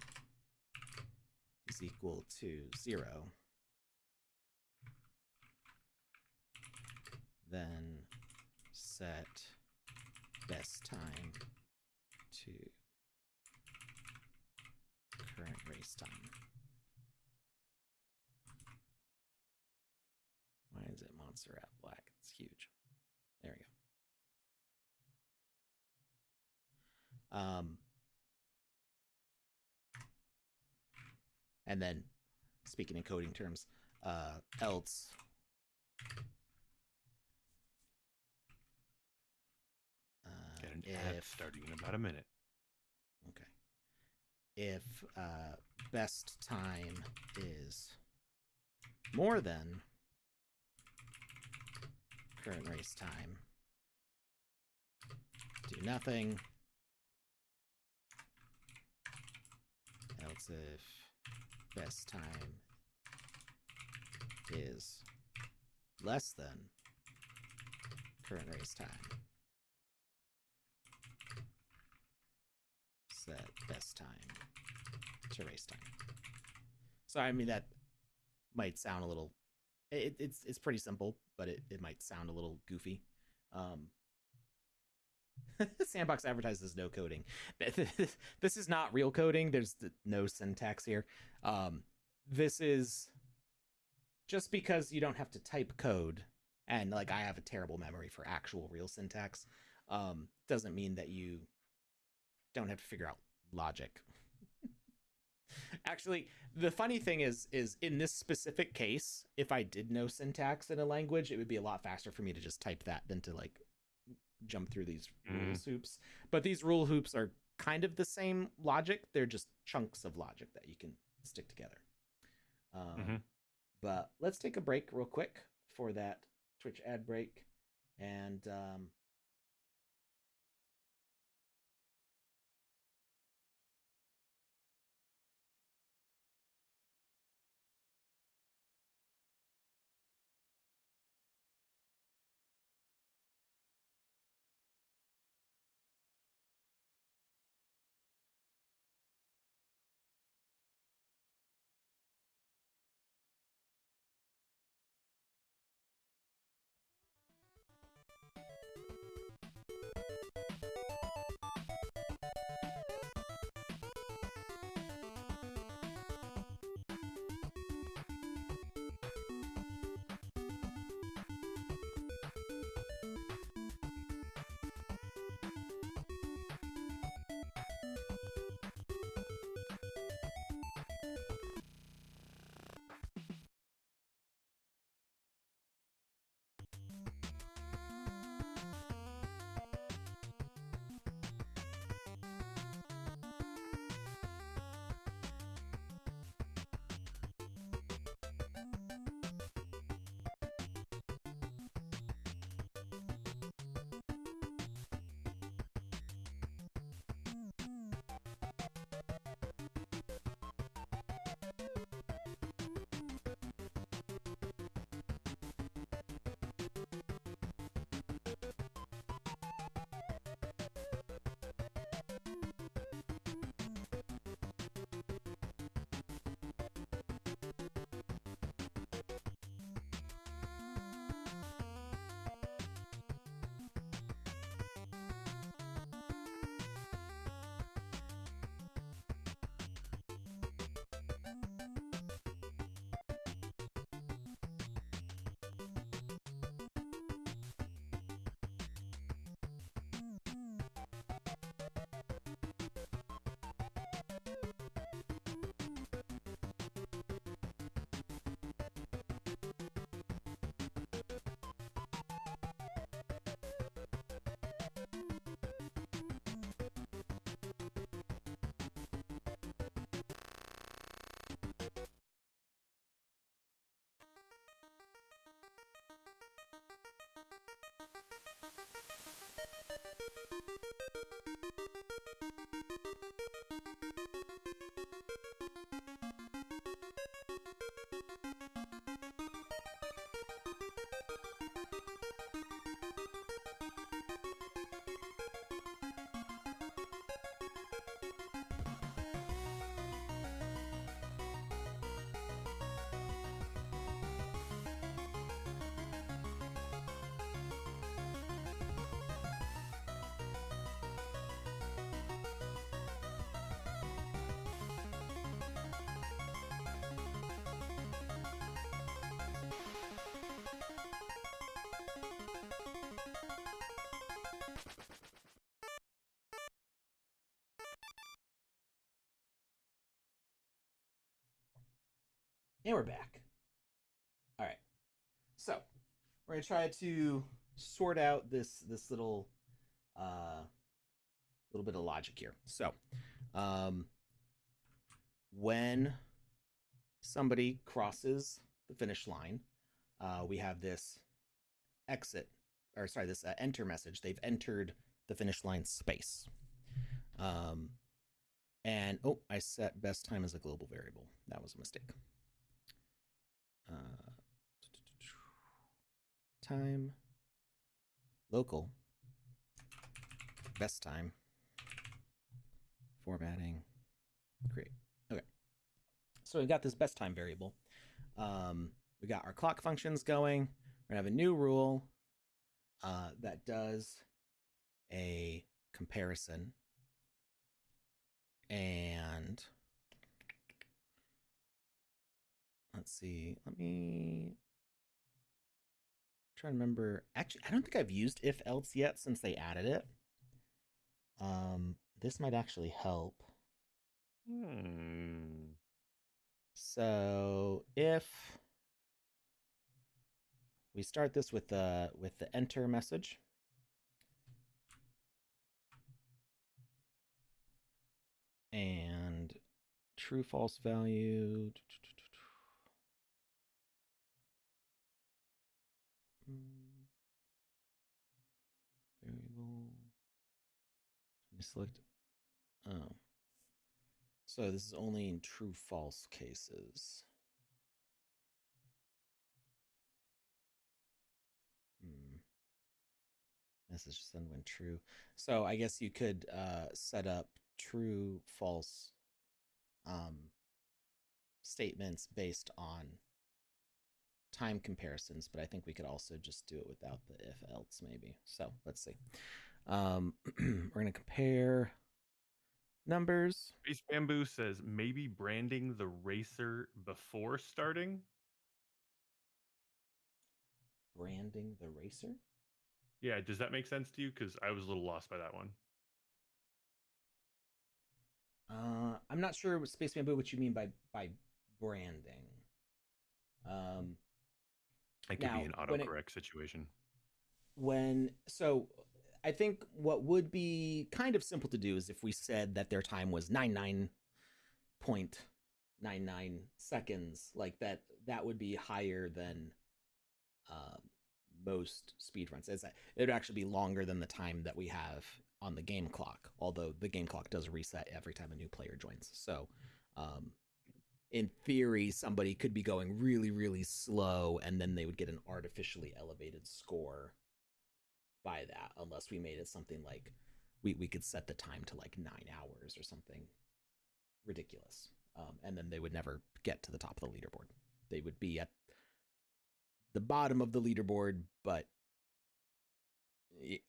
is equal to 0, then set best time to current race time. Why is it Montserrat black? It's huge. There we go. And then, speaking in coding terms, else Get an ad starting in about a minute. Okay. If best time is more than current race time, do nothing. Else if best time is less than current race time, set best time to race time. So I mean that might sound a little it's pretty simple, but it might sound a little goofy. Sandbox advertises no coding. This is not real coding. There's no syntax here. This is just because you don't have to type code, and like I have a terrible memory for actual real syntax, doesn't mean that you don't have to figure out logic. Actually, the funny thing is in this specific case, if I did know syntax in a language, it would be a lot faster for me to just type that than to like jump through these rules hoops. But these rule hoops are kind of the same logic. They're just chunks of logic that you can stick together. But let's take a break real quick for that Twitch ad break. And And we're back. All right. So we're gonna try to sort out this uh little bit of logic here. So, um, when somebody crosses the finish line, we have this exit, or sorry, this enter message. They've entered the finish line space. And oh, I set best time as a global variable. That was a mistake. Time local best time formatting create. Okay, so we got this best time variable. We got our clock functions going. We're gonna have a new rule that does a comparison, and let's see, let me try to remember. Actually, I don't think I've used if else yet since they added it. This might actually help. So if we start this with the enter message, and true false value. Variable. Select. Oh. So this is only in true false cases. Message send when true. So I guess you could set up true false statements based on time comparisons, but I think we could also just do it without the if else maybe. So let's see. We're gonna compare numbers. Space Bamboo says maybe branding the racer before starting. Branding the racer? Yeah, does that make sense to you? Because I was a little lost by that one. I'm not sure what Space Bamboo what you mean by branding. It could be an autocorrect situation. So I think what would be kind of simple to do is if we said that their time was 99.99 seconds, like that would be higher than most speedruns. It would actually be longer than the time that we have on the game clock, although the game clock does reset every time a new player joins. So in theory, somebody could be going really, really slow, and then they would get an artificially elevated score by that, unless we made it something like we could set the time to like 9 hours or something ridiculous. And then they would never get to the top of the leaderboard. They would be at the bottom of the leaderboard, but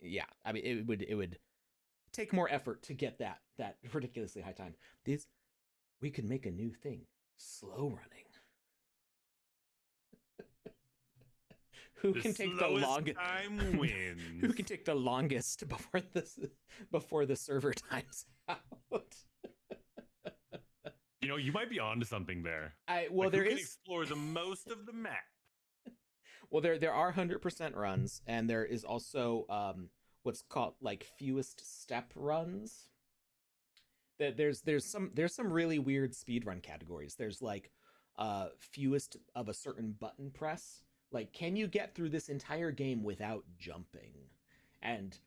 yeah, I mean, it would take more effort to get that ridiculously high time. We could make a new thing. Slow running. Who can take the longest time wins? Who can take the longest before the server times out? You know, you might be onto something there. Well, there who is can explore the most of the map. Well, there are 100% runs, and there is also what's called like fewest step runs. There's some really weird speedrun categories. There's like fewest of a certain button press. Like, can you get through this entire game without jumping? And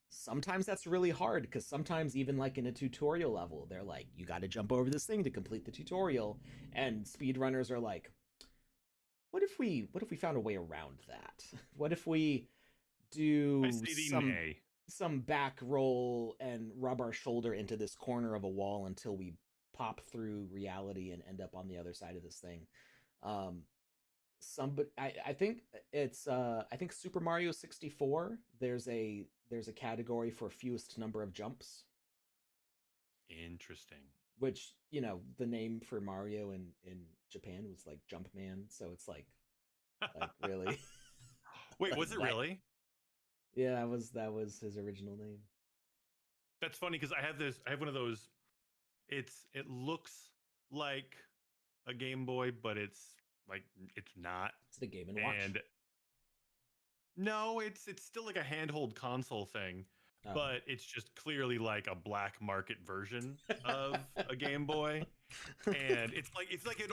sometimes that's really hard, because sometimes even like in a tutorial level, they're like, you got to jump over this thing to complete the tutorial, and speedrunners are like, what if we found a way around that? What if we do some back roll and rub our shoulder into this corner of a wall until we pop through reality and end up on the other side of this thing? I think it's I think Super Mario 64, there's a category for fewest number of jumps. Interesting. Which, you know, the name for Mario in Japan was like Jumpman, so it's like really. Wait, was it really? Yeah, that was his original name. That's funny because I have one of those. It looks like a Game Boy, but it's not. It's the Game and Watch. And no, it's still like a handhold console thing, but it's just clearly like a black market version of a Game Boy. And it's like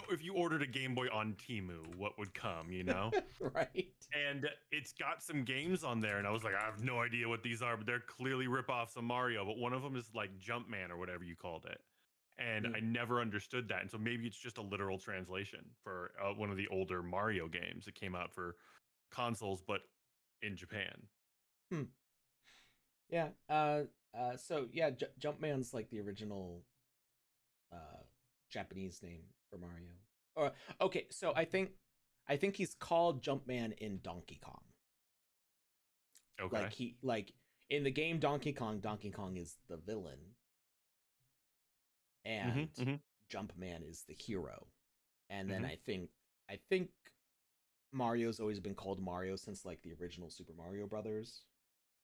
if you ordered a Game Boy on Temu, what would come, you know? Right. And it's got some games on there, and I was like, I have no idea what these are, but they're clearly rip-offs of Mario. But one of them is like Jumpman or whatever you called it, and I never understood that. And so maybe it's just a literal translation for one of the older Mario games that came out for consoles, but in Japan. Yeah. So yeah, Jumpman's like the original Japanese name for Mario. Or okay, so I think he's called Jumpman in Donkey Kong. Okay. Like in the game Donkey Kong is the villain, and Jumpman is the hero. And then I think Mario's always been called Mario since like the original Super Mario Brothers.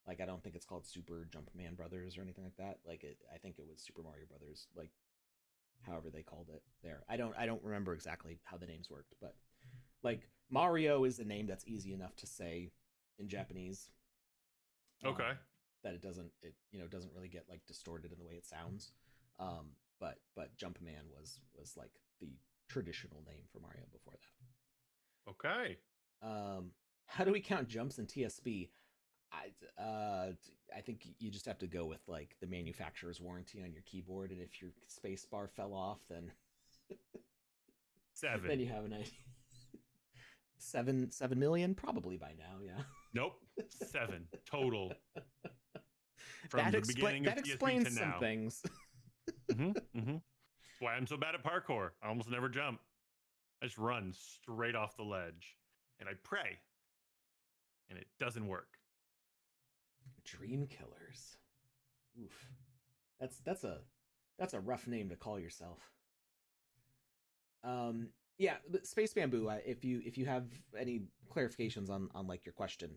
Like, I don't think it's called Super Jumpman Brothers or anything like that. Like, I think it was Super Mario Brothers, like, however they called it there. I don't remember exactly how the names worked, but like Mario is a name that's easy enough to say in Japanese. Okay. That it doesn't really get like distorted in the way it sounds. But Jumpman was like the traditional name for Mario before that. Okay. How do we count jumps in TSP? I think you just have to go with like the manufacturer's warranty on your keyboard, and if your space bar fell off, then 7. Then you have an idea. 7 million probably by now. Yeah. Nope. 7 total. From the beginning of TSP explains to some now. Things. That's why I'm so bad at parkour. I almost never jump. I just run straight off the ledge, and I pray, and it doesn't work. Dream Killers. Oof. That's a rough name to call yourself. Yeah, Space Bamboo, if you have any clarifications on like your question,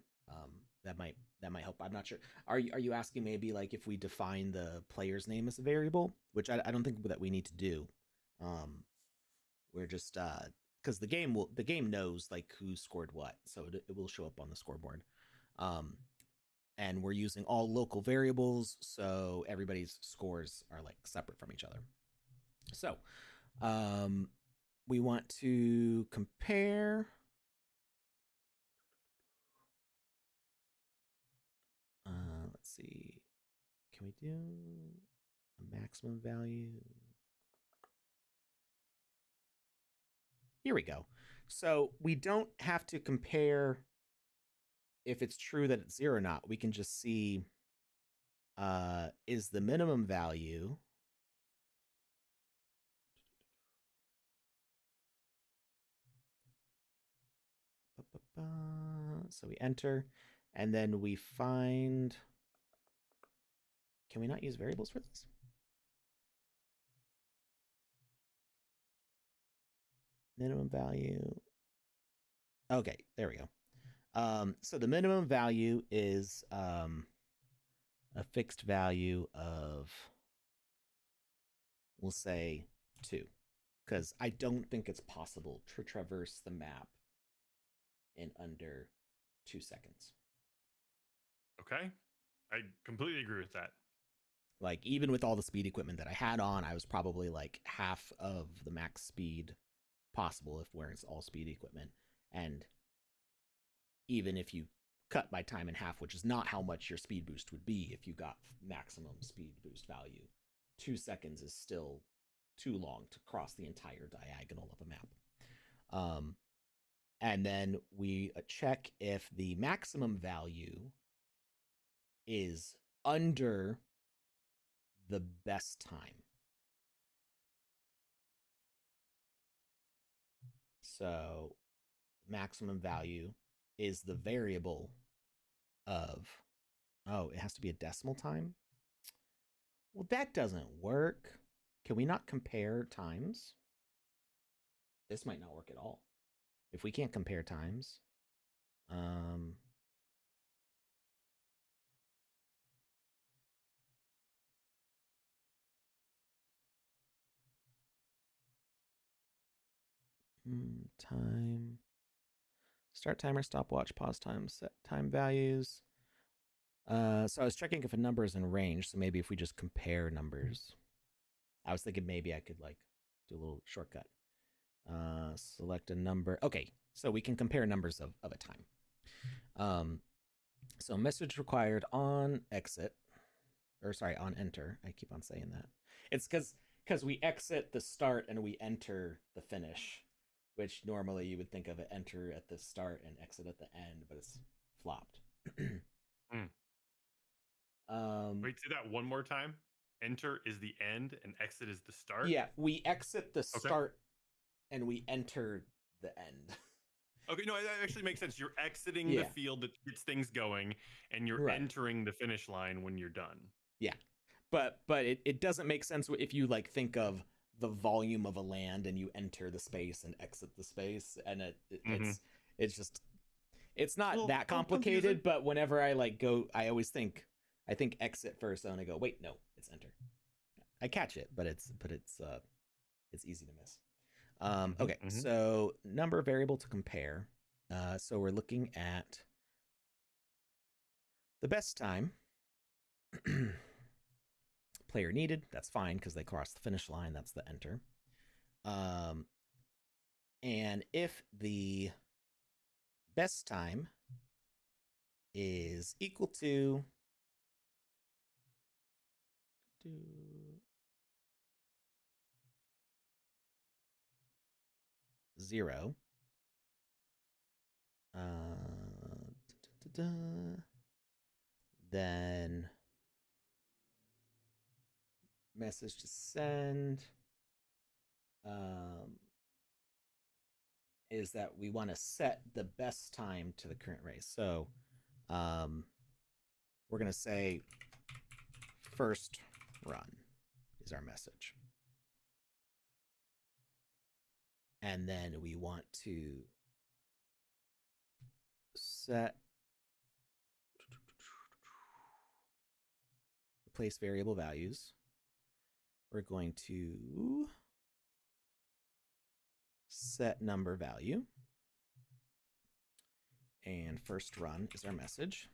that might help. I'm not sure. Are you asking maybe like if we define the player's name as a variable, which I don't think that we need to do. We're just because the game knows like who scored what, so it will show up on the scoreboard. And we're using all local variables, so everybody's scores are like separate from each other. So, we want to compare. Let's see. Can we do a maximum value? Here we go. So we don't have to compare if it's true that it's 0 or not. We can just see is the minimum value so we enter, and then we find, can we not use variables for this? Minimum value. Okay, there we go. So the minimum value is a fixed value of, we'll say 2, because I don't think it's possible to traverse the map in under 2 seconds. Okay. I completely agree with that. Like, even with all the speed equipment that I had on, I was probably like half of the max speed possible if wearing all speed equipment. And even if you cut my time in half, which is not how much your speed boost would be if you got maximum speed boost value, 2 seconds is still too long to cross the entire diagonal of a map. And then we check if the maximum value is under the best time. So maximum value is the variable of, oh, it has to be a decimal time? Well, that doesn't work. Can we not compare times? This might not work at all. If we can't compare times, Time. Start timer, stopwatch, pause time, set time values. So I was checking if a number is in range. So maybe if we just compare numbers, I was thinking maybe I could like do a little shortcut. Select a number. Okay, so we can compare numbers of a time. So message required on exit, or sorry, on enter. I keep on saying that. It's because we exit the start and we enter the finish, which normally you would think of it enter at the start and exit at the end, but it's flopped. Wait, say that one more time. Enter is the end and exit is the start? Yeah, we exit the start and we enter the end. Okay, no, that actually makes sense. You're exiting the field that gets things going, and you're entering the finish line when you're done. Yeah, but it doesn't make sense if you like think of the volume of a land and you enter the space and exit the space, and it's just it's not that complicated. But whenever I like go, I think exit first, and I go, wait, no, it's enter. I catch it, but it's easy to miss. Okay, so number variable to compare. So we're looking at the best time. Player needed. That's fine because they crossed the finish line. That's the enter. And if the best time is equal to 0, then message to send is that we want to set the best time to the current race. So we're going to say first run is our message. And then we want to set replace variable values. We're going to set number value. And first run is our message.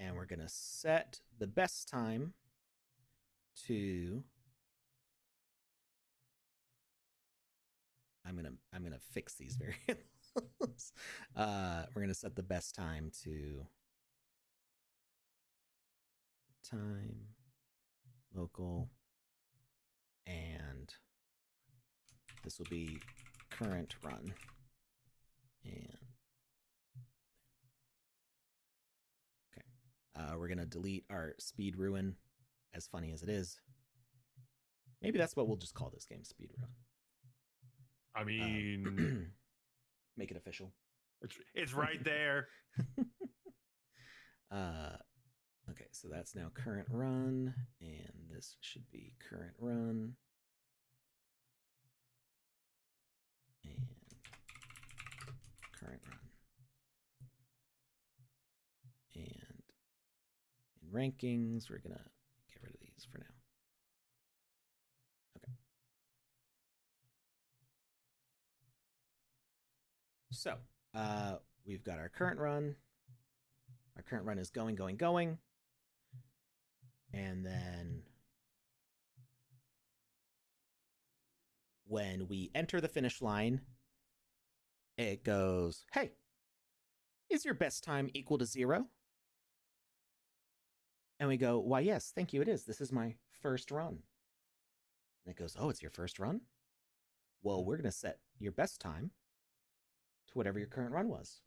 And we're going to set the best time to I'm gonna fix these variables. We're gonna set the best time to time, local, and this will be current run. And okay, we're gonna delete our speed ruin, as funny as it is. Maybe that's what we'll just call this game, speed ruin. I mean, make it official. It's right there. Okay, so that's now current run, and this should be current run. And current run. And in rankings, we're gonna get rid of these for now. Okay. So we've got our current run. Our current run is going. And then when we enter the finish line, it goes, hey, is your best time equal to 0? And we go, why, yes, thank you, it is. This is my first run. And it goes, oh, it's your first run? Well, we're going to set your best time to whatever your current run was.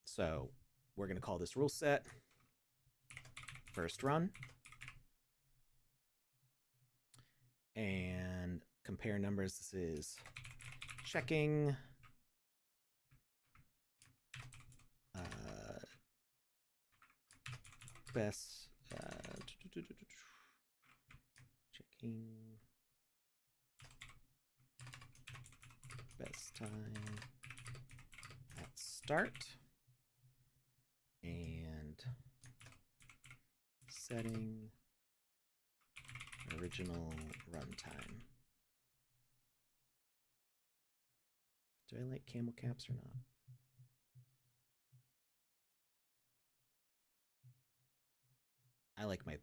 So we're going to call this rule set first run. And compare numbers. This is checking best checking best time at start and Setting original runtime. Do I like camel caps or not? I like my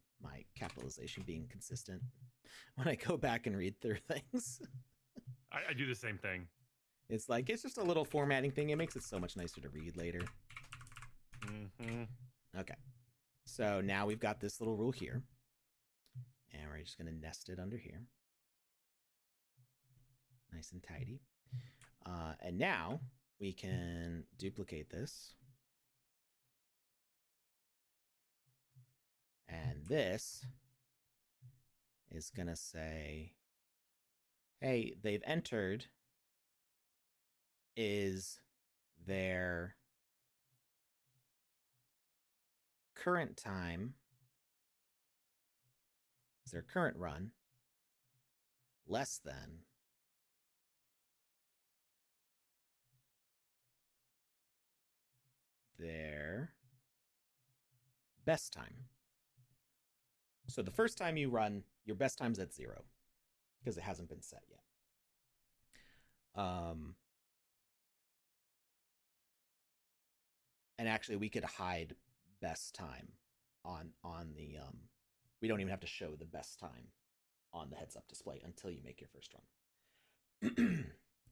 capitalization being consistent when I go back and read through things. I do the same thing. It's like, it's just a little formatting thing. It makes it so much nicer to read later. Mm-hmm. Okay. So now we've got this little rule here. And we're just going to nest it under here. Nice and tidy. And now we can duplicate this. And this is going to say, hey, they've entered. Is their current time, is their current run less than their best time? So the first time you run, your best time's at 0 because it hasn't been set yet. And actually, we could hide best time on the we don't even have to show the best time on the heads up display until you make your first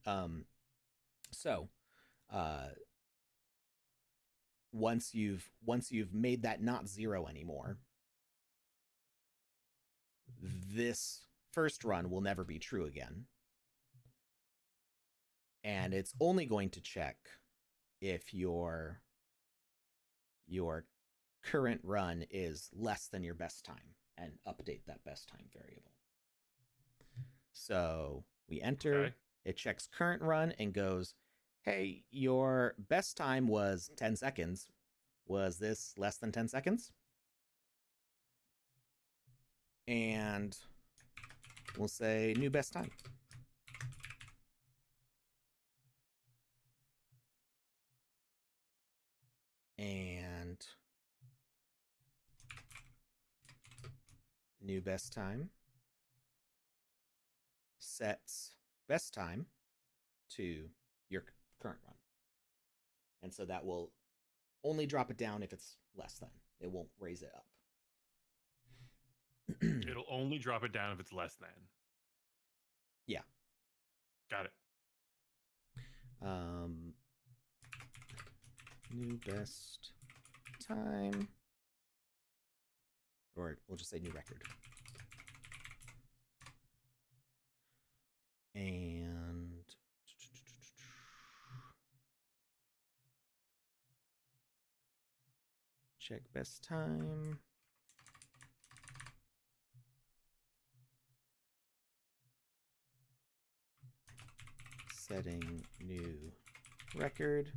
run. So once you've made that not 0 anymore, this first run will never be true again. And it's only going to check if your current run is less than your best time and update that best time variable. So we enter, it checks current run and goes, hey, your best time was 10 seconds. Was this less than 10 seconds? And we'll say new best time. And new best time sets best time to your current run. And so that will only drop it down if it's less than. It won't raise it up. It'll only drop it down if it's less than. Yeah. Got it. New best time, or we'll just say new record. And check best time. Setting new record.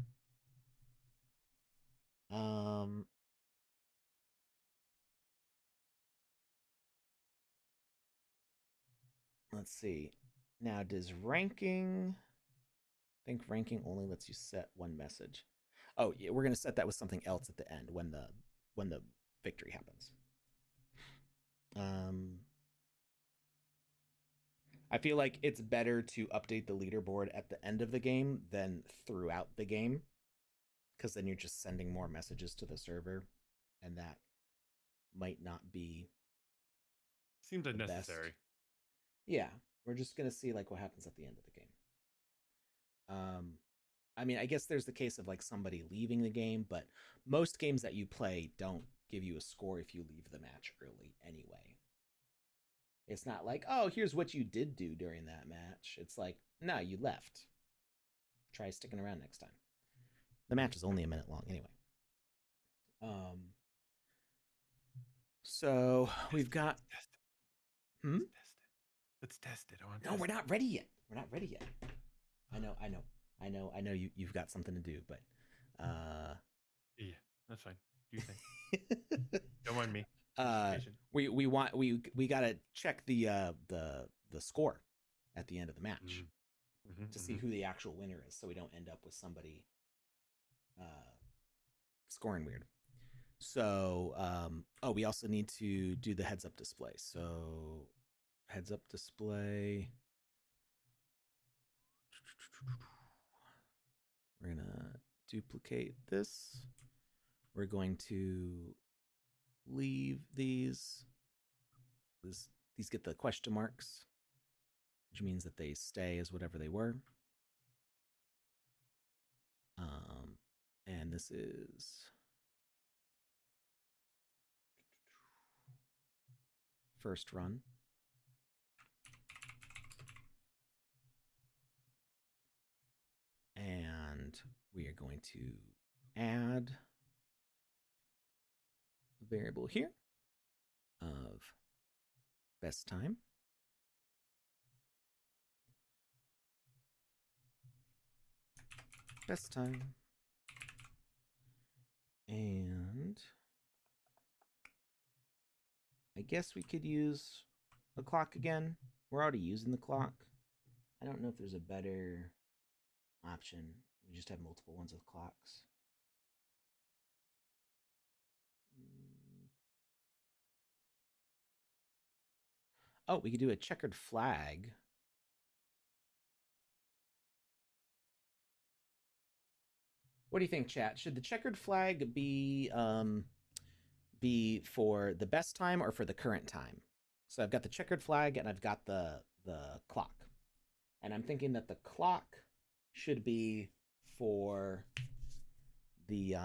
Let's see. Now, does ranking? I think ranking only lets you set one message. Oh, yeah, we're going to set that with something else at the end when the victory happens. I feel like it's better to update the leaderboard at the end of the game than throughout the game, because then you're just sending more messages to the server, and that might not be. Seems unnecessary. Yeah, we're just gonna see like what happens at the end of the game. I mean, I guess there's the case of like somebody leaving the game, but most games that you play don't give you a score if you leave the match early anyway. It's not like, oh, here's what you did do during that match. It's like, no, you left. Try sticking around next time. The match is only a minute long anyway. So we've got. Let's test it. No, we're not ready yet. We're not ready yet. I know. You've got something to do, but. Yeah, that's fine. Do you think? Don't mind me. We gotta check the score at the end of the match to see who the actual winner is, so we don't end up with somebody scoring weird. So, oh, we also need to do the heads up display. So, heads up display. We're going to duplicate this. We're going to leave these. These get the question marks, which means that they stay as whatever they were. And this is first run. And we are going to add a variable here of best time. Best time. And I guess we could use a clock again. We're already using the clock. I don't know if there's a better option. We just have multiple ones with clocks. Oh, we could do a checkered flag. What do you think, chat? Should the checkered flag be for the best time or for the current time? So I've got the checkered flag and I've got the clock. And I'm thinking that the clock should be for the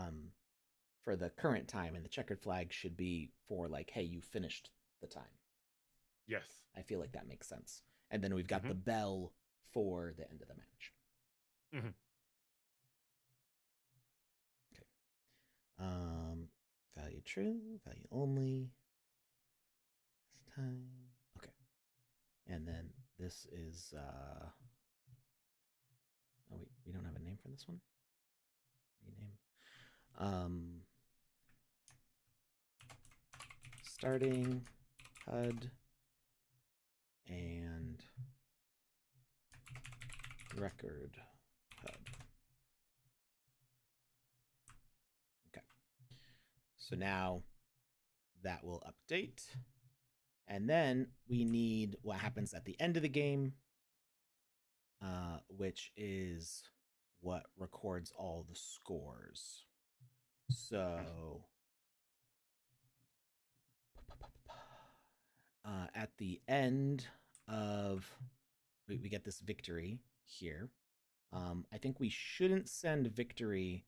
current time, and the checkered flag should be for like, hey, you finished the time. Yes. I feel like that makes sense. And then we've got the bell for the end of the match. Okay. Value true, value only. This time. Okay. And then this is oh wait, we don't have a name for this one. Rename. Starting HUD and record HUD. Okay. So now that will update. And then we need what happens at the end of the game, which is what records all the scores. So at the end of, we get this victory here. I think we shouldn't send victory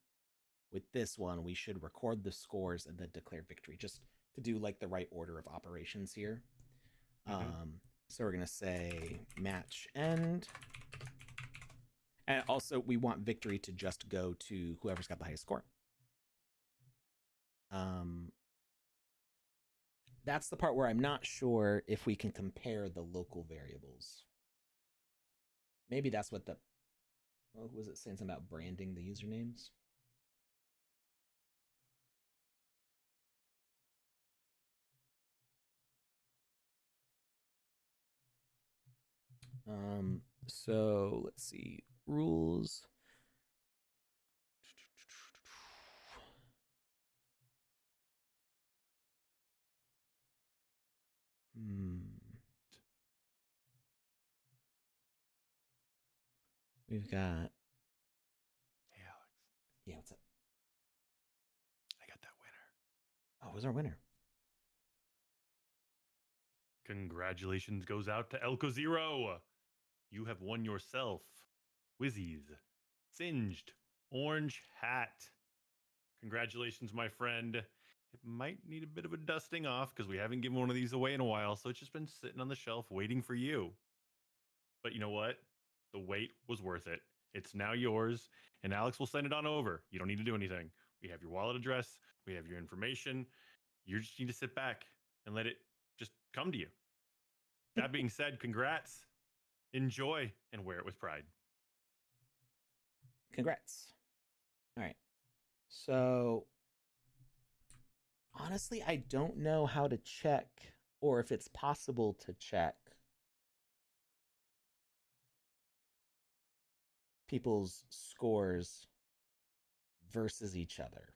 with this one. We should record the scores and then declare victory, just to do like the right order of operations here. So we're going to say match end. And also we want victory to just go to whoever's got the highest score. That's the part where I'm not sure if we can compare the local variables. Maybe that's what the, oh, was it saying something about branding the usernames? So let's see, rules. We've got. Hey, Alex. Yeah, what's up? I got that winner. Oh, who's our winner? Congratulations goes out to Elko Zero. You have won yourself Wizzy's Singed Orange Hat. Congratulations, my friend. It might need a bit of a dusting off because we haven't given one of these away in a while, so it's just been sitting on the shelf waiting for you. But you know what? The wait was worth it. It's now yours, and Alex will send it on over. You don't need to do anything. We have your wallet address. We have your information. You just need to sit back and let it just come to you. That being said, congrats. Enjoy and wear it with pride. Congrats. All right. So honestly, I don't know how to check or if it's possible to check people's scores versus each other.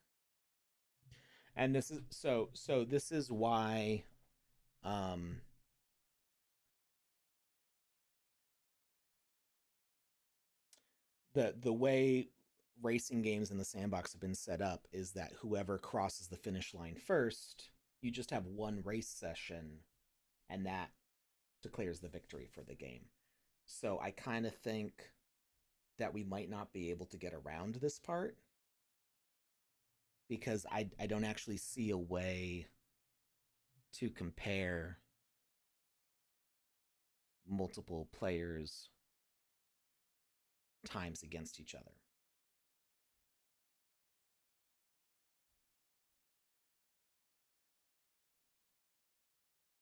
And this is this is why um the way racing games in the sandbox have been set up is that whoever crosses the finish line first, you just have one race session, and that declares the victory for the game. So I kind of think that we might not be able to get around this part, because I don't actually see a way to compare multiple players' times against each other.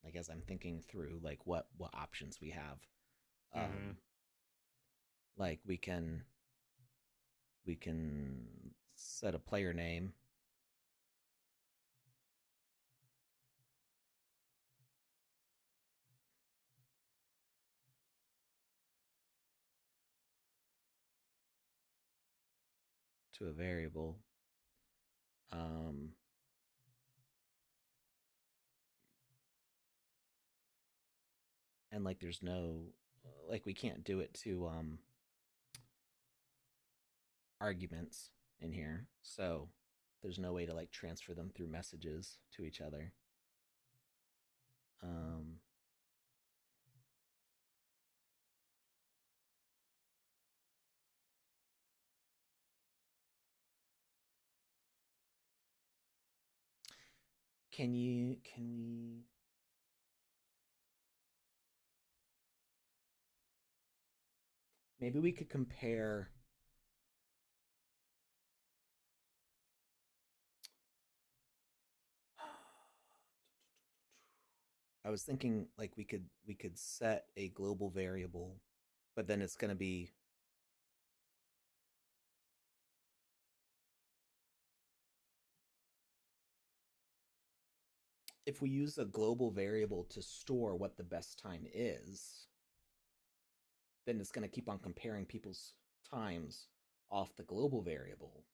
Like, as I'm thinking through like what options we have, like we can set a player name. To a variable. And like there's no, like we can't do it to arguments in here, so there's no way to like transfer them through messages to each other. Can we maybe we could compare I was thinking like we could set a global variable, but then it's going to be if we use a global variable to store what the best time is, then it's going to keep on comparing people's times off the global variable.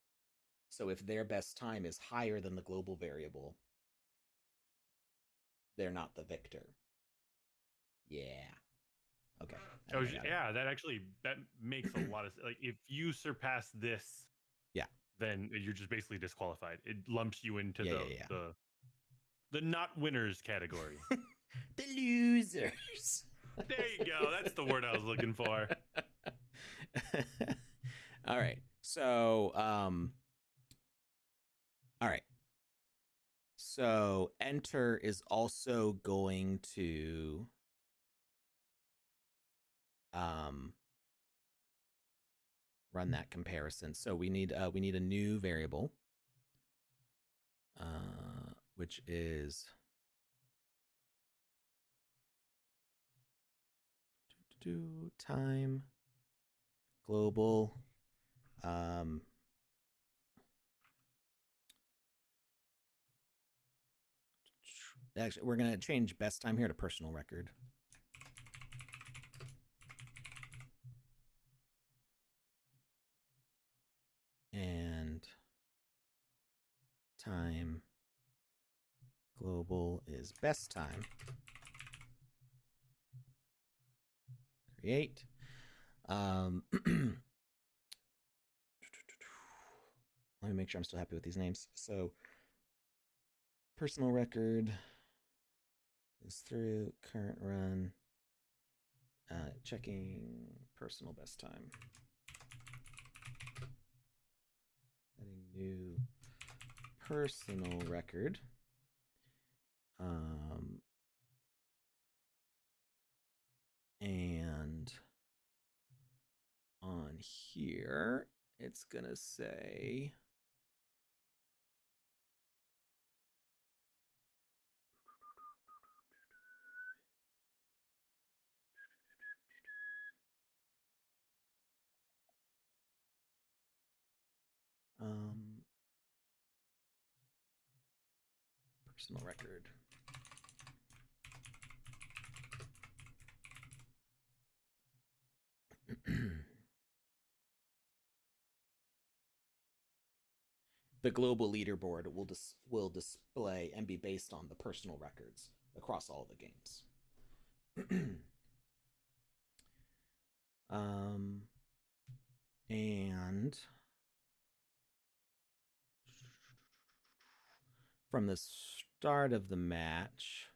So if their best time is higher than the global variable, they're not the victor. Yeah. Okay. Yeah, that makes a lot of like if you surpass this, yeah, then you're just basically disqualified. It lumps you into the not winners category. The losers. There you go. That's the word I was looking for. All right. So, all right. So enter is also going to run that comparison. So we need a new variable, which is time global. Actually, we're gonna change best time here to personal record. And time global is best time. Create. Let me make sure I'm still happy with these names. So personal record is through current run. Checking personal best time. Adding new personal record. And on here, it's gonna say personal record. the global leaderboard will display and be based on the personal records across all the games. And from the start of the match,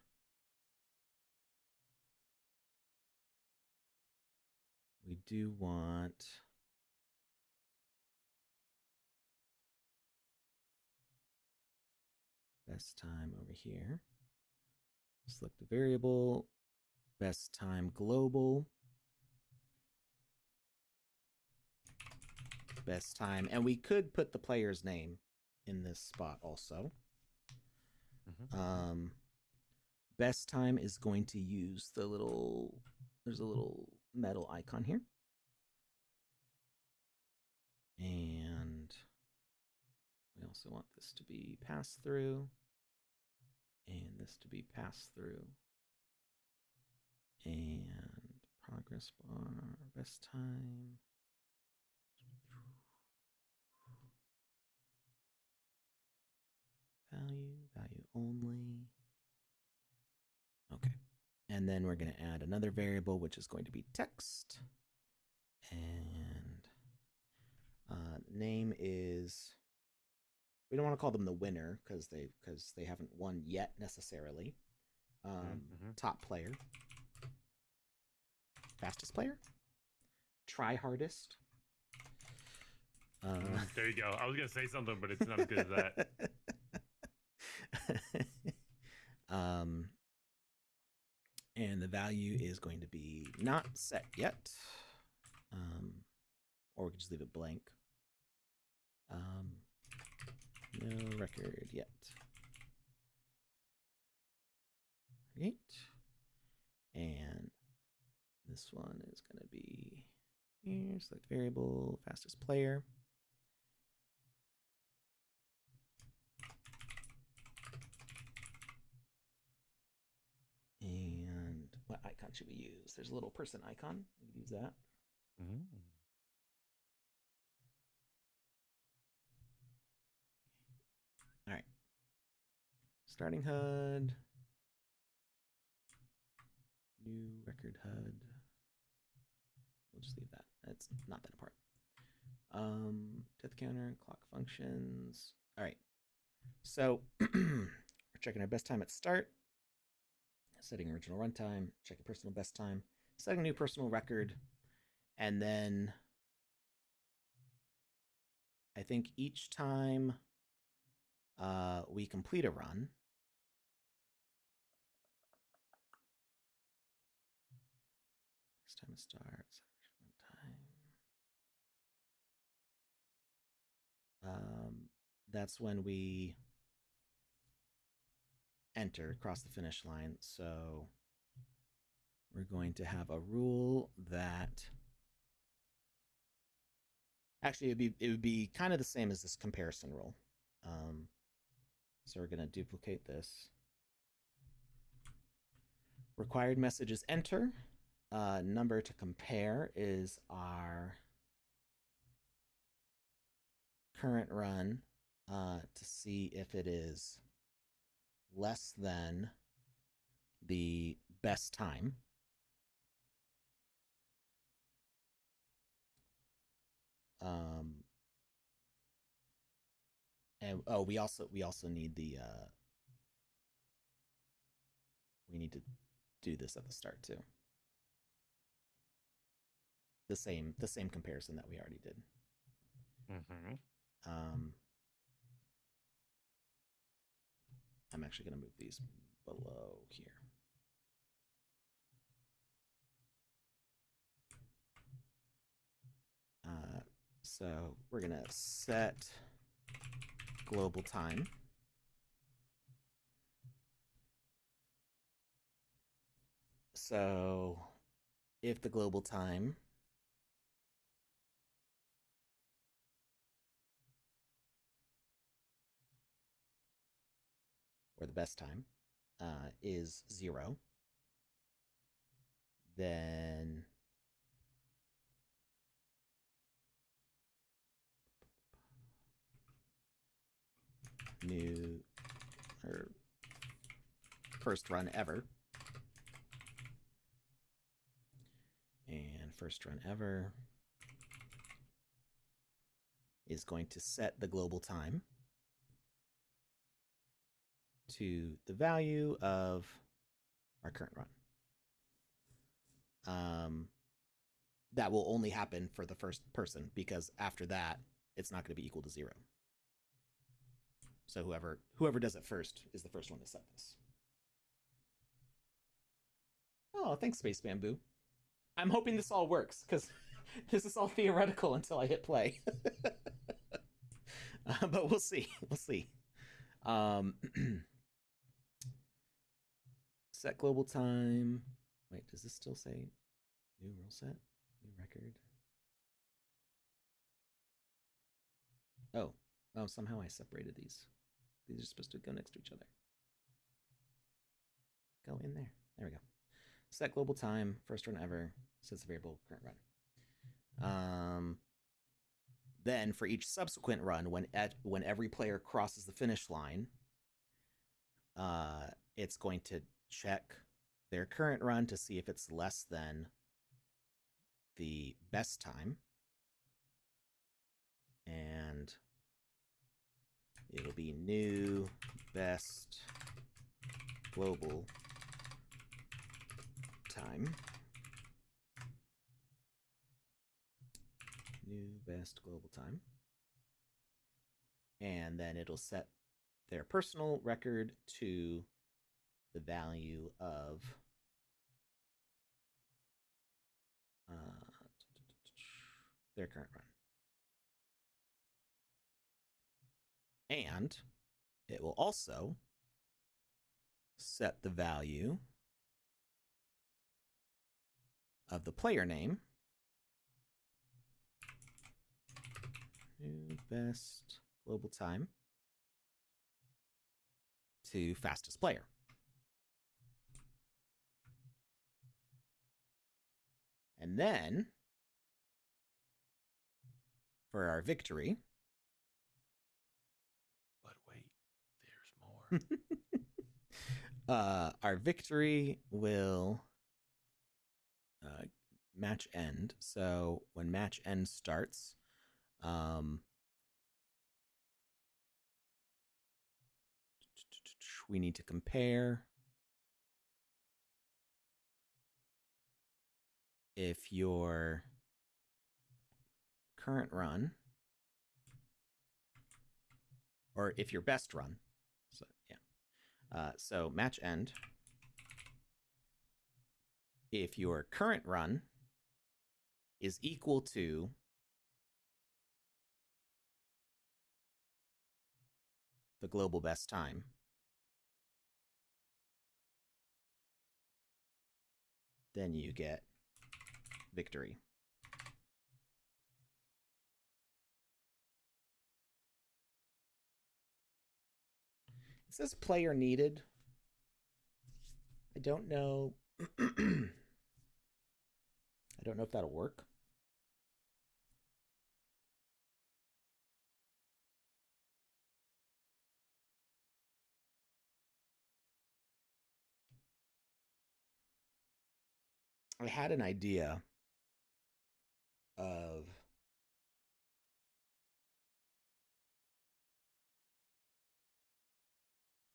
we do want best time over here. Select the variable, best time global, best time, and we could put the player's name in this spot also. Best time is going to use the little, there's a little metal icon here. And we also want this to be pass through and this to be pass through. And progress bar, best time. Value only. Okay. And then we're going to add another variable, which is going to be text. And name is, we don't want to call them the winner because they haven't won yet necessarily. Top player. Fastest player. Try hardest. There you go. I was going to say something, but it's not as good as that. And the value is going to be not set yet. Or we can just leave it blank. No record yet. Right. And this one is going to be here. Select variable, fastest player. And what icon should we use? There's a little person icon. We can use that. All right. Starting HUD. New record HUD. We'll just leave that. It's not that important. Death counter, clock functions. All right. So we're checking our best time at start. Setting original runtime, checking personal best time, setting a new personal record, and then I think each time we complete a run, best time to start, runtime. That's when we enter, cross the finish line. So we're going to have a rule that actually it would be kind of the same as this comparison rule. So we're going to duplicate this. Required message is enter. Number to compare is our current run to see if it is less than the best time. And we also need the we need to do this at the start too. The same comparison that we already did. I'm actually going to move these below here. So we're going to set global time. So if the global time or the best time is 0, then new or first run ever. And first run ever is going to set the global time to the value of our current run. That will only happen for the first person, because after that, it's not going to be equal to 0. So whoever does it first is the first one to set this. Oh, thanks, Space Bamboo. I'm hoping this all works, because this is all theoretical until I hit play. But we'll see. We'll see. Set global time. Wait, does this still say new rule set? New record? Oh, somehow I separated these. These are supposed to go next to each other. Go in there. There we go. Set global time, first run ever, sets the variable current run. Then for each subsequent run, when every player crosses the finish line, it's going to check their current run to see if it's less than the best time. And it'll be new best global time. New best global time. And then it'll set their personal record to the value of their current run. And it will also set the value of the player name, new best global time, to fastest player. And then for our victory, but wait, there's more. Our victory will match end. So when match end starts, we need to compare if your current run, or if your best run. So yeah. So match end. If your current run is equal to the global best time, then you get victory. It says player needed. I don't know. I don't know if that'll work. I had an idea of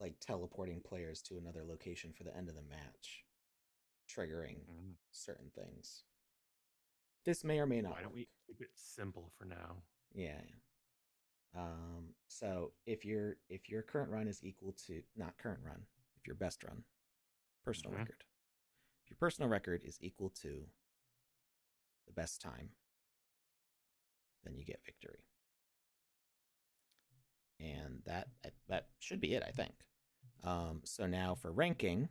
like teleporting players to another location for the end of the match, triggering certain things. This may or may not. Why don't we keep it simple for now? Yeah. So if your current run is equal to, not current run, if your best run, personal record, if your personal record is equal to the best time, then you get victory. And that should be it, I think. So now for ranking,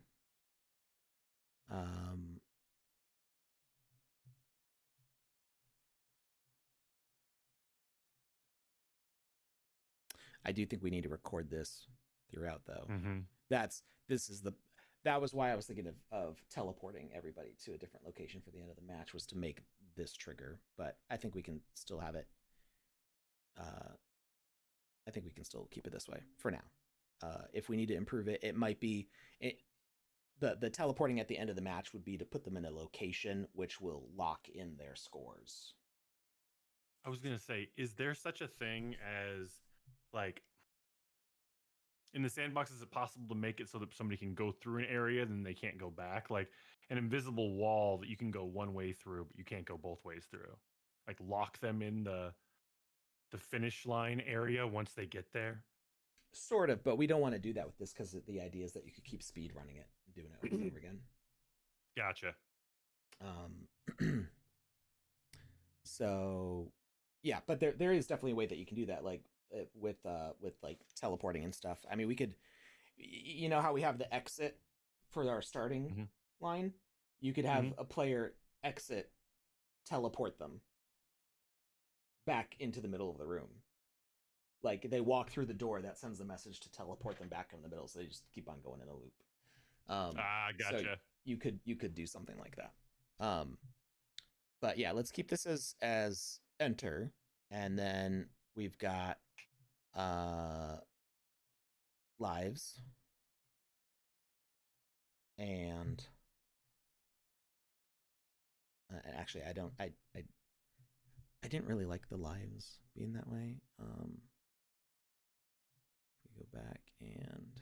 I do think we need to record this throughout, though. That was why I was thinking of teleporting everybody to a different location for the end of the match, was to make this trigger. But I think we can still have it I think we can still keep it this way for now. If we need to improve it, it might be the teleporting at the end of the match would be to put them in a location which will lock in their scores. I was gonna say, is there such a thing as like in the sandbox? Is it possible to make it so that somebody can go through an area then they can't go back, like an invisible wall that you can go one way through but you can't go both ways through, like lock them in the finish line area once they get there? Sort of, but we don't want to do that with this because the idea is that you could keep speed running it and doing it over and over again. Gotcha. So yeah, but there is definitely a way that you can do that, like with like teleporting and stuff. I mean, we could, you know how we have the exit for our starting line? You could have a player exit, teleport them back into the middle of the room. Like they walk through the door, that sends the message to teleport them back in the middle, so they just keep on going in a loop. Gotcha. So you could do something like that. But yeah, let's keep this as enter, and then we've got lives, and actually I didn't really like the lives being that way. If we go back and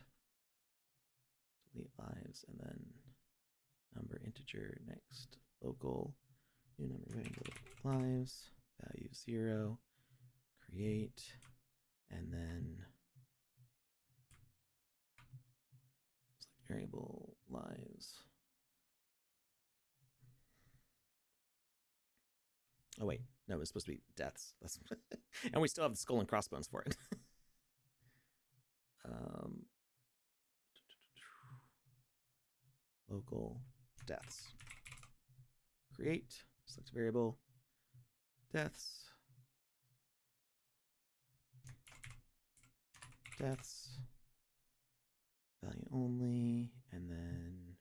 delete lives, and then number integer next local, new number variable lives, value 0, create, and then select variable lives. Oh wait, no, it's supposed to be deaths. That's and we still have the skull and crossbones for it. Local deaths. Create, select variable, deaths. Deaths. Value only, and then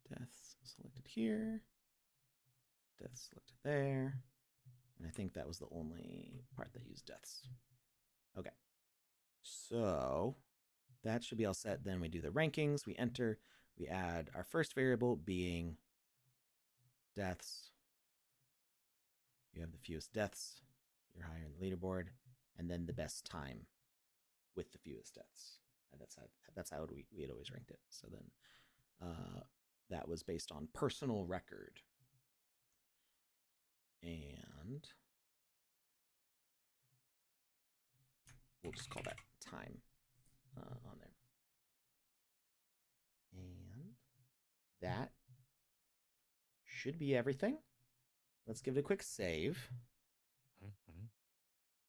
deaths selected here. Deaths selected there. And I think that was the only part that used deaths. Okay. So that should be all set. Then we do the rankings. We enter. We add our first variable being deaths. You have the fewest deaths. You're higher in the leaderboard. And then the best time with the fewest deaths. And that's how we had always ranked it. So then that was based on personal record. And we'll just call that time on there. And that should be everything. Let's give it a quick save.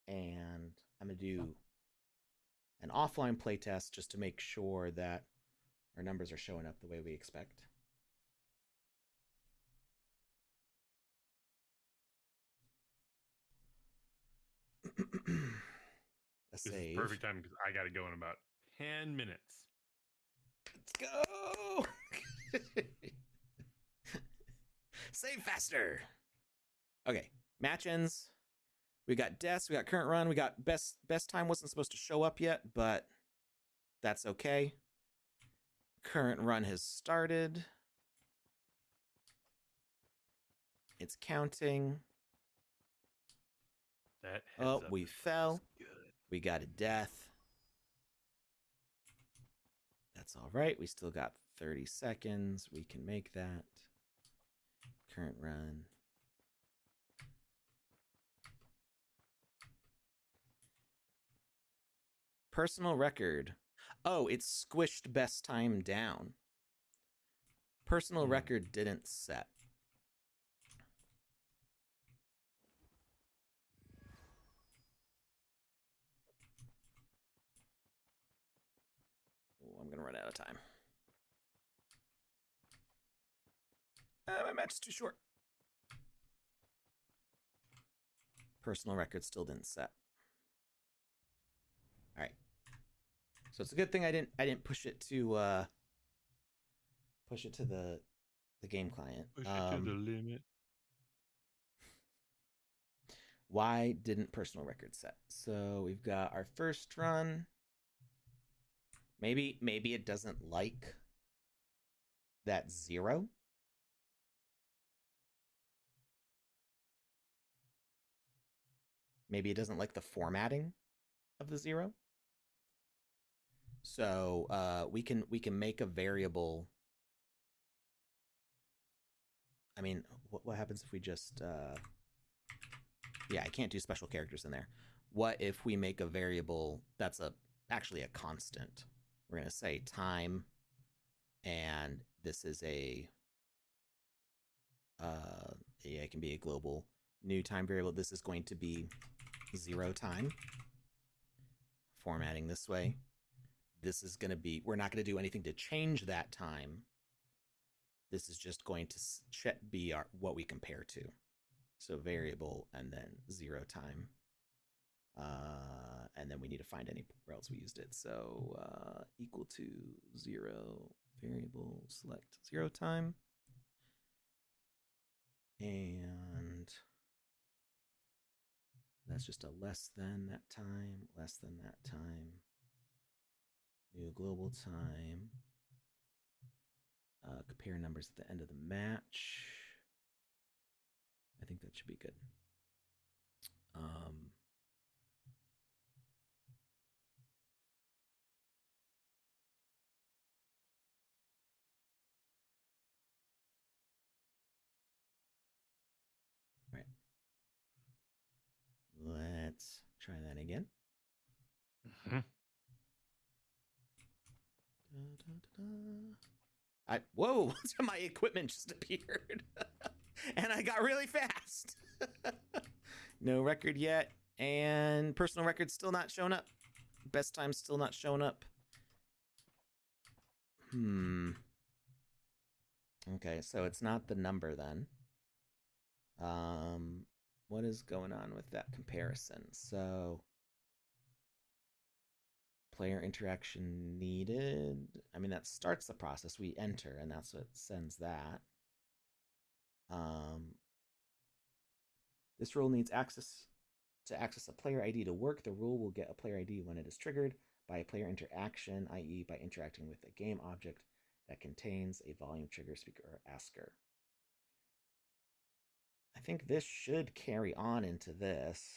And I'm going to do an offline playtest just to make sure that our numbers are showing up the way we expect. This is perfect time because I got to go in about 10 minutes. Let's go! Save faster! Okay, match ends. We got deaths, we got current run, we got best time wasn't supposed to show up yet, but that's okay. Current run has started. It's counting. That we fell. We got a death. That's all right. We still got 30 seconds. We can make that. Current run. Personal record. Oh, it's squished best time down. Personal record didn't set. Oh, I'm gonna run out of time. My match is too short. Personal record still didn't set. All right. So it's a good thing I didn't push it to the game client. Push it to the limit. Why didn't personal record set? So we've got our first run. Maybe it doesn't like that 0. Maybe it doesn't like the formatting of the 0. So we can make a variable. I mean, what happens if we just yeah, I can't do special characters in there. What if we make a variable that's actually a constant? We're going to say time, and this is a yeah, it can be a global new time variable. This is going to be 0 time. Formatting this way. This is going to be, we're not going to do anything to change that time. This is just going to be what we compare to. So variable and then 0 time. And then we need to find anywhere else we used it. So equal to 0 variable, select 0 time. And that's just a less than that time, less than that time. New global time. Compare numbers at the end of the match. I think that should be good. All right. Let's try that again. Mm-hmm. Whoa, my equipment just appeared. And I got really fast. No record yet. And personal record still not showing up. Best time still not showing up. Okay, so it's not the number then. What is going on with that comparison? So player interaction needed. I mean, that starts the process. We enter, and that's what sends that. This rule needs access a player ID to work. The rule will get a player ID when it is triggered by a player interaction, i.e. by interacting with a game object that contains a volume trigger, speaker, or asker. I think this should carry on into this.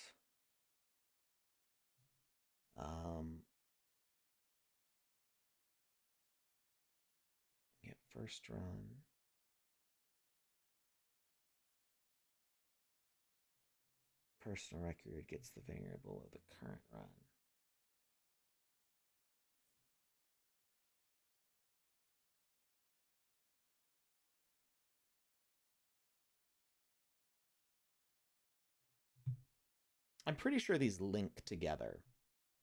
Get first run. Personal record gets the variable of the current run. I'm pretty sure these link together.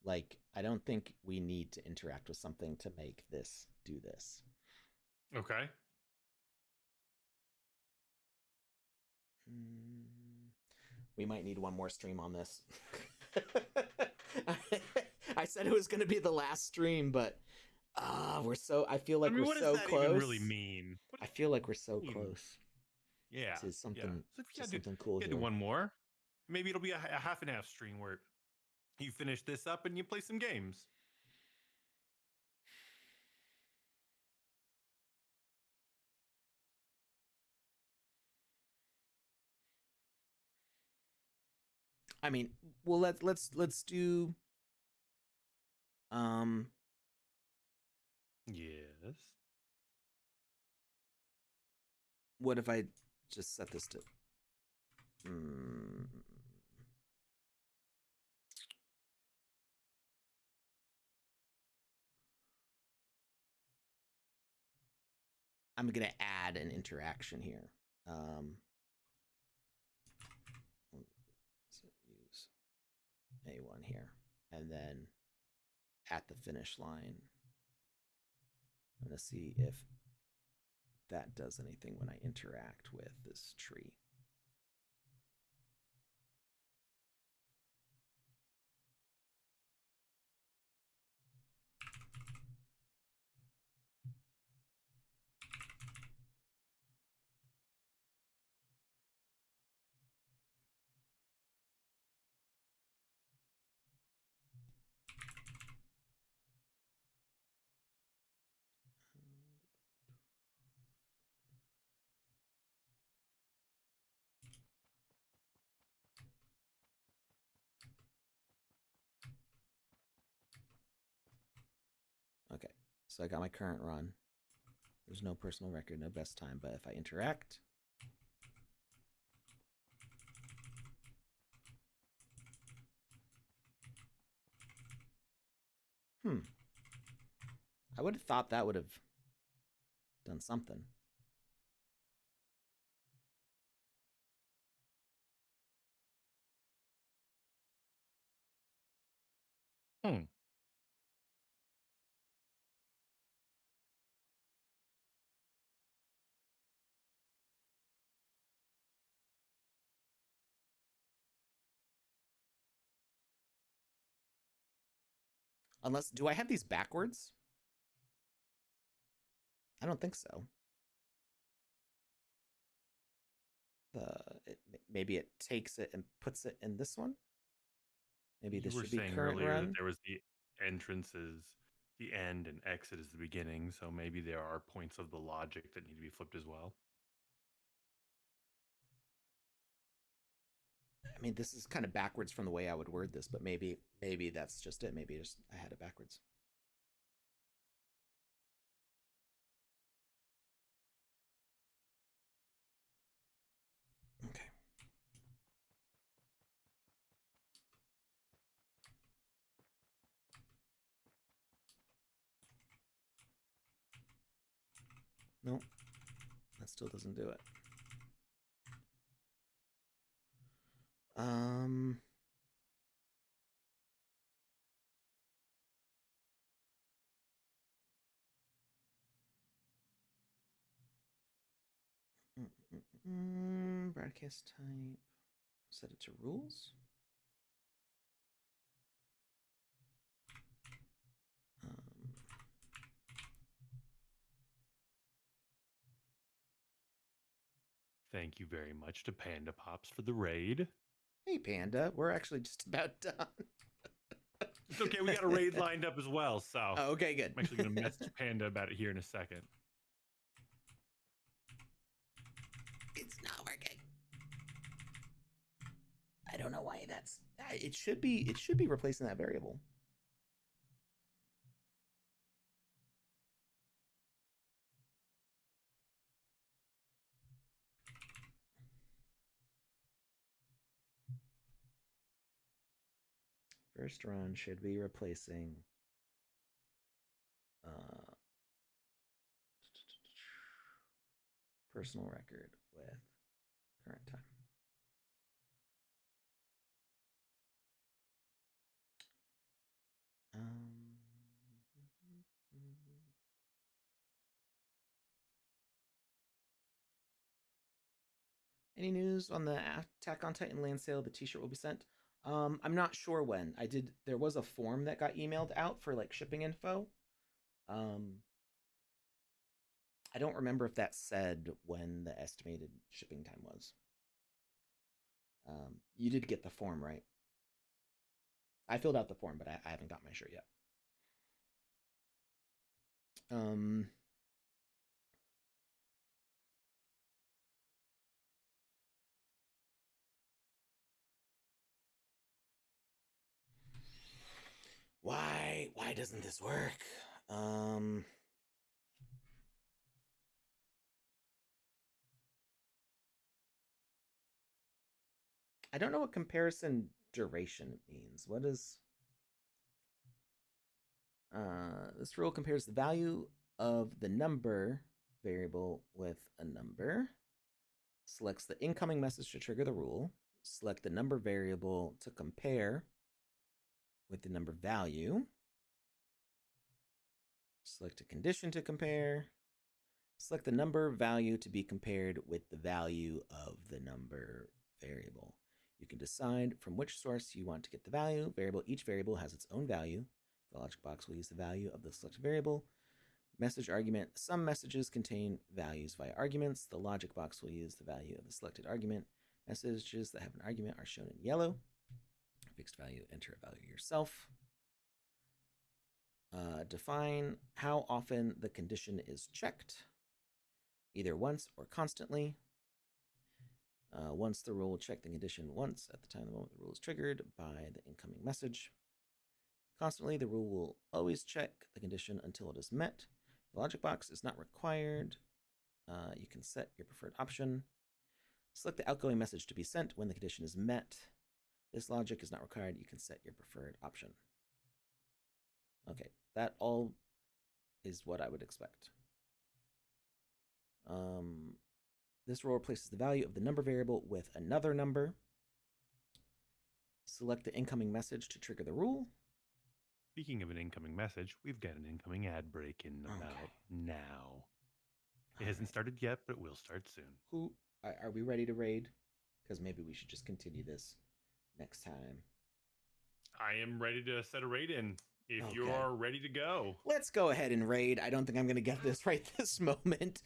Like, I don't think we need to interact with something to make this do this. Okay. We might need one more stream on this. I said it was going to be the last stream, but I feel like we're so close. What does that even really mean? I feel like we're so close. Yeah. To something, yeah. to something cool here. Do one more. Maybe it'll be a half and half stream where you finish this up and you play some games. I mean, well, let's do. Yes. What if I just set this to? I'm gonna add an interaction here. So use A1 here, and then at the finish line, I'm gonna see if that does anything when I interact with this tree. So I got my current run. There's no personal record, no best time, but if I interact, I would have thought that would have done something. Unless, do I have these backwards? I don't think so. Maybe it takes it and puts it in this one. Maybe this should be current run. That there was the entrances, the end, and exit is the beginning. So maybe there are points of the logic that need to be flipped as well. I mean, this is kind of backwards from the way I would word this, but maybe that's just it. Maybe just I had it backwards. Okay. Nope. That still doesn't do it. Broadcast type. Set it to rules. Thank you very much to Panda Pops for the raid. Hey, Panda. We're actually just about done. It's okay. We got a raid lined up as well. So okay, good. I'm actually going to message Panda about it here in a second. It's not working. I don't know why that's. It should be replacing that variable. First run should be replacing personal record with current time. Any news on the Attack on Titan land sale? The t-shirt will be sent. I'm not sure when. There was a form that got emailed out for like shipping info. I don't remember if that said when the estimated shipping time was. You did get the form, right? I filled out the form, but I haven't got my shirt yet. Why doesn't this work? I don't know what comparison duration means. What is this rule compares the value of the number variable with a number, selects the incoming message to trigger the rule, select the number variable to compare with the number value, select a condition to compare, select the number value to be compared with the value of the number variable. You can decide from which source you want to get the value. Each variable has its own value. The logic box will use the value of the selected variable. Message argument. Some messages contain values via arguments. The logic box will use the value of the selected argument. Messages that have an argument are shown in yellow. Fixed value, enter a value yourself. Define how often the condition is checked, either once or constantly. Once the rule will check the condition once at the time the moment the rule is triggered by the incoming message. Constantly, the rule will always check the condition until it is met. The logic box is not required. You can set your preferred option. Select the outgoing message to be sent when the condition is met. This logic is not required. You can set your preferred option. Okay, that all is what I would expect. This rule replaces the value of the number variable with another number. Select the incoming message to trigger the rule. Speaking of an incoming message, we've got an incoming ad break in about now. It hasn't started yet, but it will start soon. Who are we ready to raid? Because maybe we should just continue this next time. I am ready to set a raid in. If you are ready to go, let's go ahead and raid. I don't think I'm going to get this right this moment.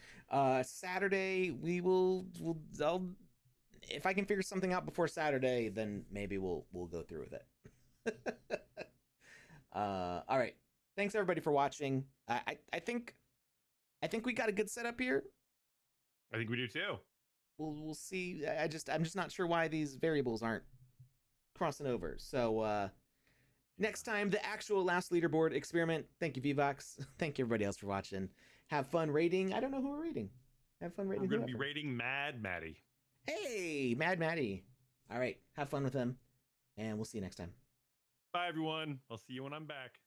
Saturday, if I can figure something out before Saturday, then maybe we'll go through with it. All right. Thanks everybody for watching. I think we got a good setup here. I think we do too. We'll see. I'm just not sure why these variables aren't crossing over. So next time, the actual last leaderboard experiment. Thank you, VVox. Thank you everybody else for watching. Have fun raiding. I don't know who we're raiding. Have fun raiding. We're going to be raiding Mad Maddie. Hey, Mad Maddie. All right. Have fun with him. And we'll see you next time. Bye, everyone. I'll see you when I'm back.